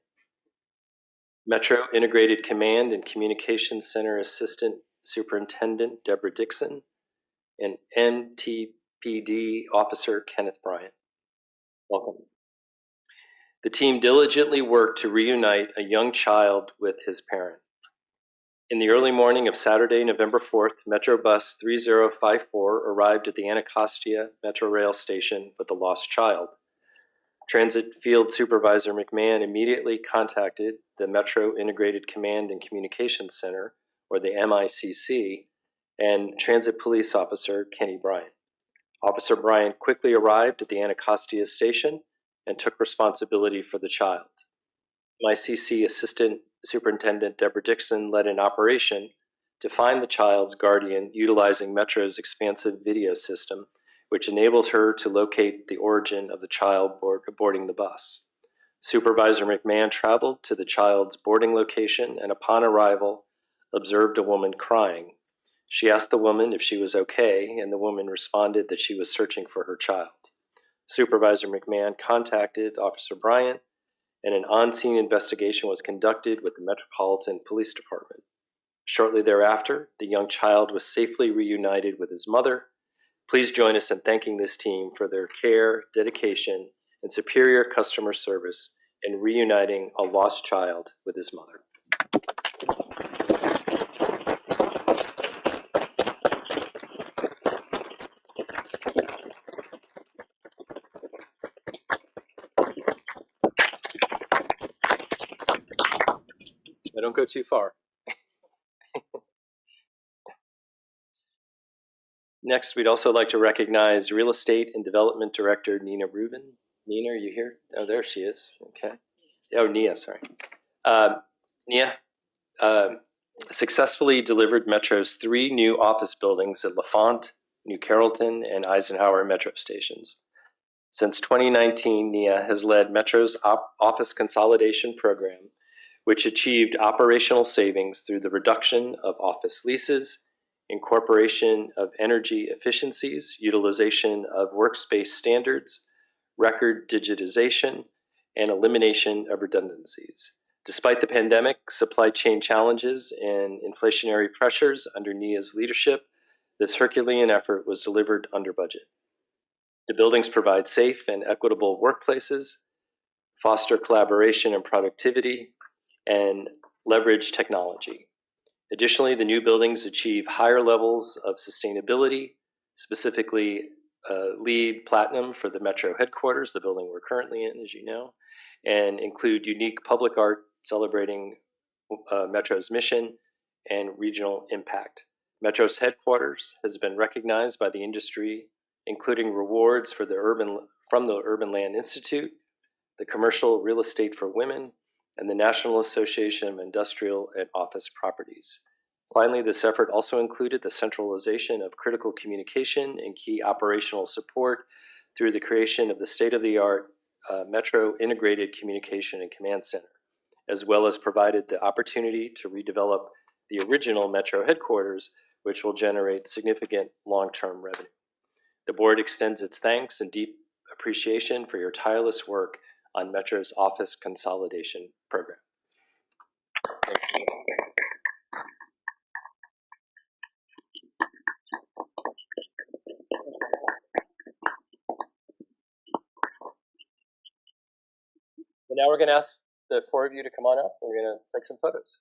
Metro Integrated Command and Communications Center Assistant Superintendent Deborah Dixon, and MTPD Officer Kenneth Bryant. Welcome. The team diligently worked to reunite a young child with his parent. In the early morning of Saturday, November 4th, Metro Bus 3054 arrived at the Anacostia Metro Rail Station with a lost child. Transit Field Supervisor McMahon immediately contacted the Metro Integrated Command and Communications Center, or the MICC, and Transit Police Officer Kenny Bryant. Officer Bryant quickly arrived at the Anacostia station and took responsibility for the child. MICC Assistant Superintendent Deborah Dixon led an operation to find the child's guardian utilizing Metro's expansive video system, which enabled her to locate the origin of the child boarding the bus. Supervisor McMahon traveled to the child's boarding location and upon arrival observed a woman crying. She asked the woman if she was okay, and the woman responded that she was searching for her child. Supervisor McMahon contacted Officer Bryant, and an on-scene investigation was conducted with the Metropolitan Police Department. Shortly thereafter, the young child was safely reunited with his mother. Please join us in thanking this team for their care, dedication, and superior customer service in reuniting a lost child with his mother. I don't go too far. Next, we'd also like to recognize Real Estate and Development Director Nina Rubin. Nina, are you here? Oh, there she is. Okay. Oh, Nia, sorry. Nia successfully delivered Metro's 3 new office buildings at LaFont, New Carrollton, and Eisenhower Metro stations. Since 2019, Nia has led Metro's office consolidation program, which achieved operational savings through the reduction of office leases, incorporation of energy efficiencies, utilization of workspace standards, record digitization, and elimination of redundancies. Despite the pandemic, supply chain challenges, and inflationary pressures under Nia's leadership, this Herculean effort was delivered under budget. The buildings provide safe and equitable workplaces foster collaboration and productivity, and leverage technology. Additionally, the new buildings achieve higher levels of sustainability, specifically LEED Platinum for the Metro headquarters, the building we're currently in, as you know, and include unique public art celebrating Metro's mission and regional impact. Metro's headquarters has been recognized by the industry, including rewards from the Urban Land Institute, the Commercial Real Estate for Women, and the National Association of Industrial and Office Properties. Finally, this effort also included the centralization of critical communication and key operational support through the creation of the state-of-the-art Metro Integrated Communication and Command Center, as well as provided the opportunity to redevelop the original Metro headquarters, which will generate significant long-term revenue. The board extends its thanks and deep appreciation for your tireless work on Metro's office consolidation program. Thank you. Well, now we're going to ask the four of you to come on up. We're going to take some photos.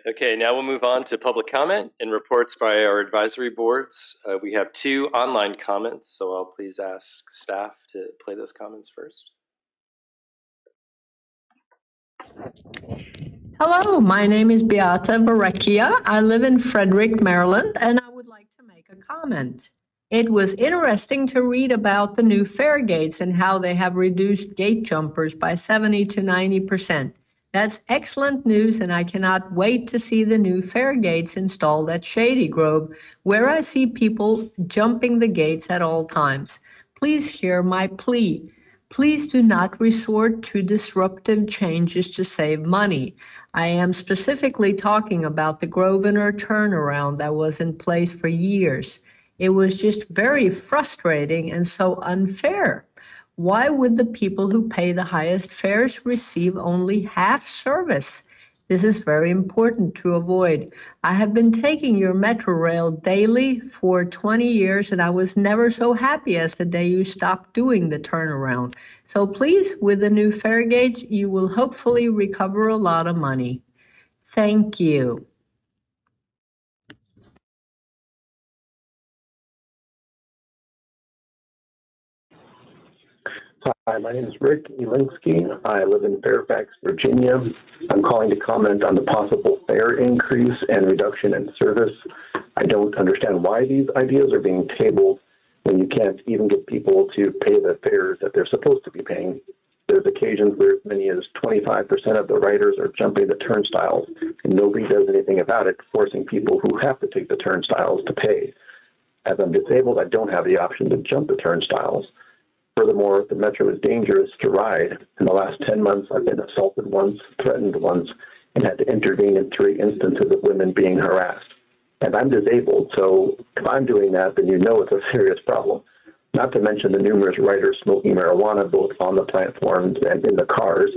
Okay, now we'll move on to public comment and reports by our advisory boards. We have 2 online comments, so I'll please ask staff to play those comments first. Hello, my name is Beata Varecchia. I live in Frederick, Maryland, and I would like to make a comment. It was interesting to read about the new fare gates and how they have reduced gate jumpers by 70 to 90%. That's excellent news, and I cannot wait to see the new fare gates installed at Shady Grove, where I see people jumping the gates at all times. Please hear my plea. Please do not resort to disruptive changes to save money. I am specifically talking about the Grosvenor turnaround that was in place for years. It was just very frustrating and so unfair. Why would the people who pay the highest fares receive only half service? This is very important to avoid. I have been taking your Metro Rail daily for 20 years, and I was never so happy as the day you stopped doing the turnaround. So please, with the new fare gates, you will hopefully recover a lot of money. Thank you. Hi, my name is Rick Elinsky. I live in Fairfax, Virginia. I'm calling to comment on the possible fare increase and reduction in service. I don't understand why these ideas are being tabled when you can't even get people to pay the fares that they're supposed to be paying. There's occasions where as many as 25% of the riders are jumping the turnstiles, and nobody does anything about it, forcing people who have to take the turnstiles to pay. As I'm disabled, I don't have the option to jump the turnstiles. Furthermore, the Metro is dangerous to ride. In the last 10 months, I've been assaulted once, threatened once, and had to intervene in 3 instances of women being harassed. And I'm disabled, so if I'm doing that, then you know it's a serious problem. not to mention the numerous riders smoking marijuana both on the platforms and in the cars,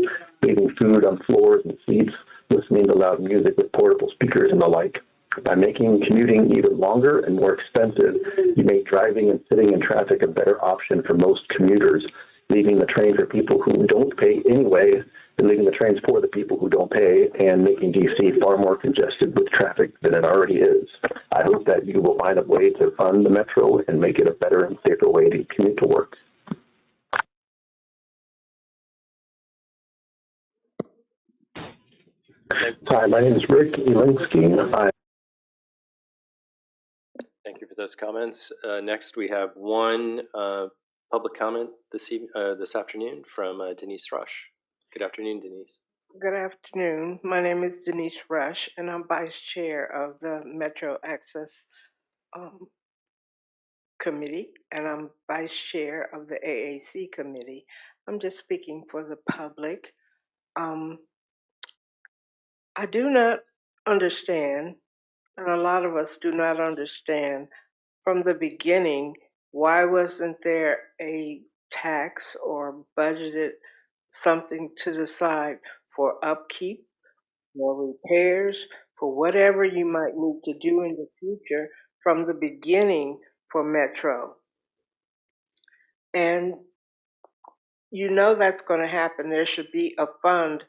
leaving food on floors and seats, listening to loud music with portable speakers and the like. By making commuting even longer and more expensive, you make driving and sitting in traffic a better option for most commuters, leaving the train for people who don't pay anyway, and leaving the trains for the people who don't pay, and making DC far more congested with traffic than it already is. I hope that you will find a way to fund the Metro and make it a better and safer way to commute to work. Hi, my name is Rick Elinsky. Thank you for those comments. Next, we have one public comment this afternoon from Denise Rush. Good afternoon, Denise. Good afternoon. My name is Denise Rush, and I'm Vice Chair of the Metro Access Committee, and I'm Vice Chair of the AAC Committee. I'm just speaking for the public. I do not understand, and a lot of us do not understand, from the beginning, why wasn't there a tax or budgeted something to the side for upkeep, for repairs, for whatever you might need to do in the future from the beginning for Metro? And you know that's going to happen. There should be a fund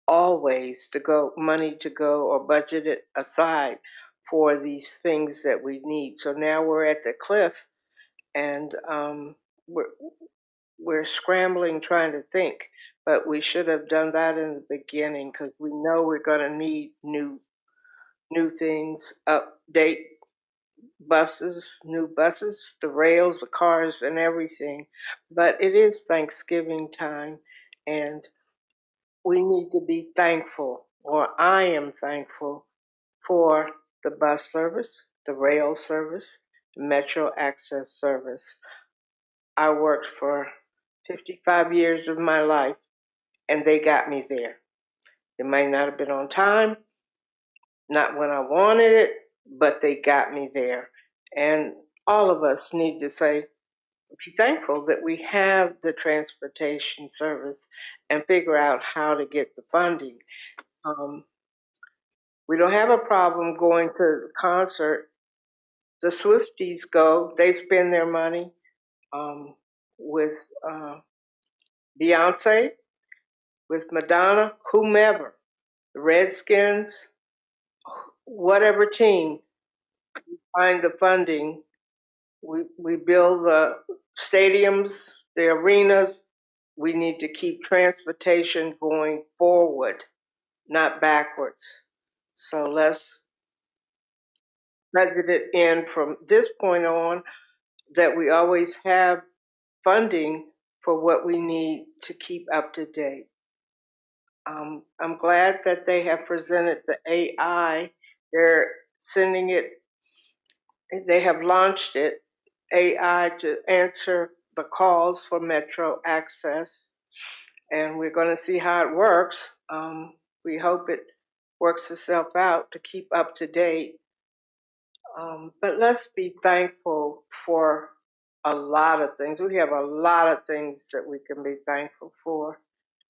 always to go, money to go or budgeted aside for these things that we need. So now we're at the cliff, and we're scrambling trying to think, but we should have done that in the beginning because we know we're going to need new things, update buses, new buses, the rails, the cars, and everything. But it is Thanksgiving time, and we need to be thankful, or I am thankful, for the bus service, the rail service, the Metro Access service. I worked for 55 years of my life, and they got me there. It might not have been on time, not when I wanted it, but they got me there. And all of us need to be thankful that we have the transportation service and figure out how to get the funding. We don't have a problem going to the concert. The Swifties go, they spend their money with Beyonce, with Madonna, whomever, the Redskins, whatever team, we find the funding. We build the stadiums, the arenas. We need to keep transportation going forward, not backwards. So let's budget it in from this point on that we always have funding for what we need to keep up to date. I'm glad that they have presented the AI. They're sending it, they have launched it, AI to answer the calls for Metro Access. And we're going to see how it works. We hope it works itself out to keep up to date. But let's be thankful for a lot of things. We have a lot of things that we can be thankful for,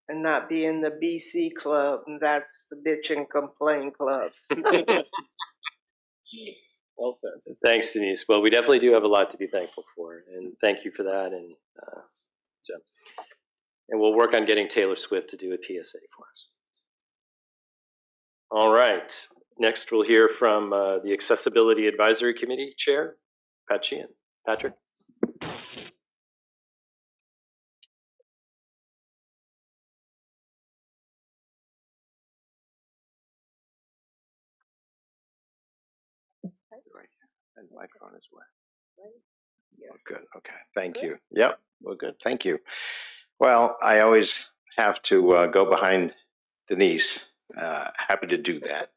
and not be in the BC club, and that's the bitch and complain club. Well said. Thanks, Denise. Well, we definitely do have a lot to be thankful for, and thank you for that. And we'll work on getting Taylor Swift to do a PSA for us. All right. Next, we'll hear from the Accessibility Advisory Committee Chair, Pat Sheehan. Patrick? Right here. And the microphone as well. Oh, good. Okay. Thank you. Yep. Well, good. Thank you. Well, I always have to go behind Denise. Happy to do that.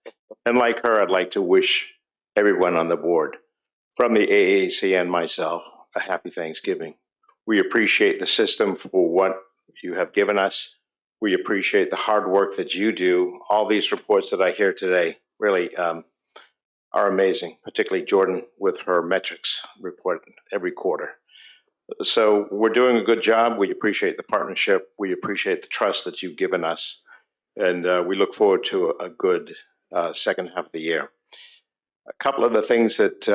And like her, I'd like to wish everyone on the board, from the AAC and myself, a happy Thanksgiving. We appreciate the system for what you have given us. We appreciate the hard work that you do. All these reports that I hear today really are amazing, particularly Jordan with her metrics report every quarter. So we're doing a good job. We appreciate the partnership. We appreciate the trust that you've given us. And we look forward to a good second half of the year. A couple of the things that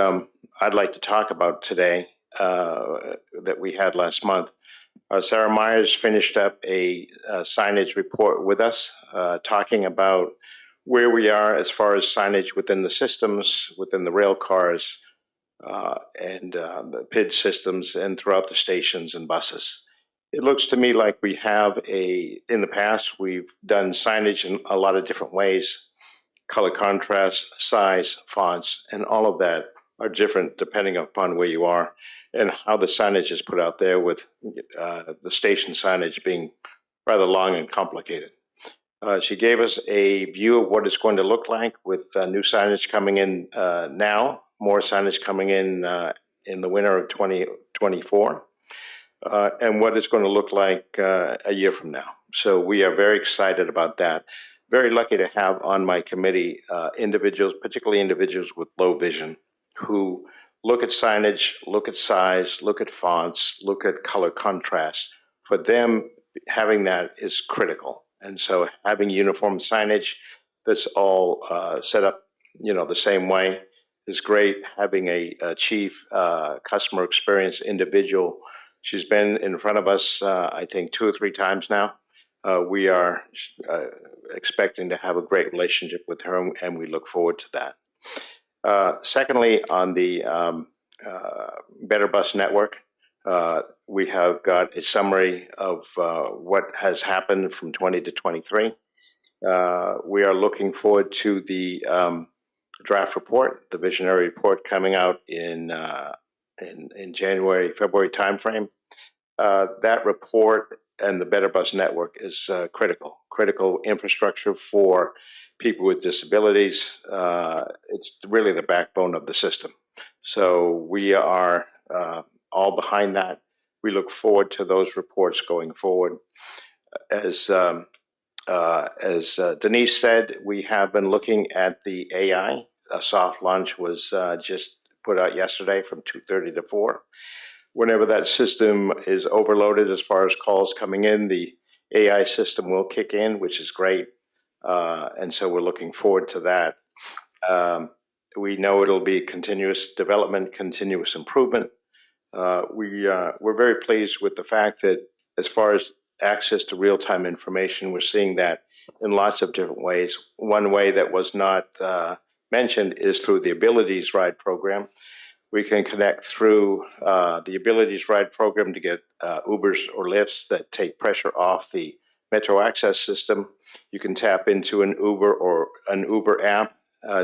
I'd like to talk about today that we had last month. Sarah Myers finished up a signage report with us, talking about where we are as far as signage within the systems, within the rail cars, and the PID systems, and throughout the stations and buses. It looks to me like we have in the past, we've done signage in a lot of different ways. Color contrast, size, fonts, and all of that are different depending upon where you are and how the signage is put out there, with the station signage being rather long and complicated. She gave us a view of what it's going to look like with new signage coming in now, more signage coming in the winter of 2024, and what it's going to look like a year from now. So we are very excited about that. Very lucky to have on my committee individuals, particularly individuals with low vision, who look at signage, look at size, look at fonts, look at color contrast. For them, having that is critical. And so having uniform signage that's all set up, the same way is great. Having a chief customer experience individual, she's been in front of us, I think 2 or 3 times now. We are expecting to have a great relationship with her, and we look forward to that. Secondly, on the Better Bus Network, we have got a summary of what has happened from 20 to 23. We are looking forward to the draft report, the visionary report coming out in January, February timeframe. That report and the Better Bus Network is critical infrastructure for people with disabilities. It's really the backbone of the system. So we are all behind that. We look forward to those reports going forward. As Denise said, we have been looking at the AI. A soft launch was just put out yesterday from 2:30 to 4. Whenever that system is overloaded as far as calls coming in, the AI system will kick in, which is great. And so we're looking forward to that. We know it'll be continuous development, continuous improvement. We're very pleased with the fact that as far as access to real-time information, we're seeing that in lots of different ways. One way that was not mentioned is through the Abilities Ride program. We can connect through the Abilities Ride program to get Ubers or Lyfts that take pressure off the Metro Access system. You can tap into an Uber or an Uber app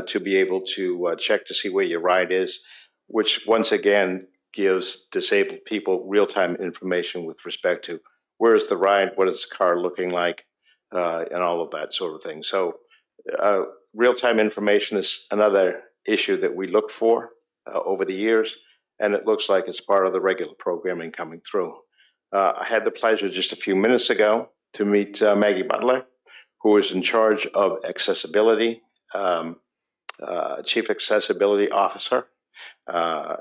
to be able to check to see where your ride is, which once again gives disabled people real-time information with respect to where is the ride, what is the car looking like, and all of that sort of thing. So real-time information is another issue that we looked for over the years, and it looks like it's part of the regular programming coming through. I had the pleasure just a few minutes ago to meet Maggie Butler, who is in charge of accessibility, Chief Accessibility Officer.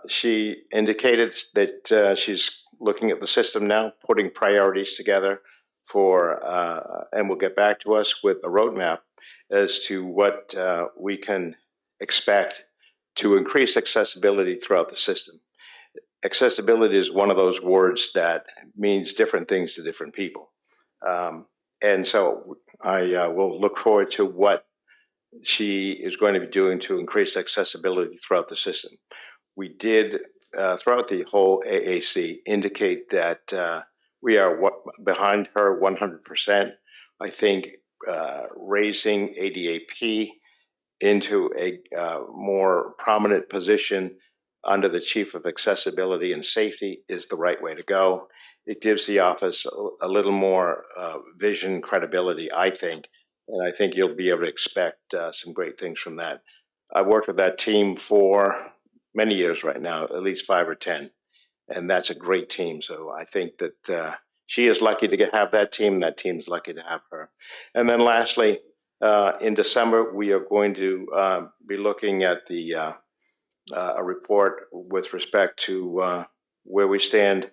She indicated that she's looking at the system now, putting priorities together for, and will get back to us with a roadmap as to what we can expect to increase accessibility throughout the system. Accessibility is one of those words that means different things to different people. And so I will look forward to what she is going to be doing to increase accessibility throughout the system. We did, throughout the whole AAC, indicate that we are behind her 100%. I think raising ADAP into a more prominent position under the Chief of Accessibility and Safety is the right way to go. It gives the office a little more vision, credibility, I think, and I think you'll be able to expect some great things from that. I've worked with that team for many years right now, at least 5 or 10, and that's a great team. So I think that she is lucky to have that team. That team's lucky to have her. And then lastly, in December, we are going to be looking at a report with respect to where we stand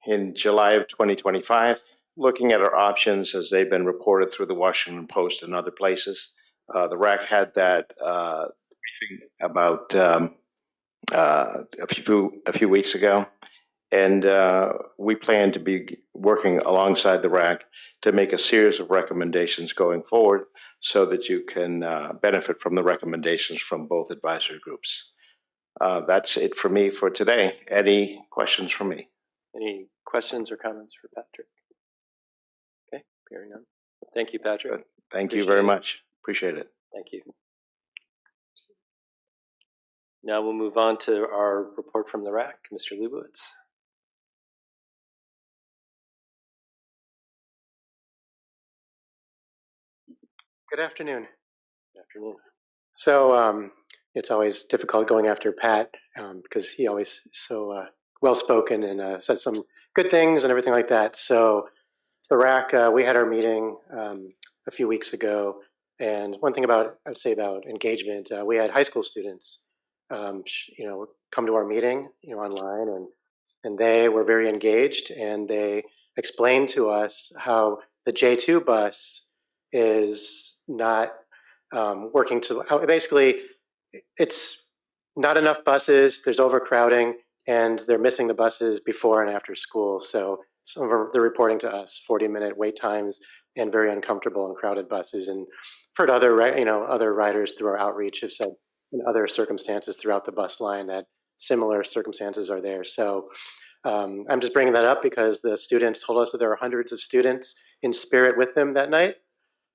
in July of 2025, looking at our options as they've been reported through the Washington Post and other places. The RAC had that briefing about a few weeks ago, and we plan to be working alongside the RAC to make a series of recommendations going forward so that you can benefit from the recommendations from both advisory groups. That's it for me for today. Any questions from me? Any questions or comments for Patrick? Okay, hearing none. Thank you, Patrick. Good. Thank you very much. Appreciate it. Thank you. Now we'll move on to our report from the RAC. Mr. Leibowitz. Good afternoon. Good afternoon. So it's always difficult going after Pat because he always is so well-spoken and says some good things and everything like that. So the RAC, we had our meeting a few weeks ago, and one thing I'd say about engagement, we had high school students, come to our meeting, online, and they were very engaged, and they explained to us how the J2 bus is not working to, basically, it's not enough buses, there's overcrowding, and they're missing the buses before and after school. So some of them, they're reporting to us 40-minute wait times and very uncomfortable and crowded buses. And I've heard other riders through our outreach have said in other circumstances throughout the bus line that similar circumstances are there. So I'm just bringing that up because the students told us that there are hundreds of students in spirit with them that night.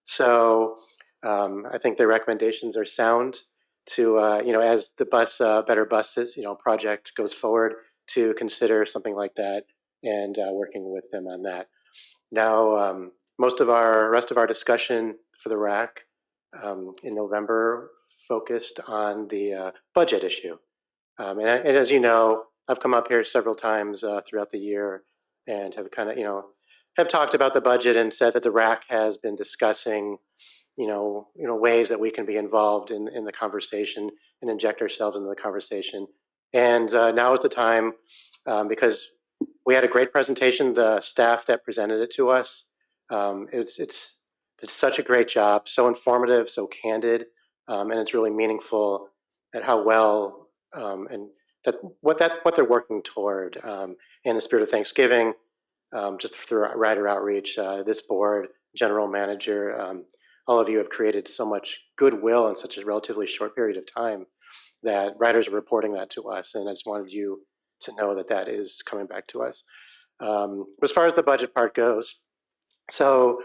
So I think their recommendations are sound to, as the Better Buses, project goes forward, to consider something like that and working with them on that. Now, rest of our discussion for the RAC in November focused on the budget issue. And as you know, I've come up here several times throughout the year and have kind of, have talked about the budget and said that the RAC has been discussing, ways that we can be involved in the conversation and inject ourselves into the conversation. And now is the time because we had a great presentation. The staff that presented it to us, it's such a great job, so informative, so candid, and it's really meaningful at how well and what they're working toward. In the spirit of Thanksgiving, just through rider outreach, this board, general manager, all of you have created so much goodwill in such a relatively short period of time that riders are reporting that to us, and I just wanted you to know that that is coming back to us. As far as the budget part goes, so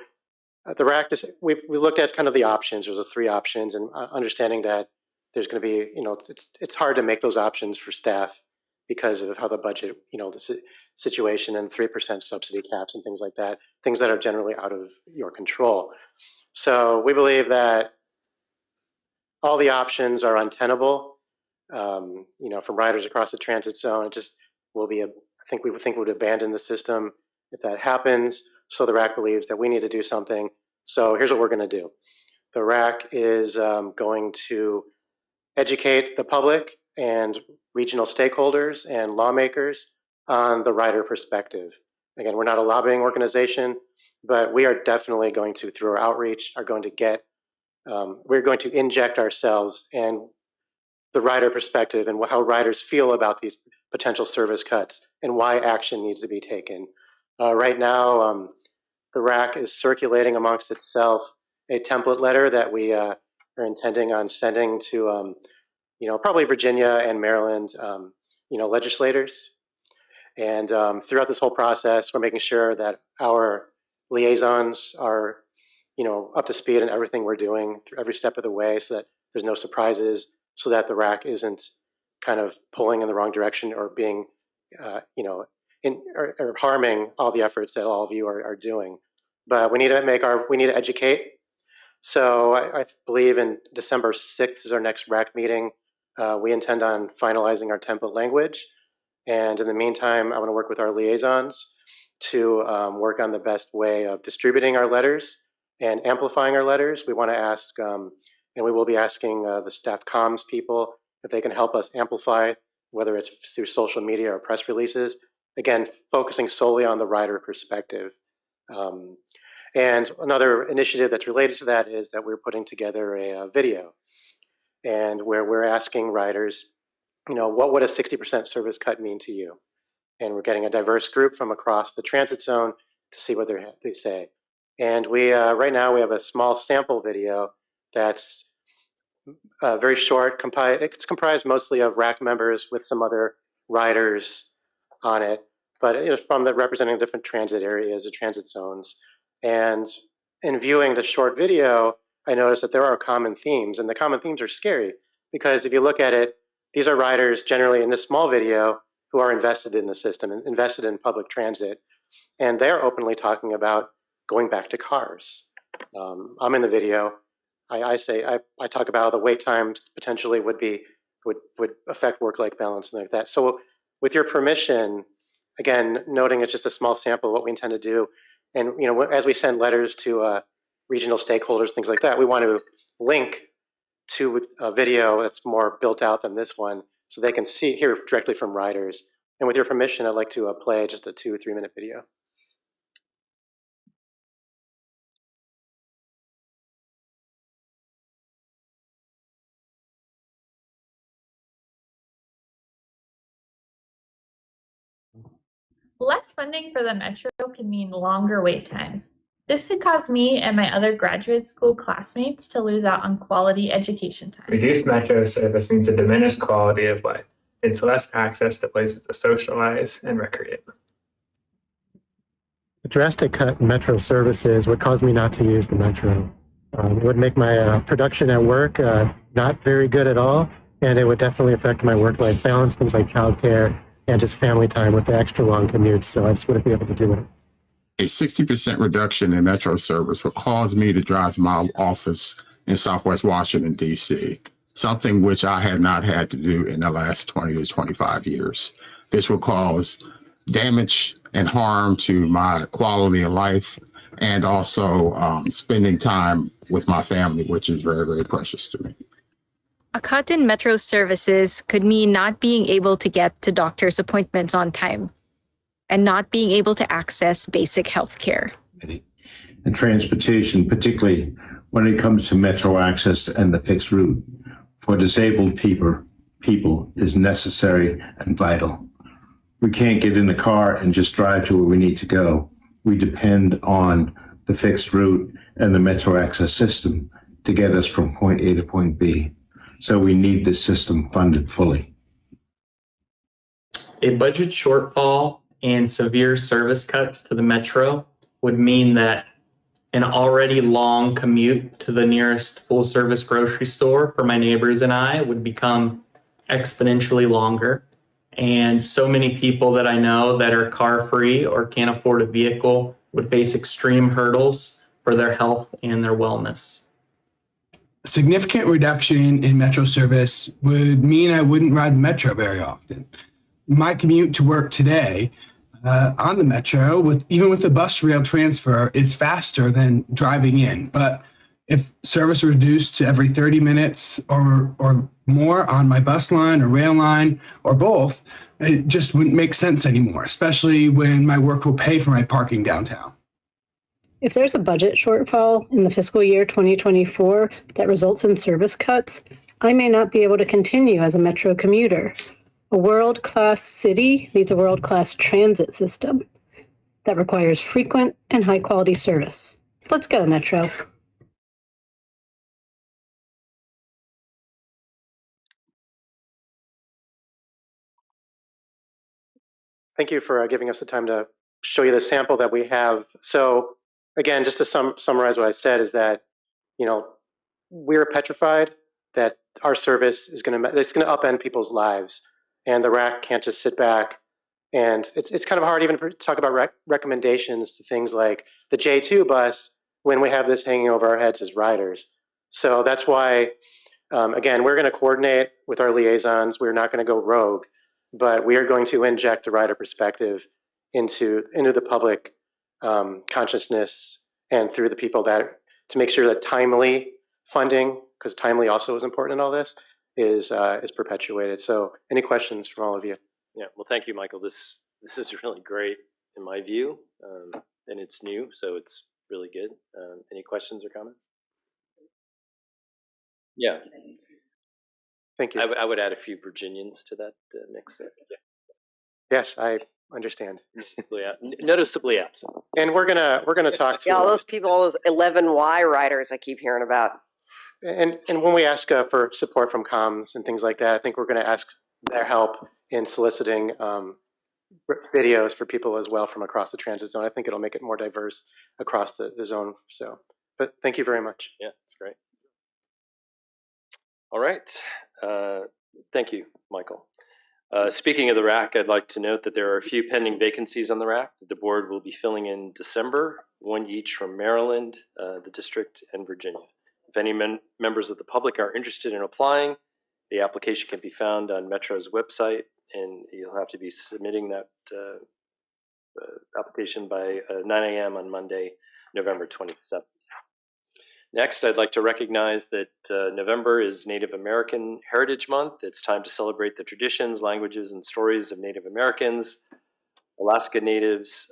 the RAC, we looked at kind of the options. There's 3 options, and understanding that there's going to be, it's hard to make those options for staff because of how the budget, the situation and 3% subsidy caps and things like that, things that are generally out of your control. So we believe that all the options are untenable, from riders across the transit zone. It just will be I think we would abandon the system if that happens. So the RAC believes that we need to do something. So here's what we're going to do. The RAC is going to educate the public and regional stakeholders and lawmakers on the rider perspective. Again, we're not a lobbying organization, but we are definitely going to, through our outreach, we're going to inject ourselves and the rider perspective and how riders feel about these potential service cuts and why action needs to be taken. Right now, the RAC is circulating amongst itself a template letter that we are intending on sending to, probably Virginia and Maryland, legislators. And throughout this whole process, we're making sure that our liaisons are, up to speed in everything we're doing through every step of the way, so that there's no surprises, so that the RAC isn't kind of pulling in the wrong direction or being, or harming all the efforts that all of you are doing. But we need to educate. So I believe in December 6th is our next RAC meeting. We intend on finalizing our template language. And in the meantime, I want to work with our liaisons to work on the best way of distributing our letters and amplifying our letters. We want to ask, and we will be asking the staff comms people if they can help us amplify, whether it's through social media or press releases, again, focusing solely on the rider perspective. And another initiative that's related to that is that we're putting together a video, and where we're asking riders, what would a 60% service cut mean to you? And we're getting a diverse group from across the transit zone to see what they say. And we right now we have a small sample video that's very short. It's comprised mostly of RAC members with some other riders on it, but from representing different transit areas or transit zones. And in viewing the short video, I noticed that there are common themes, and the common themes are scary because if you look at it, these are riders generally in this small video who are invested in the system and invested in public transit, and they're openly talking about going back to cars. I'm in the video. I talk about how the wait times potentially would affect work-life balance and like that. So with your permission, again, noting it's just a small sample of what we intend to do, and as we send letters to regional stakeholders, things like that, we want to link to a video that's more built out than this one, so they can hear directly from riders. And with your permission, I'd like to play just a 2 or 3 minute video. Less funding for the Metro can mean longer wait times. This could cause me and my other graduate school classmates to lose out on quality education time. Reduced Metro service means a diminished quality of life. It's less access to places to socialize and recreate. A drastic cut in Metro services would cause me not to use the Metro. It would make my production at work not very good at all, and it would definitely affect my work-life balance, things like childcare and just family time with the extra long commutes, so I just wouldn't be able to do it. A 60% reduction in Metro service would cause me to drive to my office in Southwest Washington, D.C., something which I have not had to do in the last 20 to 25 years. This will cause damage and harm to my quality of life and also spending time with my family, which is very, very precious to me. A cut in Metro services could mean not being able to get to doctor's appointments on time and not being able to access basic health care. And transportation, particularly when it comes to Metro access and the fixed route, for disabled people is necessary and vital. We can't get in the car and just drive to where we need to go. We depend on the fixed route and the Metro access system to get us from point A to point B. So we need this system funded fully. A budget shortfall and severe service cuts to the Metro would mean that an already long commute to the nearest full-service grocery store for my neighbors and I would become exponentially longer. And so many people that I know that are car-free or can't afford a vehicle would face extreme hurdles for their health and their wellness. A significant reduction in Metro service would mean I wouldn't ride the Metro very often. My commute to work today on the Metro, even with the bus rail transfer, is faster than driving in. But if service reduced to every 30 minutes or more on my bus line or rail line or both, it just wouldn't make sense anymore, especially when my work will pay for my parking downtown. If there's a budget shortfall in the fiscal year 2024 that results in service cuts, I may not be able to continue as a Metro commuter. A world-class city needs a world-class transit system that requires frequent and high-quality service. Let's go, Metro. Thank you for giving us the time to show you the sample that we have. So again, just to summarize what I said is that, we're petrified that our service is going to upend people's lives, and the RAC can't just sit back. And it's kind of hard even to talk about recommendations to things like the J2 bus when we have this hanging over our heads as riders. So that's why, again, we're going to coordinate with our liaisons. We're not going to go rogue, but we are going to inject a rider perspective into the public consciousness and through the people to make sure that timely funding, because timely also is important in all this, is perpetuated. So any questions from all of you? Yeah, well, thank you, Michael. This This is really great in my view, and it's new, so it's really good. Any questions or comments? Yeah. Thank you. I would add a few Virginians to that mix there. Yeah. Yes, I understand. Noticeably absent. And we're gonna talk to all those people, all those 11Y riders I keep hearing about. and when we ask for support from comms and things like that, I think we're going to ask their help in soliciting videos for people as well from across the transit zone. I think it'll make it more diverse across the zone. So, but thank you very much. Yeah, it's great. All right. Thank you, Michael. Speaking of the RAC, I'd like to note that there are a few pending vacancies on the RAC that the board will be filling in December, one each from Maryland, the district, and Virginia. If any members of the public are interested in applying, the application can be found on Metro's website, and you'll have to be submitting that application by 9 a.m. on Monday, November 27th. Next, I'd like to recognize that November is Native American Heritage Month. It's time to celebrate the traditions, languages, and stories of Native Americans, Alaska Natives,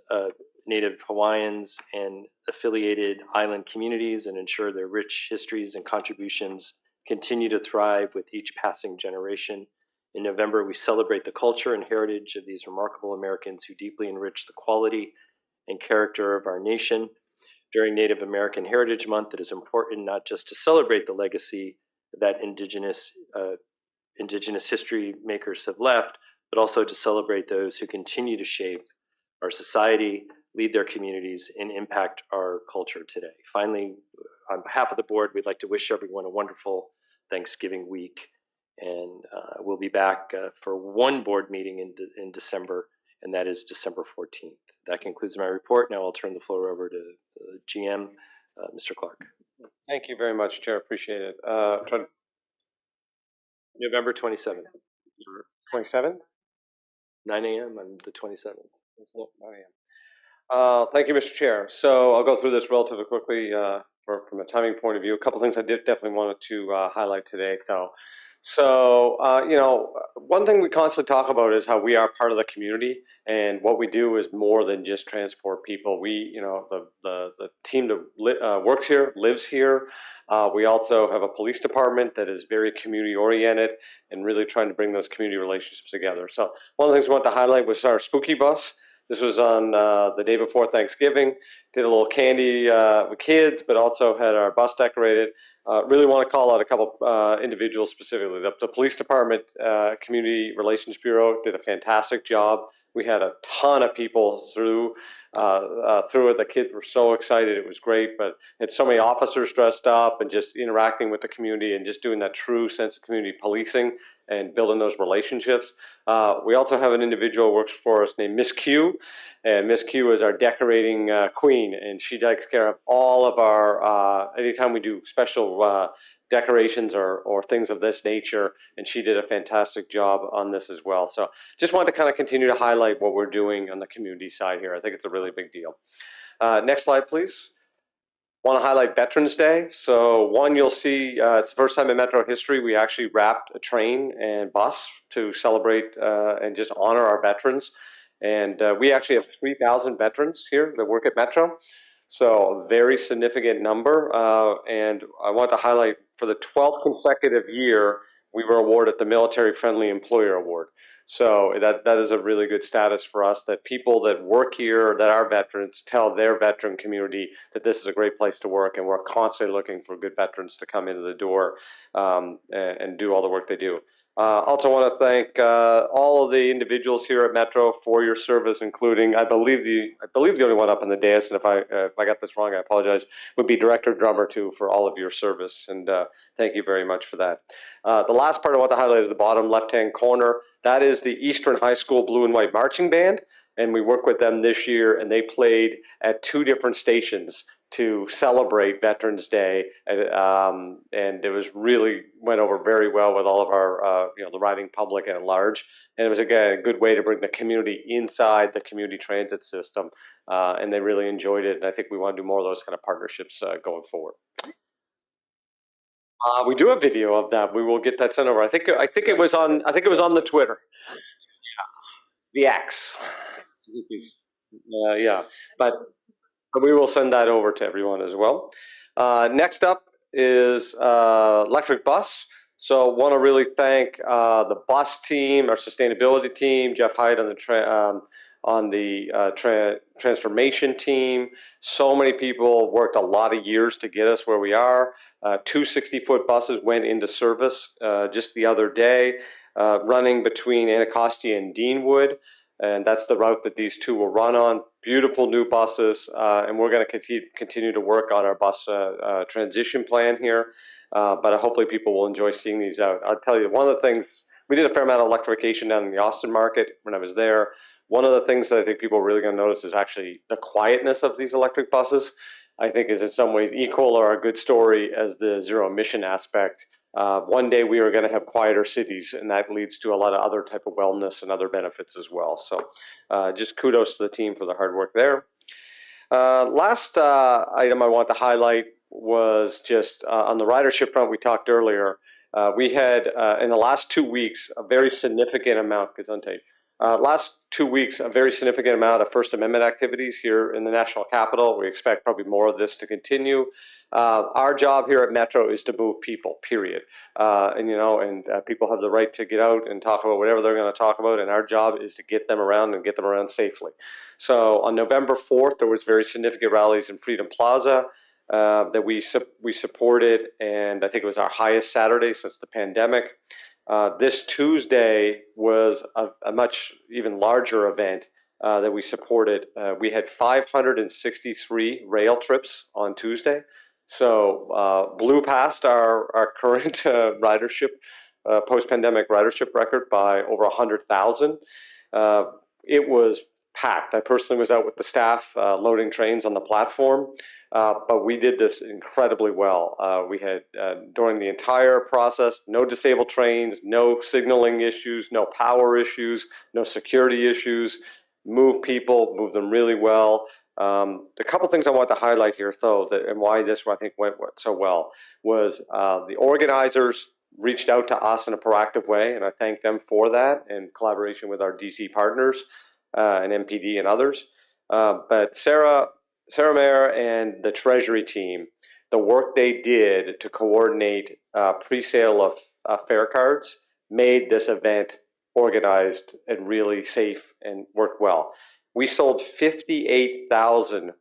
Native Hawaiians, and affiliated island communities, and ensure their rich histories and contributions continue to thrive with each passing generation. In November, we celebrate the culture and heritage of these remarkable Americans who deeply enrich the quality and character of our nation. During Native American Heritage Month, it is important not just to celebrate the legacy that indigenous history makers have left, but also to celebrate those who continue to shape our society, lead their communities, and impact our culture today. Finally, on behalf of the board, we'd like to wish everyone a wonderful Thanksgiving week, and we'll be back for one board meeting in December, and that is December 14th. That concludes my report. Now I'll turn the floor over to GM, Mr. Clark. Thank you very much, Chair. Appreciate it. November 27th. 27th? 9 a.m. on the 27th. 9 a.m. Thank you, Mr. Chair. So I'll go through this relatively quickly from a timing point of view. A couple things I definitely wanted to highlight today, though. So, one thing we constantly talk about is how we are part of the community, and what we do is more than just transport people. We, the team that works here, lives here. We also have a police department that is very community oriented and really trying to bring those community relationships together. So one of the things we want to highlight was our spooky bus. This was on the day before Thanksgiving. Did a little candy with kids, but also had our bus decorated. Really want to call out a couple individuals specifically. The police department, Community Relations Bureau did a fantastic job. We had a ton of people through it. The kids were so excited. It was great, but had so many officers dressed up and just interacting with the community and just doing that true sense of community policing and building those relationships. We also have an individual who works for us named Miss Q, and Miss Q is our decorating queen, and she takes care of all of our, anytime we do special decorations or things of this nature, and she did a fantastic job on this as well. So just wanted to kind of continue to highlight what we're doing on the community side here. I think it's a really big deal. Next slide, please. Want to highlight Veterans Day. So one, you'll see it's the first time in Metro history we actually wrapped a train and bus to celebrate and just honor our veterans. And we actually have 3,000 veterans here that work at Metro. So a very significant number. And I want to highlight for the 12th consecutive year, we were awarded the Military Friendly Employer Award. So that is a really good status for us, that people that work here, that are veterans, tell their veteran community that this is a great place to work, and we're constantly looking for good veterans to come into the door and do all the work they do. Also want to thank all of the individuals here at Metro for your service, including I believe the only one up on the dais, and if I got this wrong, I apologize, would be Director Drummer too, for all of your service, and thank you very much for that. The last part I want to highlight is the bottom left-hand corner. That is the Eastern High School Blue and White Marching Band, and we worked with them this year, and they played at 2 different stations to celebrate Veterans Day, and it was really went over very well with all of our, the riding public at large. And it was, again, a good way to bring the community inside the community transit system, and they really enjoyed it. And I think we want to do more of those kind of partnerships going forward. We do have video of that. We will get that sent over. I think it was on the Twitter. Yeah. The X. Yeah, but we will send that over to everyone as well. Next up is electric bus. So want to really thank the bus team, our sustainability team, Jeff Hyde on the transformation team. So many people worked a lot of years to get us where we are. Two 60-foot buses went into service just the other day, running between Anacostia and Deanwood. And that's the route that these two will run on. Beautiful new buses, and we're going to continue to work on our bus transition plan here. But hopefully people will enjoy seeing these out. I'll tell you, one of the things, we did a fair amount of electrification down in the Austin market when I was there. One of the things that I think people are really going to notice is actually the quietness of these electric buses. I think is in some ways equal or a good story as the zero emission aspect. One day we are going to have quieter cities, and that leads to a lot of other type of wellness and other benefits as well. So just kudos to the team for the hard work there. Last item I want to highlight was just on the ridership front. We talked earlier. We had in the last 2 weeks a very significant amount, last 2 weeks, a very significant amount of First Amendment activities here in the National Capital. We expect probably more of this to continue. Our job here at Metro is to move people, period. And people have the right to get out and talk about whatever they're going to talk about, and our job is to get them around and get them around safely. So on November 4th, there was very significant rallies in Freedom Plaza that we supported, and I think it was our highest Saturday since the pandemic. This Tuesday was a much even larger event that we supported. We had 563 rail trips on Tuesday. So blew past our current ridership, post-pandemic ridership record by over 100,000. It was packed. I personally was out with the staff loading trains on the platform. But we did this incredibly well. We had, during the entire process, no disabled trains, no signaling issues, no power issues, no security issues, moved people, moved them really well. A couple things I want to highlight here, though, and why this I think went so well, was the organizers reached out to us in a proactive way, and I thank them for that in collaboration with our DC partners and MPD and others. But Sarah Mayer and the Treasury team, the work they did to coordinate pre-sale of fare cards made this event organized and really safe and worked well. We sold 58,000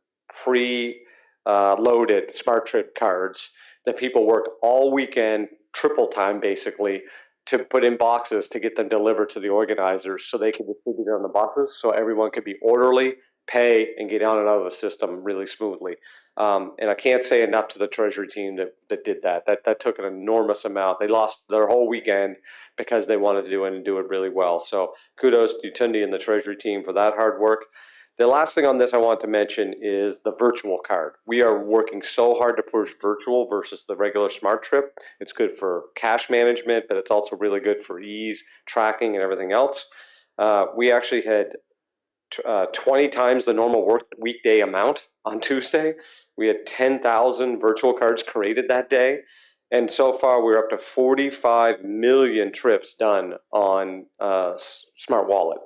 pre-loaded Smart Trip cards that people worked all weekend, triple time basically, to put in boxes to get them delivered to the organizers so they could distribute it on the buses so everyone could be orderly, pay, and get on and out of the system really smoothly. And I can't say enough to the Treasury team that did that. That took an enormous amount. They lost their whole weekend because they wanted to do it and do it really well. So kudos to Tundi and the Treasury team for that hard work. The last thing on this I want to mention is the virtual card. We are working so hard to push virtual versus the regular Smart Trip. It's good for cash management, but it's also really good for ease, tracking, and everything else. We actually had 20 times the normal weekday amount on Tuesday. We had 10,000 virtual cards created that day. And so far, we're up to 45 million trips done on Smart Wallet.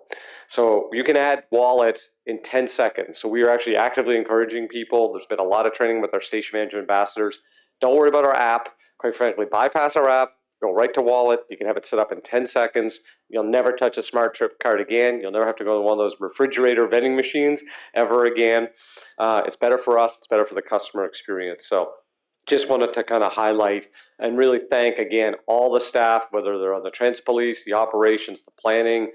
So you can add Wallet in 10 seconds. So we are actually actively encouraging people. There's been a lot of training with our station manager ambassadors. Don't worry about our app. Quite frankly, bypass our app. Go right to Wallet. You can have it set up in 10 seconds. You'll never touch a Smart Trip card again. You'll never have to go to one of those refrigerator vending machines ever again. It's better for us. It's better for the customer experience. So just wanted to kind of highlight and really thank again all the staff, whether they're on the Transit Police, the operations, the planning,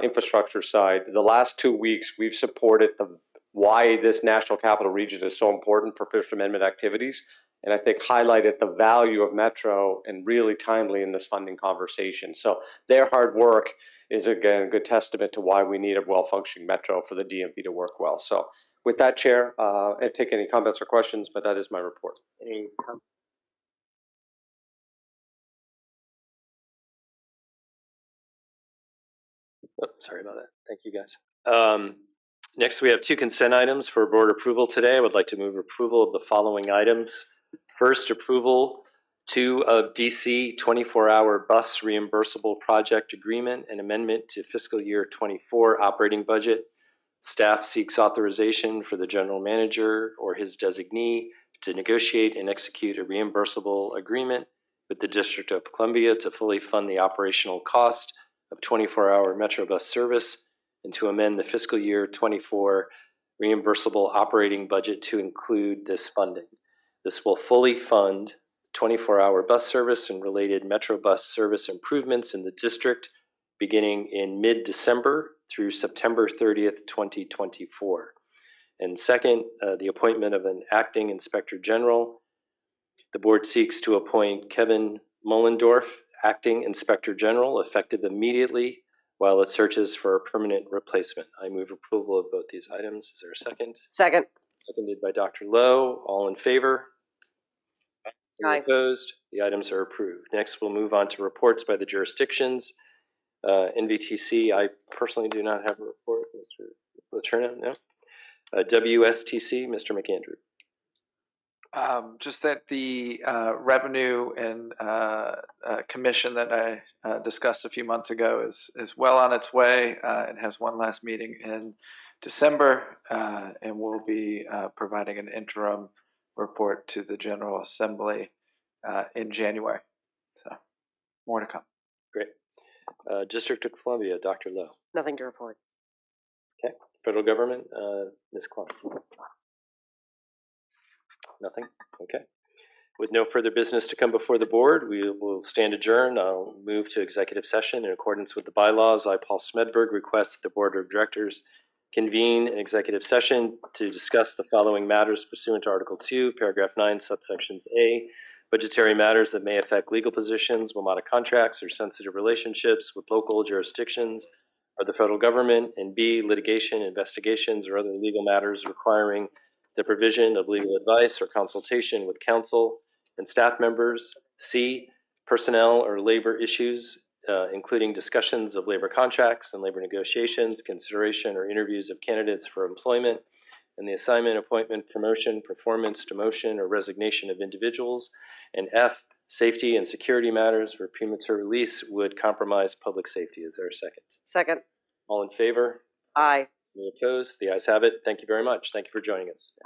infrastructure side. The last 2 weeks, we've supported why this National Capital Region is so important for First Amendment activities. And I think highlighted the value of Metro and really timely in this funding conversation. So their hard work is, again, a good testament to why we need a well-functioning Metro for the DMV to work well. So with that, Chair, I'd take any comments or questions, but that is my report. Any comments? Oh, sorry about that. Thank you, guys. Next, we have 2 consent items for board approval today. I would like to move approval of the following items. First, approval 2 of DC 24-hour bus reimbursable project agreement and amendment to fiscal year 24 operating budget. Staff seeks authorization for the general manager or his designee to negotiate and execute a reimbursable agreement with the District of Columbia to fully fund the operational cost of 24-hour Metrobus service and to amend the fiscal year 24 reimbursable operating budget to include this funding. This will fully fund 24-hour bus service and related Metrobus service improvements in the district beginning in mid-December through September 30th, 2024. And second, the appointment of an acting inspector general. The board seeks to appoint Kevin Mullendorf, acting inspector general, effective immediately while it searches for a permanent replacement. I move approval of both these items. Is there a second? Second. Seconded by Dr. Lowe. All in favor? Any Aye. opposed? The items are approved. Next, we'll move on to reports by the jurisdictions. NVTC, I personally do not have a report. Mr. Letourneau, no? WSTC, Mr. McAndrew. Just that the revenue and commission that I discussed a few months ago is well on its way. It has one last meeting in December, and we'll be providing an interim report to the General Assembly in January. So more to come. Great. District of Columbia, Dr. Lowe. Nothing to report. Okay. Federal government, Ms. Clark. Nothing? Okay. With no further business to come before the board, we will stand adjourned. I'll move to executive session. In accordance with the bylaws, I, Paul Smedberg, request that the board of directors convene an executive session to discuss the following matters pursuant to Article 2, Paragraph 9, subsections A, budgetary matters that may affect legal positions, WMATA contracts, or sensitive relationships with local jurisdictions or the federal government, and B, litigation, investigations, or other legal matters requiring the provision of legal advice or consultation with counsel and staff members. C, personnel or labor issues, including discussions of labor contracts and labor negotiations, consideration or interviews of candidates for employment, and the assignment, appointment, promotion, performance, demotion, or resignation of individuals. And F, safety and security matters where premature release would compromise public safety. Is there a second? Second. All in favor? Aye. Any opposed? The ayes have it. Thank you very much. Thank you for joining us.